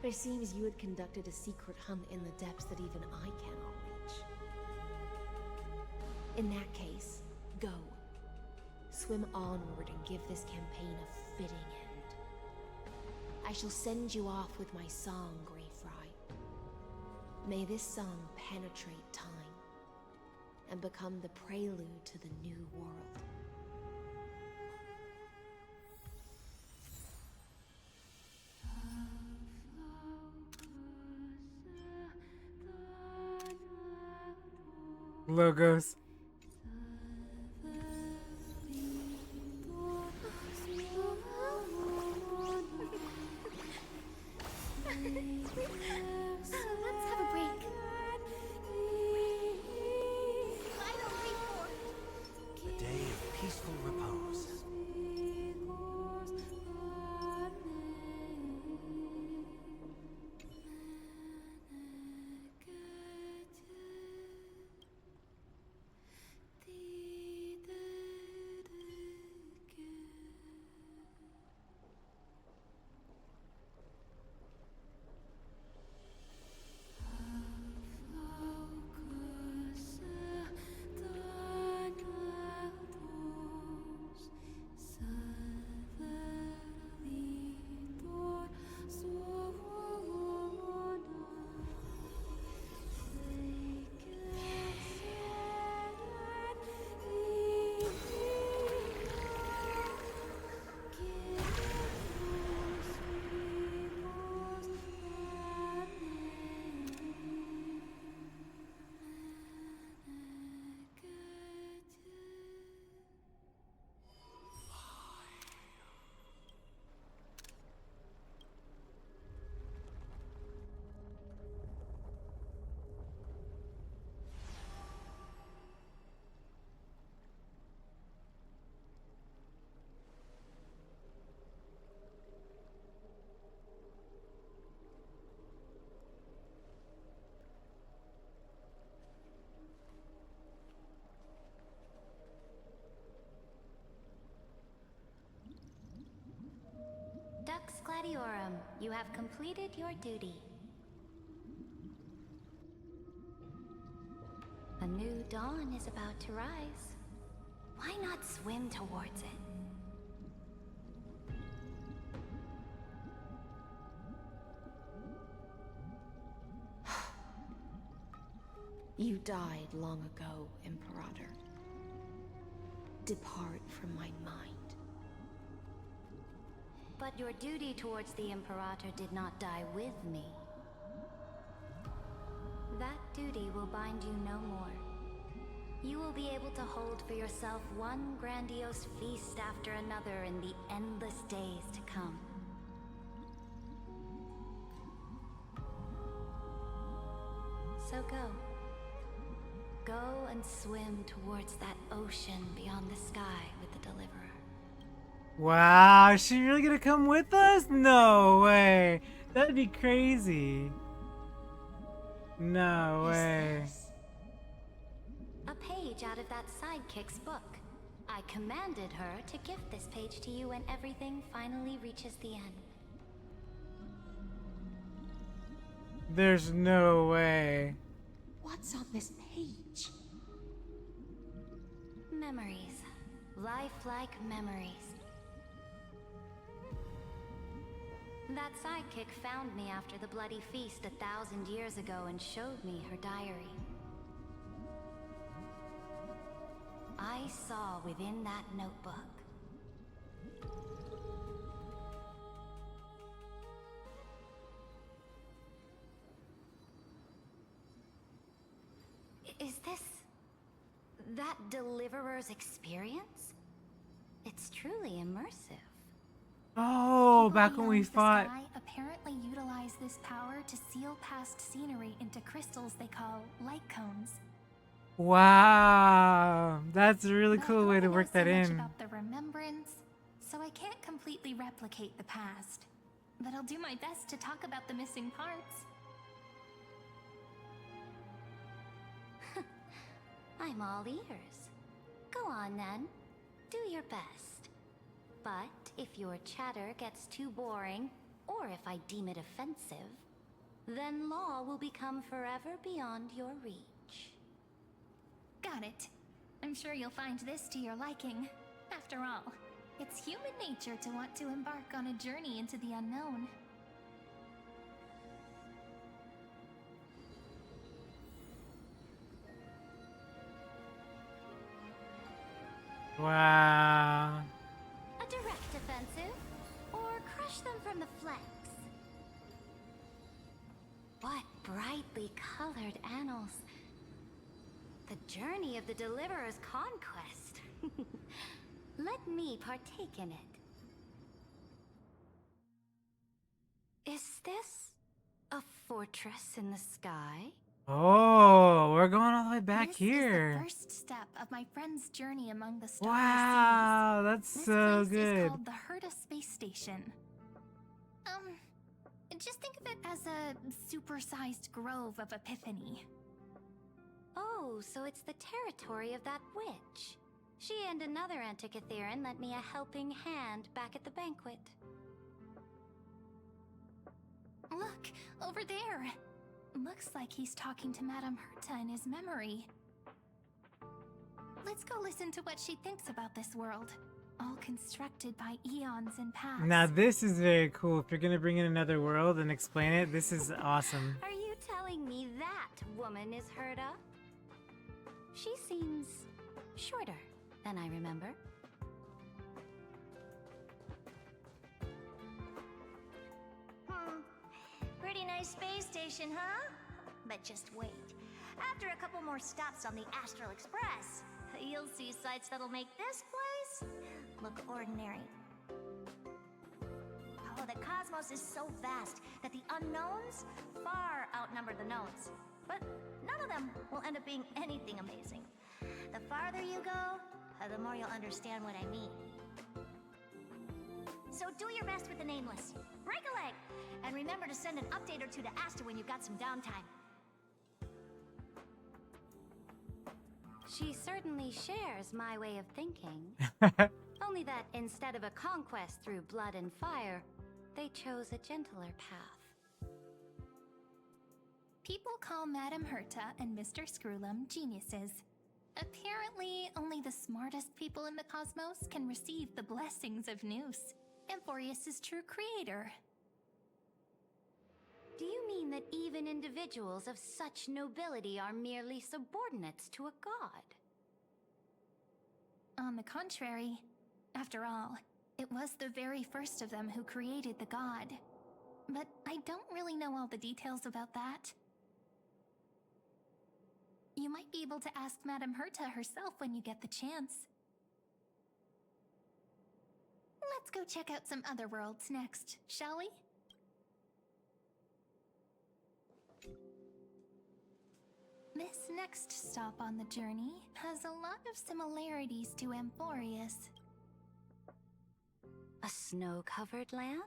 But it seems you had conducted a secret hunt in the depths that even I cannot reach. In that case, go. Swim onward and give this campaign a fitting end. I shall send you off with my song, Grey Fry. May this song penetrate time and become the prelude to the new world. Logos. Let's have a break. Final report. A day of peaceful repose. Dux Gladiorum, you have completed your duty. A new dawn is about to rise. Why not swim towards it? You died long ago, Imperator. Depart from my mind. But your duty towards the Imperator did not die with me. That duty will bind you no more. You will be able to hold for yourself one grandiose feast after another in the endless days to come. So go. Go and swim towards that ocean beyond the sky with the Deliverer. Wow, is she really gonna come with us? No way. That'd be crazy. No way. A page out of that sidekick's book. I commanded her to gift this page to you when everything finally reaches the end. There's no way. What's on this page? Memories. Lifelike memories. That sidekick found me after the bloody feast 1,000 years ago and showed me her diary. I saw within that notebook. Is this that deliverer's experience? It's truly immersive. Oh, back when we Beyond the fought. Sky apparently utilize this power to seal past scenery into crystals they call light cones. Wow, that's a really cool way to work that So much in. about the remembrance, so I can't completely replicate the past. But I'll do my best to talk about the missing parts. I'm all ears. Go on then. Do your best. But if your chatter gets too boring, or if I deem it offensive, then law will become forever beyond your reach. Got it. I'm sure you'll find this to your liking. After all, it's human nature to want to embark on a journey into the unknown. Wow. A direct offensive, or crush them from the flanks. What brightly colored annals. The journey of the Deliverer's conquest. Let me partake in it. Is this a fortress in the sky? Oh, we're going all the way back This here. is the first step of my friend's journey among the starry Wow, seas. that's This so place good. is called the Herta Space Station. Just think of it as a supersized grove of Epiphany. Oh, so it's the territory of that witch. She and another Antikytherian lent me a helping hand back at the banquet. Look, over there. Looks like he's talking to Madame Herta in his memory. Let's go listen to what she thinks about this world. All constructed by eons in past. Now this is very cool. If you're gonna bring in another world and explain it, this is awesome. Are you telling me that woman is Herta? She seems shorter than I remember. Pretty nice space station, huh? But just wait. After a couple more stops on the Astral Express, you'll see sights that'll make this place look ordinary. Oh, the cosmos is so vast that the unknowns far outnumber the knowns. But none of them will end up being anything amazing. The farther you go, the more you'll understand what I mean. So do your best with the nameless. Break a leg! And remember to send an update or two to Asta when you've got some downtime. She certainly shares my way of thinking. Only that instead of a conquest through blood and fire, they chose a gentler path. People call Madame Herta and Mr. Screwlum geniuses. Apparently, only the smartest people in the cosmos can receive the blessings of Nous, Amphoreus' true creator. Do you mean that even individuals of such nobility are merely subordinates to a god? On the contrary, after all, it was the very first of them who created the god. But I don't really know all the details about that. You might be able to ask Madame Herta herself when you get the chance. Let's go check out some other worlds next, shall we? This next stop on the journey has a lot of similarities to Amphoreus. A snow-covered land?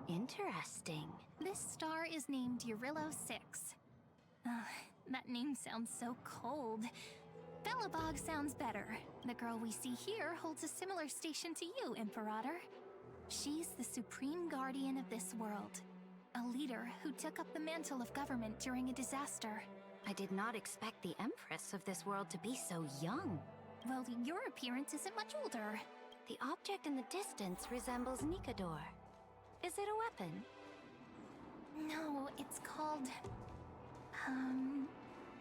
Interesting. This star is named Eurillo 6. That name sounds so cold. Belobog sounds better. The girl we see here holds a similar station to you, Imperator. She's the supreme guardian of this world. A leader who took up the mantle of government during a disaster. I did not expect the Empress of this world to be so young. Well, your appearance isn't much older. The object in the distance resembles Nikador. Is it a weapon? No, it's called...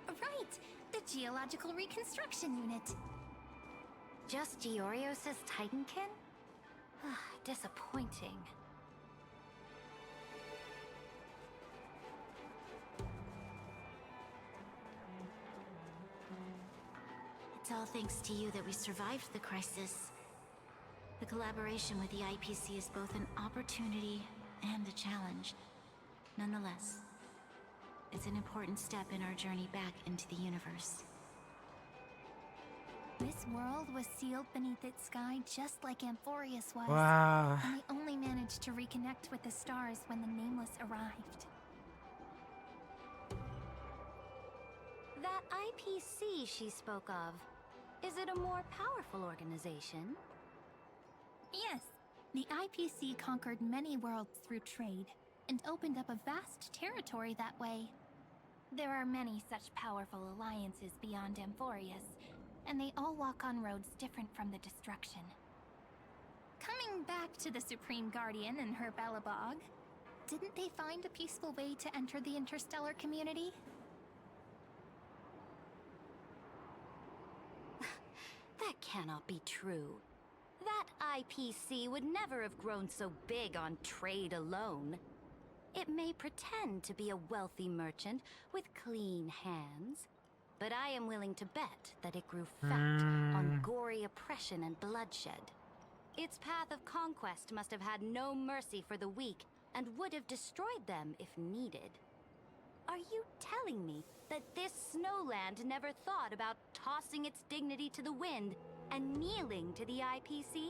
Right! The Geological Reconstruction Unit. Just Giorios' Titankin? Disappointing. It's all thanks to you that we survived the crisis. The collaboration with the IPC is both an opportunity and a challenge. Nonetheless, it's an important step in our journey back into the universe. This world was sealed beneath its sky just like Amphoreus was. Wow. And they only managed to reconnect with the stars when the Nameless arrived. That IPC she spoke of, is it a more powerful organization? Yes, the IPC conquered many worlds through trade, and opened up a vast territory that way. There are many such powerful alliances beyond Amphoreus, and they all walk on roads different from the destruction. Coming back to the Supreme Guardian and her Belobog, didn't they find a peaceful way to enter the interstellar community? That cannot be true. That IPC would never have grown so big on trade alone. It may pretend to be a wealthy merchant with clean hands, but I am willing to bet that it grew fat on gory oppression and bloodshed. Its path of conquest must have had no mercy for the weak and would have destroyed them if needed. Are you telling me that this snowland never thought about tossing its dignity to the wind and kneeling to the IPC?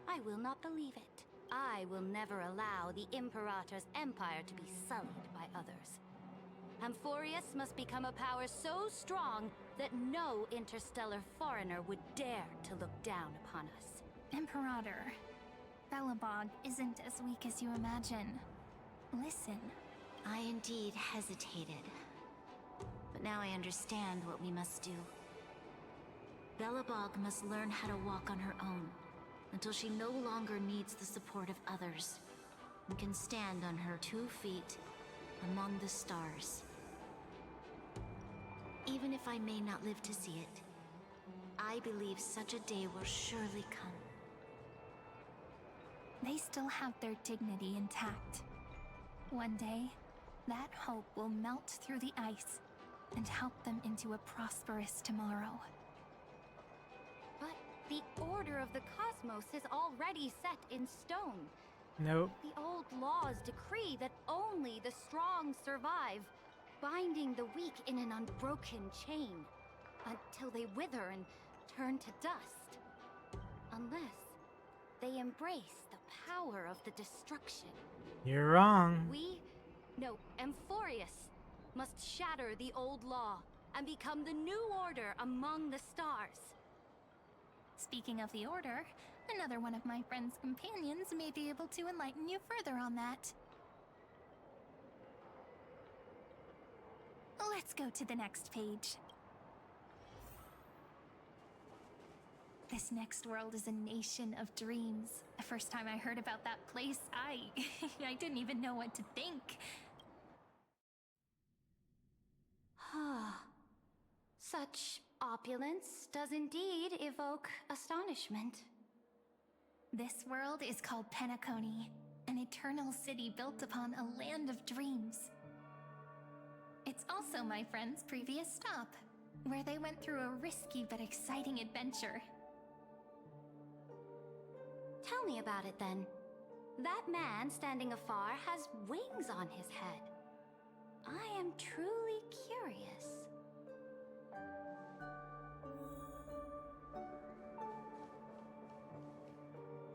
I will not believe it. I will never allow the Imperator's empire to be sullied by others. Amphoreus must become a power so strong that no interstellar foreigner would dare to look down upon us. Imperator, Belobog isn't as weak as you imagine. Listen. I indeed hesitated. But now I understand what we must do. Belobog must learn how to walk on her own, until she no longer needs the support of others, and can stand on her 2 feet among the stars. Even if I may not live to see it, I believe such a day will surely come. They still have their dignity intact. One day, that hope will melt through the ice and help them into a prosperous tomorrow. But the order of the cosmos is already set in stone. Nope. The old laws decree that only the strong survive, binding the weak in an unbroken chain, until they wither and turn to dust. Unless they embrace the power of the destruction. You're wrong. Amphoreus must shatter the old law and become the new order among the stars. Speaking of the Order, another one of my friend's companions may be able to enlighten you further on that. Let's go to the next page. This next world is a nation of dreams. The first time I heard about that place, I didn't even know what to think. Such opulence does indeed evoke astonishment. This world is called Penacony, an eternal city built upon a land of dreams. It's also my friend's previous stop, where they went through a risky but exciting adventure. Tell me about it then. That man standing afar has wings on his head. I am truly curious.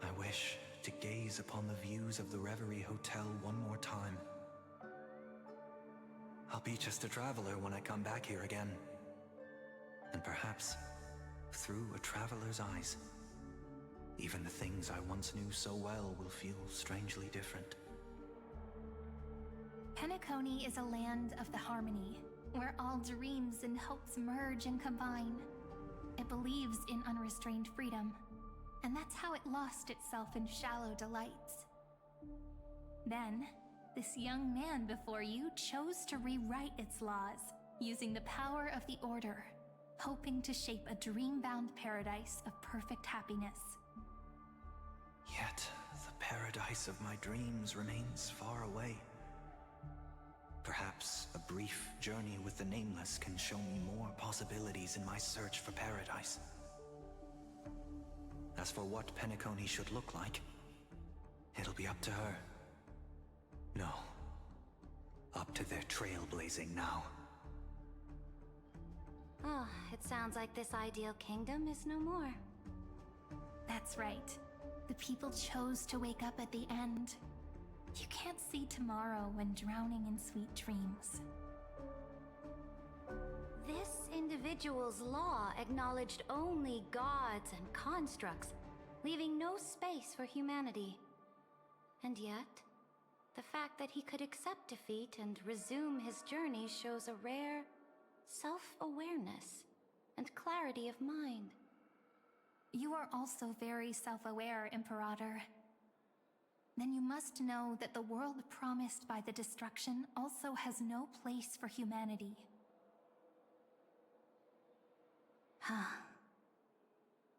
I wish to gaze upon the views of the Reverie Hotel one more time. I'll be just a traveler when I come back here again. And perhaps, through a traveler's eyes, even the things I once knew so well will feel strangely different. Penacony is a land of the harmony, where all dreams and hopes merge and combine. It believes in unrestrained freedom, and that's how it lost itself in shallow delights. Then, this young man before you chose to rewrite its laws, using the power of the Order, hoping to shape a dream-bound paradise of perfect happiness. Yet, the paradise of my dreams remains far away. Perhaps a brief journey with the Nameless can show me more possibilities in my search for paradise. As for what Penacony should look like, it'll be up to her. No, up to their trailblazing now. Oh, it sounds like this ideal kingdom is no more. That's right. The people chose to wake up at the end. You can't see tomorrow when drowning in sweet dreams. This individual's law acknowledged only gods and constructs, leaving no space for humanity. And yet, the fact that he could accept defeat and resume his journey shows a rare self-awareness and clarity of mind. You are also very self-aware, Imperator. Then you must know that the world promised by the destruction also has no place for humanity.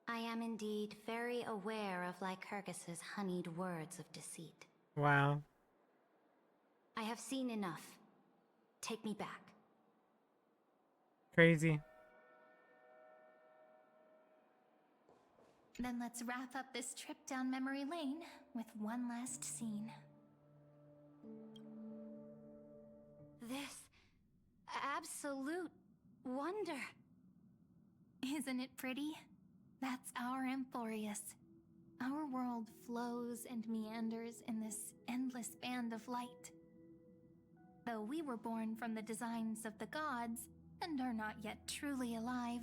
I am indeed very aware of Lycurgus's honeyed words of deceit. Wow. I have seen enough. Take me back. Crazy. Then let's wrap up this trip down memory lane with one last scene. This absolute wonder. Isn't it pretty? That's our Amphoreus. Our world flows and meanders in this endless band of light. Though we were born from the designs of the gods and are not yet truly alive,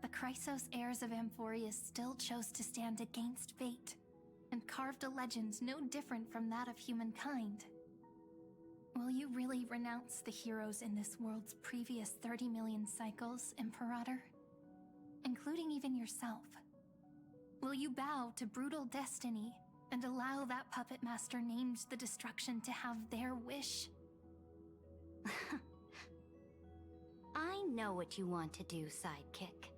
the Chrysos heirs of Amphoreus still chose to stand against fate and carved a legend no different from that of humankind. Will you really renounce the heroes in this world's previous 30 million cycles, Imperator? Including even yourself. Will you bow to brutal destiny and allow that puppet master named the destruction to have their wish? I know what you want to do, sidekick.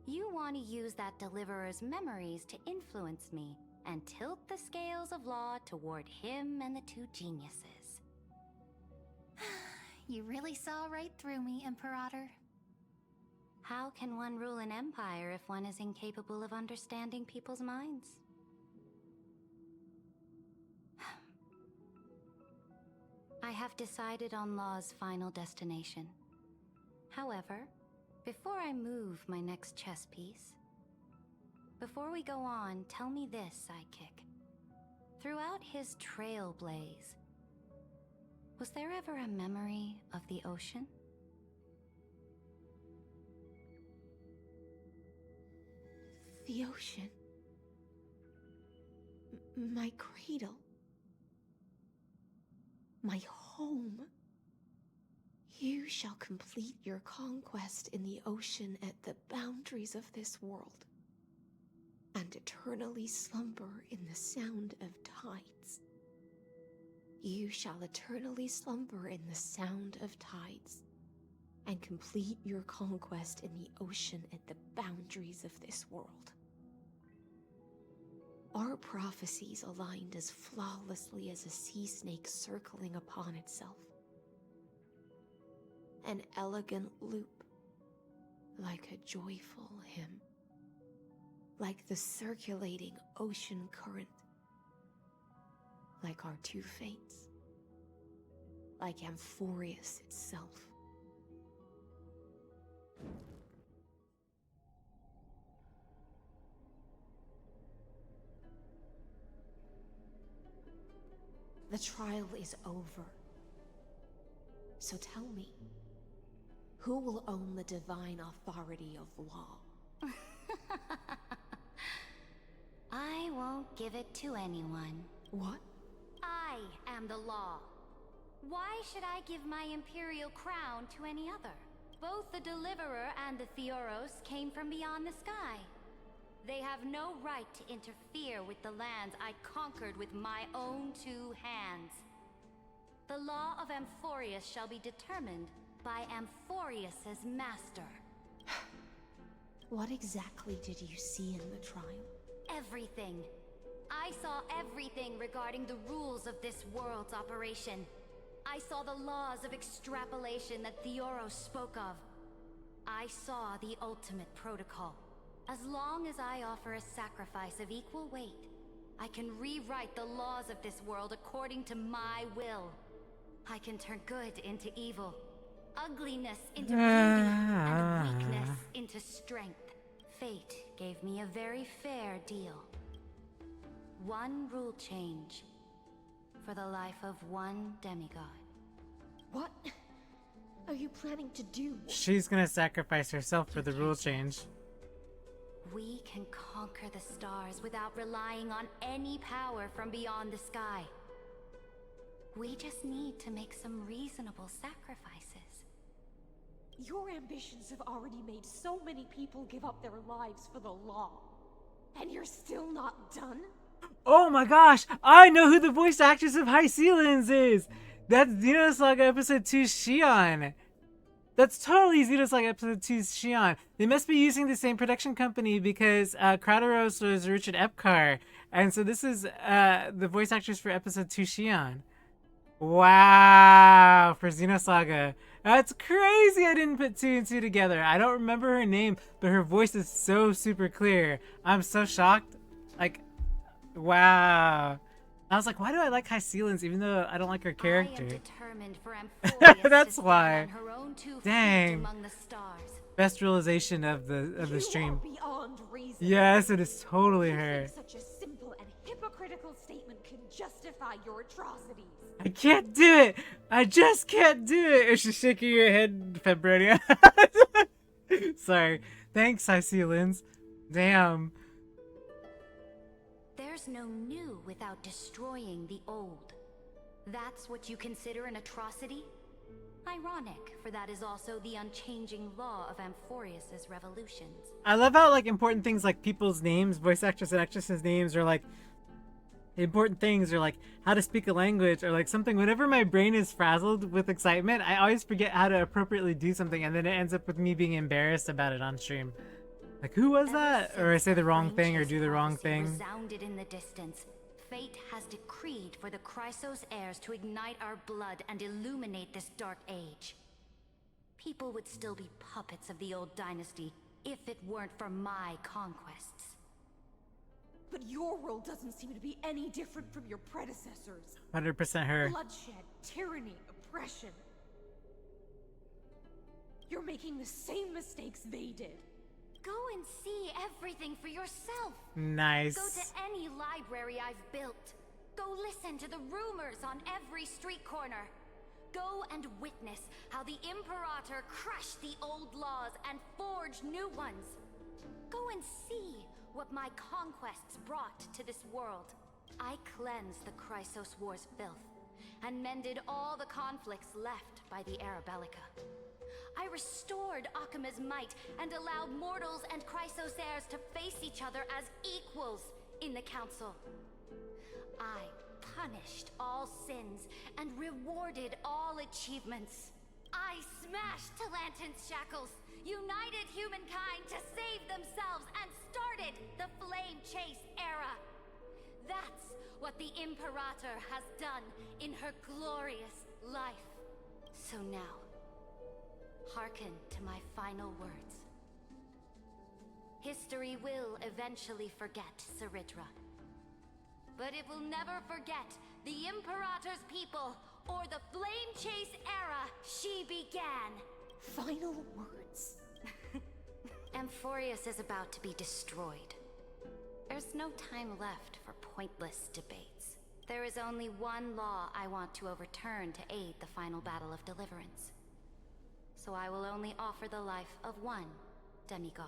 You want to use that deliverer's memories to influence me and tilt the scales of law toward him and the two geniuses. You really saw right through me, Imperator. How can one rule an empire if one is incapable of understanding people's minds? I have decided on Law's final destination. However, before I move my next chess piece, before we go on, tell me this, sidekick. Throughout his trailblaze, was there ever a memory of the ocean? The ocean. My cradle. My home. You shall complete your conquest in the ocean at the boundaries of this world, and eternally slumber in the sound of tides. You shall eternally slumber in the sound of tides, and complete your conquest in the ocean at the boundaries of this world. Our prophecies aligned as flawlessly as a sea snake circling upon itself. An elegant loop, like a joyful hymn, like the circulating ocean current, like our two fates, like Amphoreus itself. The trial is over. So tell me, who will own the divine authority of law? I won't give it to anyone. What? I am the law. Why should I give my imperial crown to any other? Both the Deliverer and the Theoros came from beyond the sky. They have no right to interfere with the lands I conquered with my own 2 hands. The law of Amphoreus shall be determined by Amphoreus's master. What exactly did you see in the trial? Everything. I saw everything regarding the rules of this world's operation. I saw the laws of extrapolation that Theoros spoke of. I saw the ultimate protocol. As long as I offer a sacrifice of equal weight, I can rewrite the laws of this world according to my will. I can turn good into evil, ugliness into beauty, and weakness into strength. Fate gave me a very fair deal. 1 rule change for the life of 1 demigod. What are you planning to do? She's gonna sacrifice herself for the rule change. We can conquer the stars without relying on any power from beyond the sky. We just need to make some reasonable sacrifices. Your ambitions have already made so many people give up their lives for the law. And you're still not done? Oh my gosh! I know who the voice actress of High Ceilings is! That's Xenosaga Episode 2 Shion! That's totally Xenosaga Episode 2's Shion. They must be using the same production company because Kratos was Richard Epcar. And so this is the voice actress for Episode 2 Shion. Wow! For Xenosaga. That's crazy I didn't put 2 and 2 together. I don't remember her name, but her voice is so super clear. I'm so shocked. Like, wow. I was like, why do I like High Ceilings even though I don't like her character? I am determined for Amphoreus That's to why. stand on her own 2 feet Dang. among the stars. Best realization of the stream. You are beyond reason. Yes, it is totally You her. think such a simple and hypocritical statement can justify your atrocities. I can't do it. I just can't do it. Is she shaking your head, Febronia? Sorry. Thanks, High Ceilings. Damn. There's no new without destroying the old. That's what you consider an atrocity? Ironic, for that is also the unchanging law of Amphoreus's revolutions. I love how like important things like people's names, voice actors and actresses' names, are like important things, or like how to speak a language, or like something. Whenever my brain is frazzled with excitement, I always forget how to appropriately do something, and then it ends up with me being embarrassed about it on stream. Like, who was that? Or I say the wrong thing or do the wrong thing. Resounded in the distance. Fate has decreed for the Chrysos heirs to ignite our blood and illuminate this dark age. People would still be puppets of the old dynasty if it weren't for my conquests. But your world doesn't seem to be any different from your predecessors. 100% her. Bloodshed, tyranny, oppression. You're making the same mistakes they did. Go and see everything for yourself. Nice. Go to any library I've built. Go listen to the rumors on every street corner. Go and witness how the Imperator crushed the old laws and forged new ones. Go and see what my conquests brought to this world. I cleansed the Chrysos War's filth and mended all the conflicts left by the Arabellica. I restored Akima's might and allowed mortals and Chrysos heirs to face each other as equals in the council. I punished all sins and rewarded all achievements. I smashed Talantin's shackles, united humankind to save themselves, and started the Flame Chase era. That's what the Imperator has done in her glorious life. So now, hearken to my final words. History will eventually forget Seridra, but it will never forget the Imperator's people or the Flame Chase era she began. Final words? Amphoreus is about to be destroyed. There's no time left for pointless debates. There is only one law I want to overturn to aid the final battle of deliverance. So I will only offer the life of one demigod.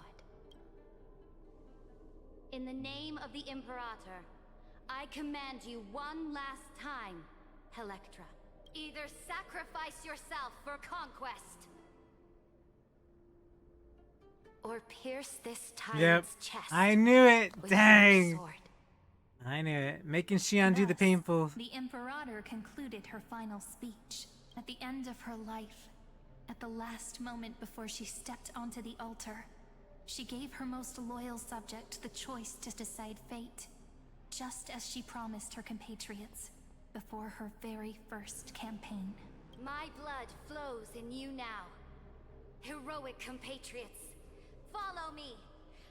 In the name of the Imperator, I command you one last time, Electra. Either sacrifice yourself for conquest, or pierce this tyrant's chest. I knew it. with Dang. your sword. I knew it. Making Xion do the painful. The Imperator concluded her final speech at the end of her life. At the last moment before she stepped onto the altar, she gave her most loyal subject the choice to decide fate, just as she promised her compatriots before her very first campaign. My blood flows in you now. Heroic compatriots, follow me,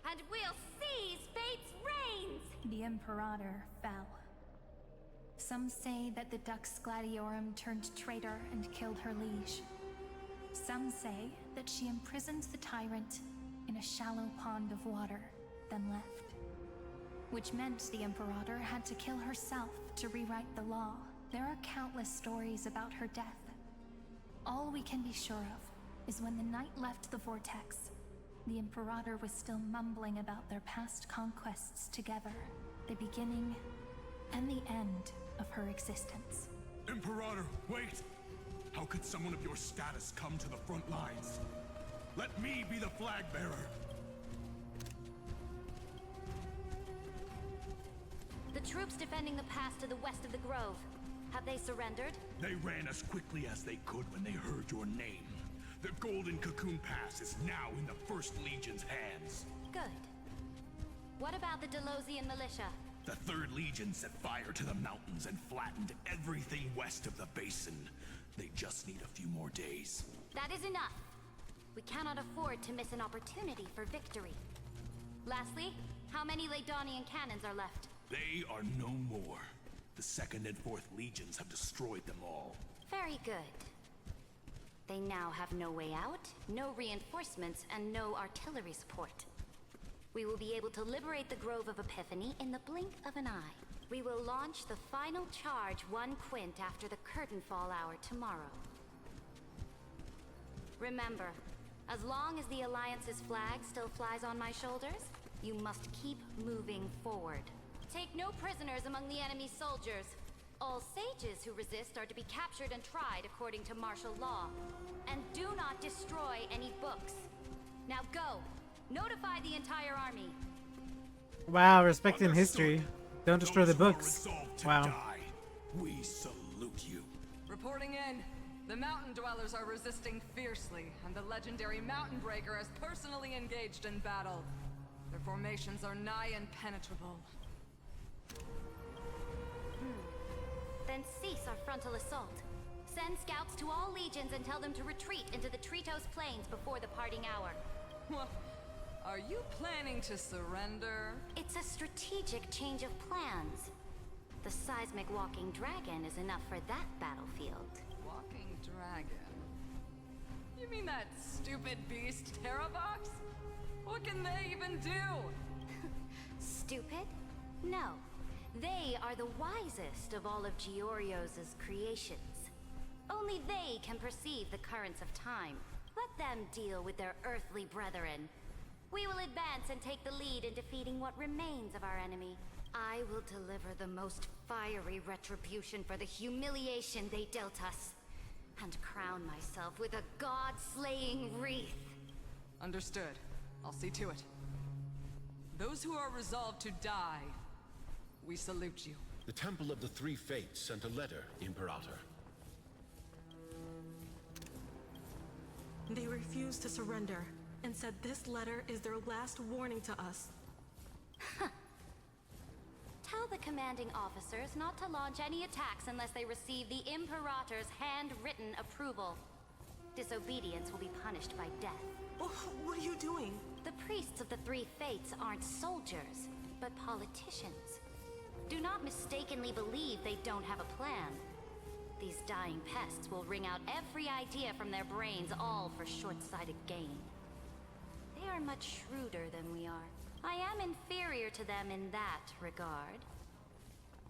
and we'll seize fate's reins! The Imperator fell. Some say that the Dux Gladiorum turned traitor and killed her liege. Some say that she imprisoned the tyrant in a shallow pond of water, then left. Which meant the Imperator had to kill herself to rewrite the law. There are countless stories about her death. All we can be sure of is when the knight left the vortex, the Imperator was still mumbling about their past conquests together, the beginning and the end of her existence. Imperator, wait! How could someone of your status come to the front lines? Let me be the flag bearer! The troops defending the pass to the west of the grove, have they surrendered? They ran as quickly as they could when they heard your name. The Golden Cocoon Pass is now in the First Legion's hands. Good. What about the Delosian militia? The Third Legion set fire to the mountains and flattened everything west of the basin. They just need a few more days. That is enough. We cannot afford to miss an opportunity for victory. Lastly, how many Ladonian cannons are left? They are no more. The Second and Fourth Legions have destroyed them all. Very good. They now have no way out, no reinforcements, and no artillery support. We will be able to liberate the Grove of Epiphany in the blink of an eye. We will launch the final charge 1 quint after the curtain fall hour tomorrow. Remember, as long as the Alliance's flag still flies on my shoulders, you must keep moving forward. Take no prisoners among the enemy soldiers. All sages who resist are to be captured and tried according to martial law. And do not destroy any books. Now go! Notify the entire army. Wow, respecting history. Don't destroy the books. Wow. We salute you. Reporting in. The mountain dwellers are resisting fiercely, and the legendary Mountain Breaker has personally engaged in battle. Their formations are nigh impenetrable. Then cease our frontal assault. Send scouts to all legions and tell them to retreat into the Tritos Plains before the parting hour. What? Are you planning to surrender? It's a strategic change of plans. The seismic walking dragon is enough for that battlefield. Walking dragon? You mean that stupid beast, Terravox? What can they even do? Stupid? No. They are the wisest of all of Giorio's creations. Only they can perceive the currents of time. Let them deal with their earthly brethren. We will advance and take the lead in defeating what remains of our enemy. I will deliver the most fiery retribution for the humiliation they dealt us, and crown myself with a god-slaying wreath. Understood. I'll see to it. Those who are resolved to die, we salute you. The Temple of the Three Fates sent a letter, Imperator. They refused to surrender, and said this letter is their last warning to us. Tell the commanding officers not to launch any attacks unless they receive the Imperator's handwritten approval. Disobedience will be punished by death. What are you doing? The priests of the Three Fates aren't soldiers, but politicians. Do not mistakenly believe they don't have a plan. These dying pests will wring out every idea from their brains, all for short-sighted gain. They are much shrewder than we are. I am inferior to them in that regard.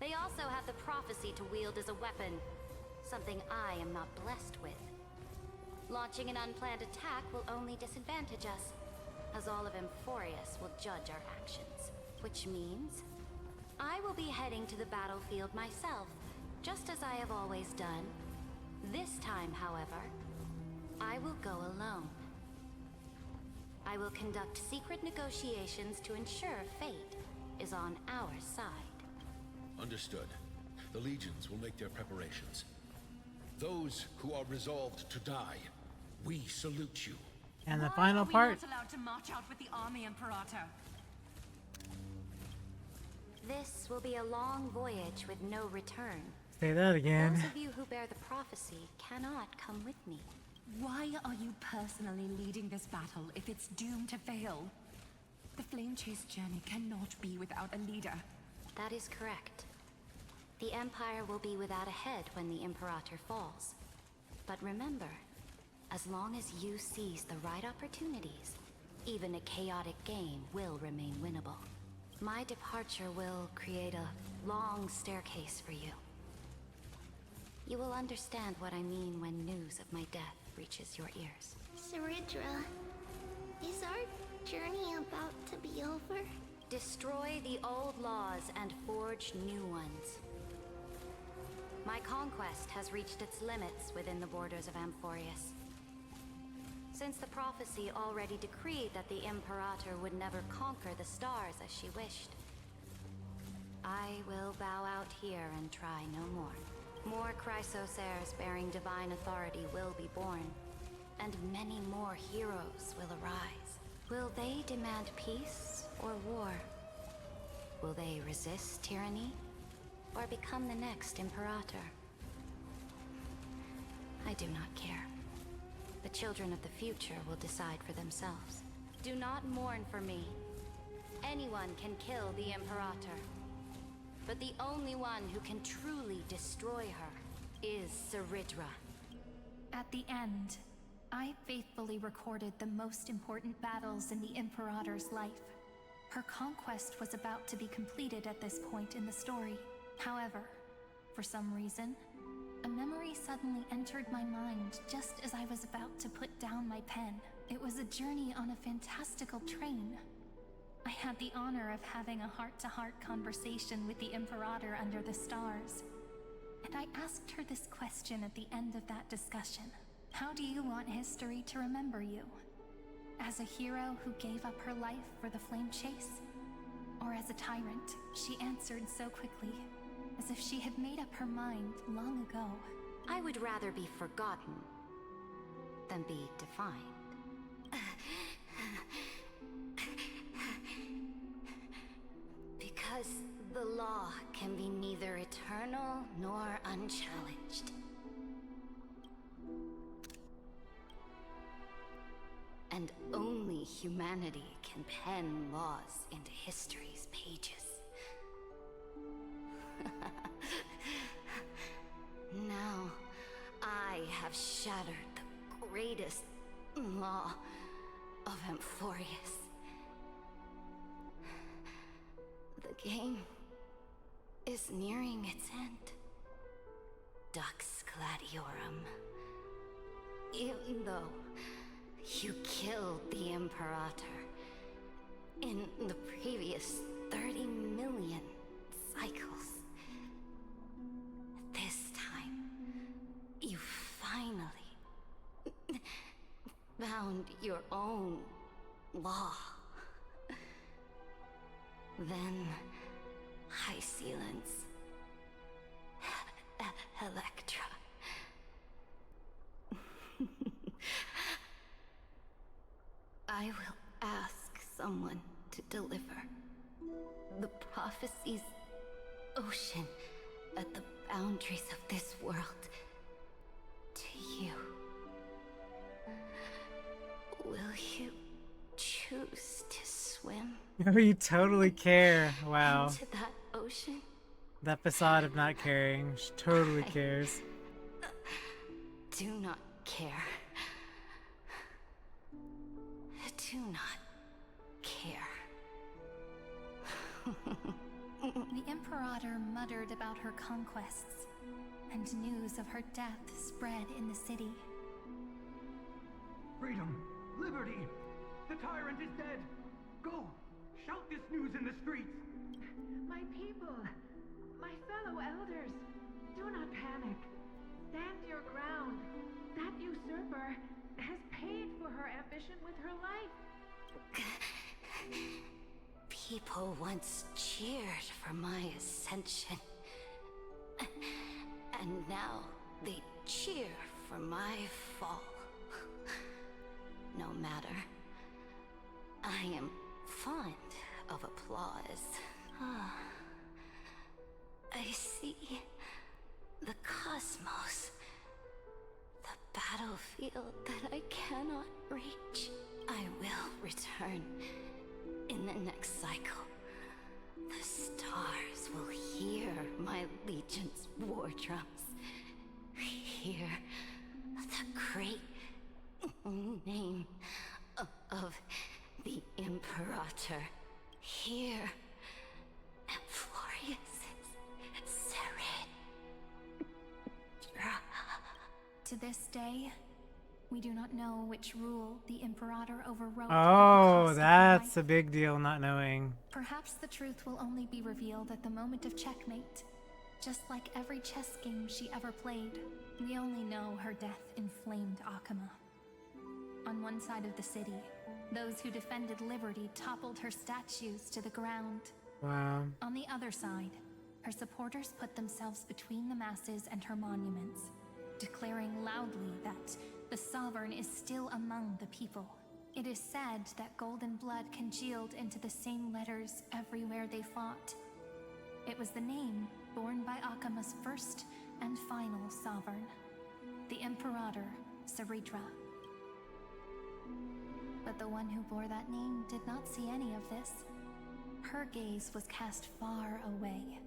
They also have the prophecy to wield as a weapon, something I am not blessed with. Launching an unplanned attack will only disadvantage us, as all of Amphoreus will judge our actions. Which means I will be heading to the battlefield myself, just as I have always done. This time, however, I will go alone. I will conduct secret negotiations to ensure fate is on our side. Understood. The legions will make their preparations. Those who are resolved to die, we salute you. And the final part. Why are we not allowed to march out with the army, Imperator? This will be a long voyage with no return. Say that again. Those of you who bear the prophecy cannot come with me. Why are you personally leading this battle if it's doomed to fail? The Flame Chase journey cannot be without a leader. That is correct. The Empire will be without a head when the Imperator falls. But remember, as long as you seize the right opportunities, even a chaotic game will remain winnable. My departure will create a long staircase for you. You will understand what I mean when news of my death reaches your ears. Saridra, is our journey about to be over? Destroy the old laws and forge new ones. My conquest has reached its limits within the borders of Amphoreus. Since the prophecy already decreed that the Imperator would never conquer the stars as she wished, I will bow out here and try no more. More Chrysos heirs bearing divine authority will be born, and many more heroes will arise. Will they demand peace or war? Will they resist tyranny, or become the next Imperator? I do not care. The children of the future will decide for themselves. Do not mourn for me. Anyone can kill the Imperator. But the only one who can truly destroy her is Saridra. At the end, I faithfully recorded the most important battles in the Imperator's life. Her conquest was about to be completed at this point in the story. However, for some reason, a memory suddenly entered my mind just as I was about to put down my pen. It was a journey on a fantastical train. I had the honor of having a heart-to-heart conversation with the Imperator under the stars. And I asked her this question at the end of that discussion. How do you want history to remember you? As a hero who gave up her life for the Flame Chase? Or as a tyrant? She answered so quickly, as if she had made up her mind long ago. I would rather be forgotten than be defined. Because the law can be neither eternal nor unchallenged. And only humanity can pen laws into history's pages. Now, I have shattered the greatest law of Amphoreus. The game is nearing its end. Dux Gladiorum. Even though you killed the Imperator in the previous 30 million cycles, this time, you finally found your own law. Then, High Sealants, Electra. I will ask someone to deliver the prophecy's ocean at the boundaries of this world to you. Will you choose to swim? Oh, you totally care. Wow. Into that ocean? That facade of not caring. She totally cares. Do not care. Do not care. The Imperator muttered about her conquests, and news of her death spread in the city. Freedom! Liberty! The tyrant is dead! Go! Shout this news in the streets! My people, my fellow elders, do not panic. Stand your ground. That usurper has paid for her ambition with her life. People once cheered for my ascension. And now they cheer for my fall. No matter. I am fond of applause. I see the cosmos. The battlefield that I cannot reach. I will return in the next cycle. The stars will hear my legion's war drums. Hear the great name of the Imperator. Hear Amphoreus' To this day, we do not know which rule the Imperator overrode. Oh, that's a big deal, not knowing. Perhaps the truth will only be revealed at the moment of checkmate. Just like every chess game she ever played, we only know her death inflamed Akama. On one side of the city, those who defended liberty toppled her statues to the ground. Wow. On the other side, her supporters put themselves between the masses and her monuments, declaring loudly that the Sovereign is still among the people. It is said that golden blood congealed into the same letters everywhere they fought. It was the name borne by Akama's first and final Sovereign, the Imperator Ceridra. But the one who bore that name did not see any of this. Her gaze was cast far away,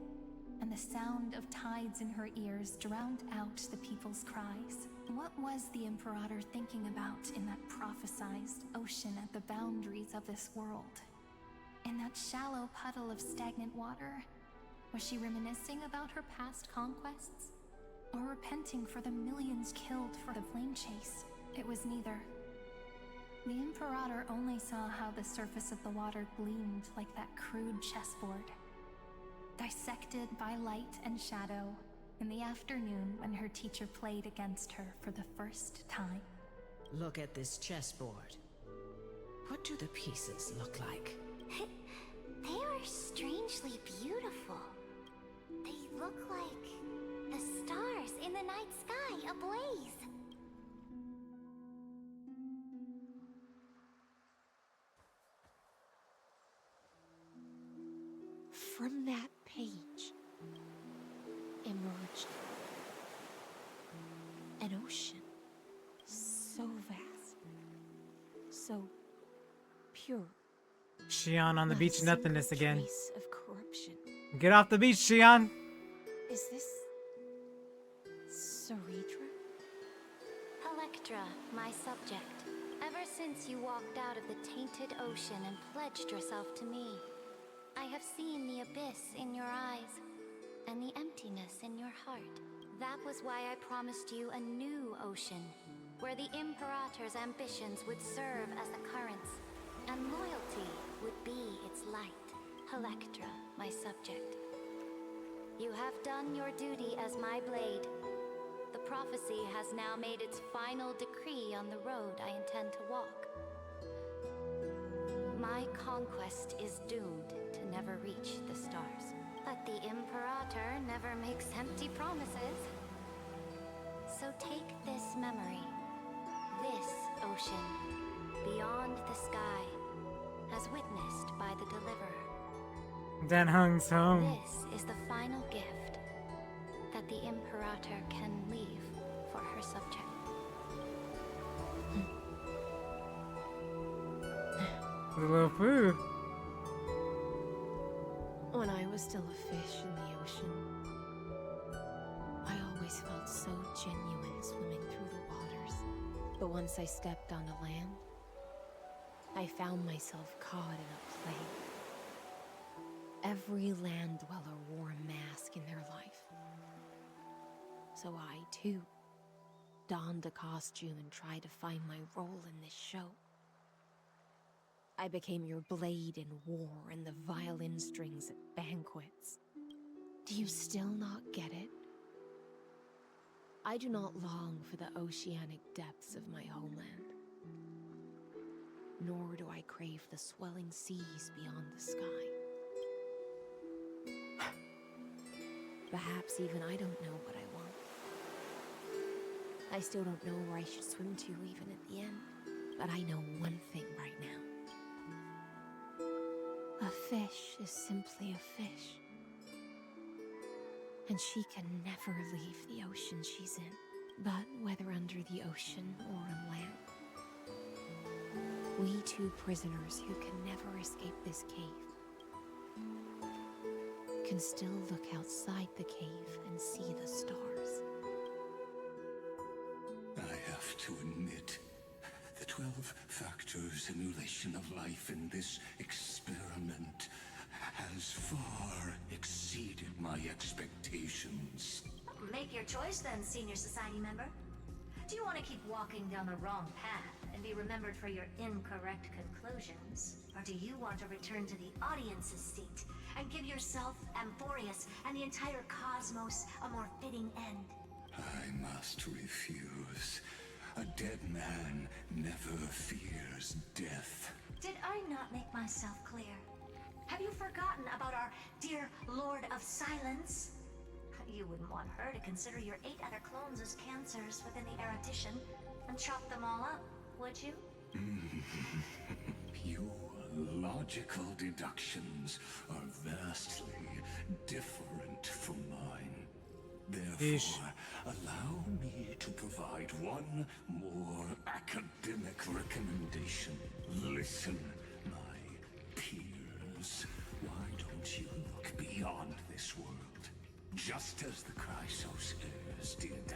and the sound of tides in her ears drowned out the people's cries. What was the Imperator thinking about in that prophesized ocean at the boundaries of this world? In that shallow puddle of stagnant water, was she reminiscing about her past conquests? Or repenting for the millions killed for the flame chase? It was neither. The Imperator only saw how the surface of the water gleamed like that crude chessboard, dissected by light and shadow in the afternoon when her teacher played against her for the first time. Look at this chessboard. What do the pieces look like? They are strangely beautiful. They look like the stars in the night sky ablaze. From that page emerged an ocean so vast, so pure. Shion on the beach, nothingness again. Trace of corruption. Get off the beach, Shion! Is this Ceridra? Electra, my subject. Ever since you walked out of the tainted ocean and pledged yourself to me, I have seen the abyss in your eyes and the emptiness in your heart. That was why I promised you a new ocean, where the Imperator's ambitions would serve as the currents, and loyalty would be its light. Electra, my subject. You have done your duty as my blade. The prophecy has now made its final decree on the road I intend to walk. My conquest is doomed to never reach the stars. But the Imperator never makes empty promises. So take this memory, this ocean, beyond the sky, as witnessed by the Deliverer. Dan Hung's home. This is the final gift that the Imperator can leave for her subject. The little poo. When I was still a fish in the ocean, I always felt so genuine swimming through the waters. But once I stepped onto land, I found myself caught in a play. Every land dweller wore a mask in their life. So I, too, donned a costume and tried to find my role in this show. I became your blade in war and the violin strings at banquets. Do you still not get it? I do not long for the oceanic depths of my homeland. Nor do I crave the swelling seas beyond the sky. Perhaps even I don't know what I want. I still don't know where I should swim to even at the end. But I know one thing right now. A fish is simply a fish. And she can never leave the ocean she's in. But whether under the ocean or on land, we two prisoners who can never escape this cave can still look outside the cave and see the stars. I have to admit, the 12-factor simulation of life in this experiment has far exceeded my expectations. Make your choice then, senior society member. Do you want to keep walking down the wrong path and be remembered for your incorrect conclusions? Or do you want to return to the audience's seat and give yourself, Amphoreus, and the entire cosmos a more fitting end? I must refuse. A dead man never fears death. Did I not make myself clear? Have you forgotten about our dear Lord of Silence? You wouldn't want her to consider your 8 other clones as cancers within the erudition and chop them all up, would you? Your logical deductions are vastly different from mine. Therefore, allow me to provide one more academic recommendation. Listen, my peers. Why don't you look beyond this world? Just as the Chrysos heirs did.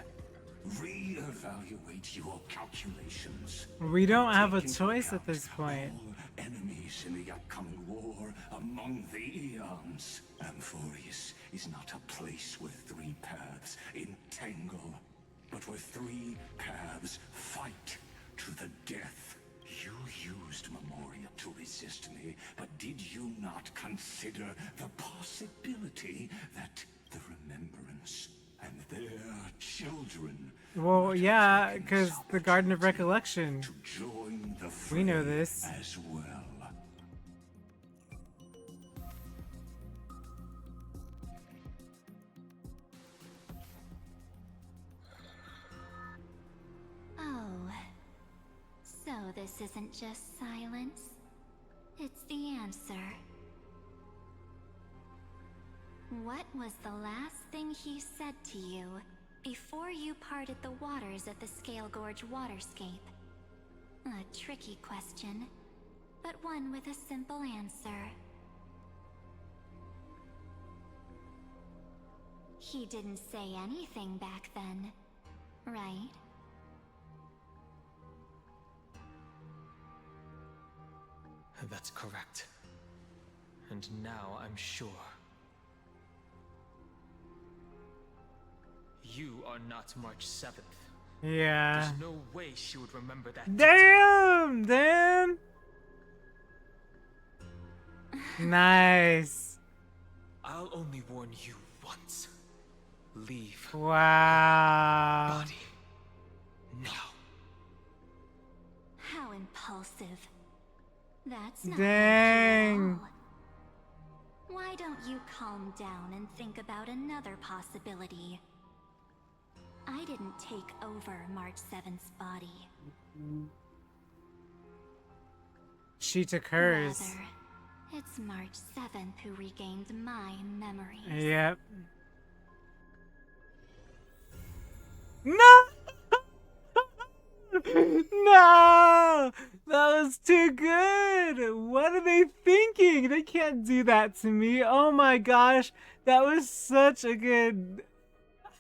Re-evaluate your calculations. We don't have a choice at this point. Enemies in the upcoming war among the eons. Amphoreus is not a place where 3 paths entangle, but where 3 paths fight to the death. You used Memoria to resist me, but did you not consider the possibility that the Remembrance and their children... Well, yeah, because the Garden of Recollection. Join the We know this. as well. Oh, so this isn't just silence. It's the answer. What was the last thing he said to you before you parted the waters at the Scale Gorge waterscape? A tricky question, but one with a simple answer. He didn't say anything back then, right? That's correct. And now I'm sure. You are not March 7th. Yeah. There's no way she would remember that. Damn! Damn! Nice. I'll only warn you once. Leave. Wow. Body. Now. How impulsive. That's not Dang. like you at all. Why don't you calm down and think about another possibility? I didn't take over March 7th's body. She took hers. Rather, it's March 7th who regained my memories. Yep. No! No! That was too good! What are they thinking? They can't do that to me. Oh my gosh. That was such a good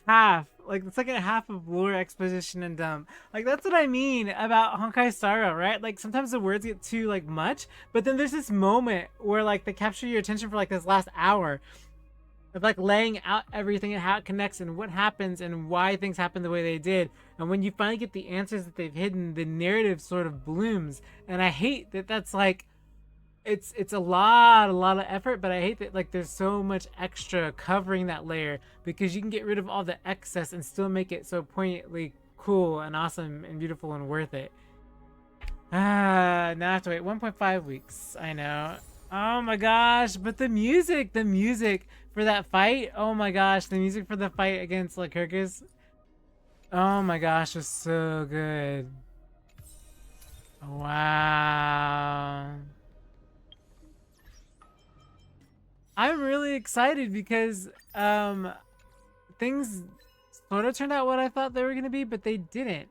half. like the second half of lore exposition and dump. Like that's what I mean about Honkai Star Rail, right? Like sometimes the words get too like much, but then there's this moment where like they capture your attention for like this last hour of like laying out everything and how it connects and what happens and why things happen the way they did. And when you finally get the answers that they've hidden, the narrative sort of blooms. And I hate that that's like it's a lot of effort, but I hate that like there's so much extra covering that layer, because you can get rid of all the excess and still make it so poignantly cool and awesome and beautiful and worth it. Now I have to wait 1.5 weeks. I know. Oh my gosh, but the music for that fight, oh my gosh, the music for the fight against Lycurgus, oh my gosh, was so good. Wow. I'm really excited because things sort of turned out what I thought they were going to be, but they didn't.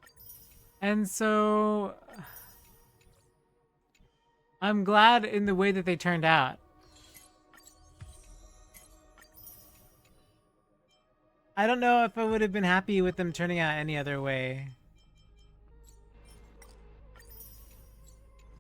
And so I'm glad in the way that they turned out. I don't know if I would have been happy with them turning out any other way.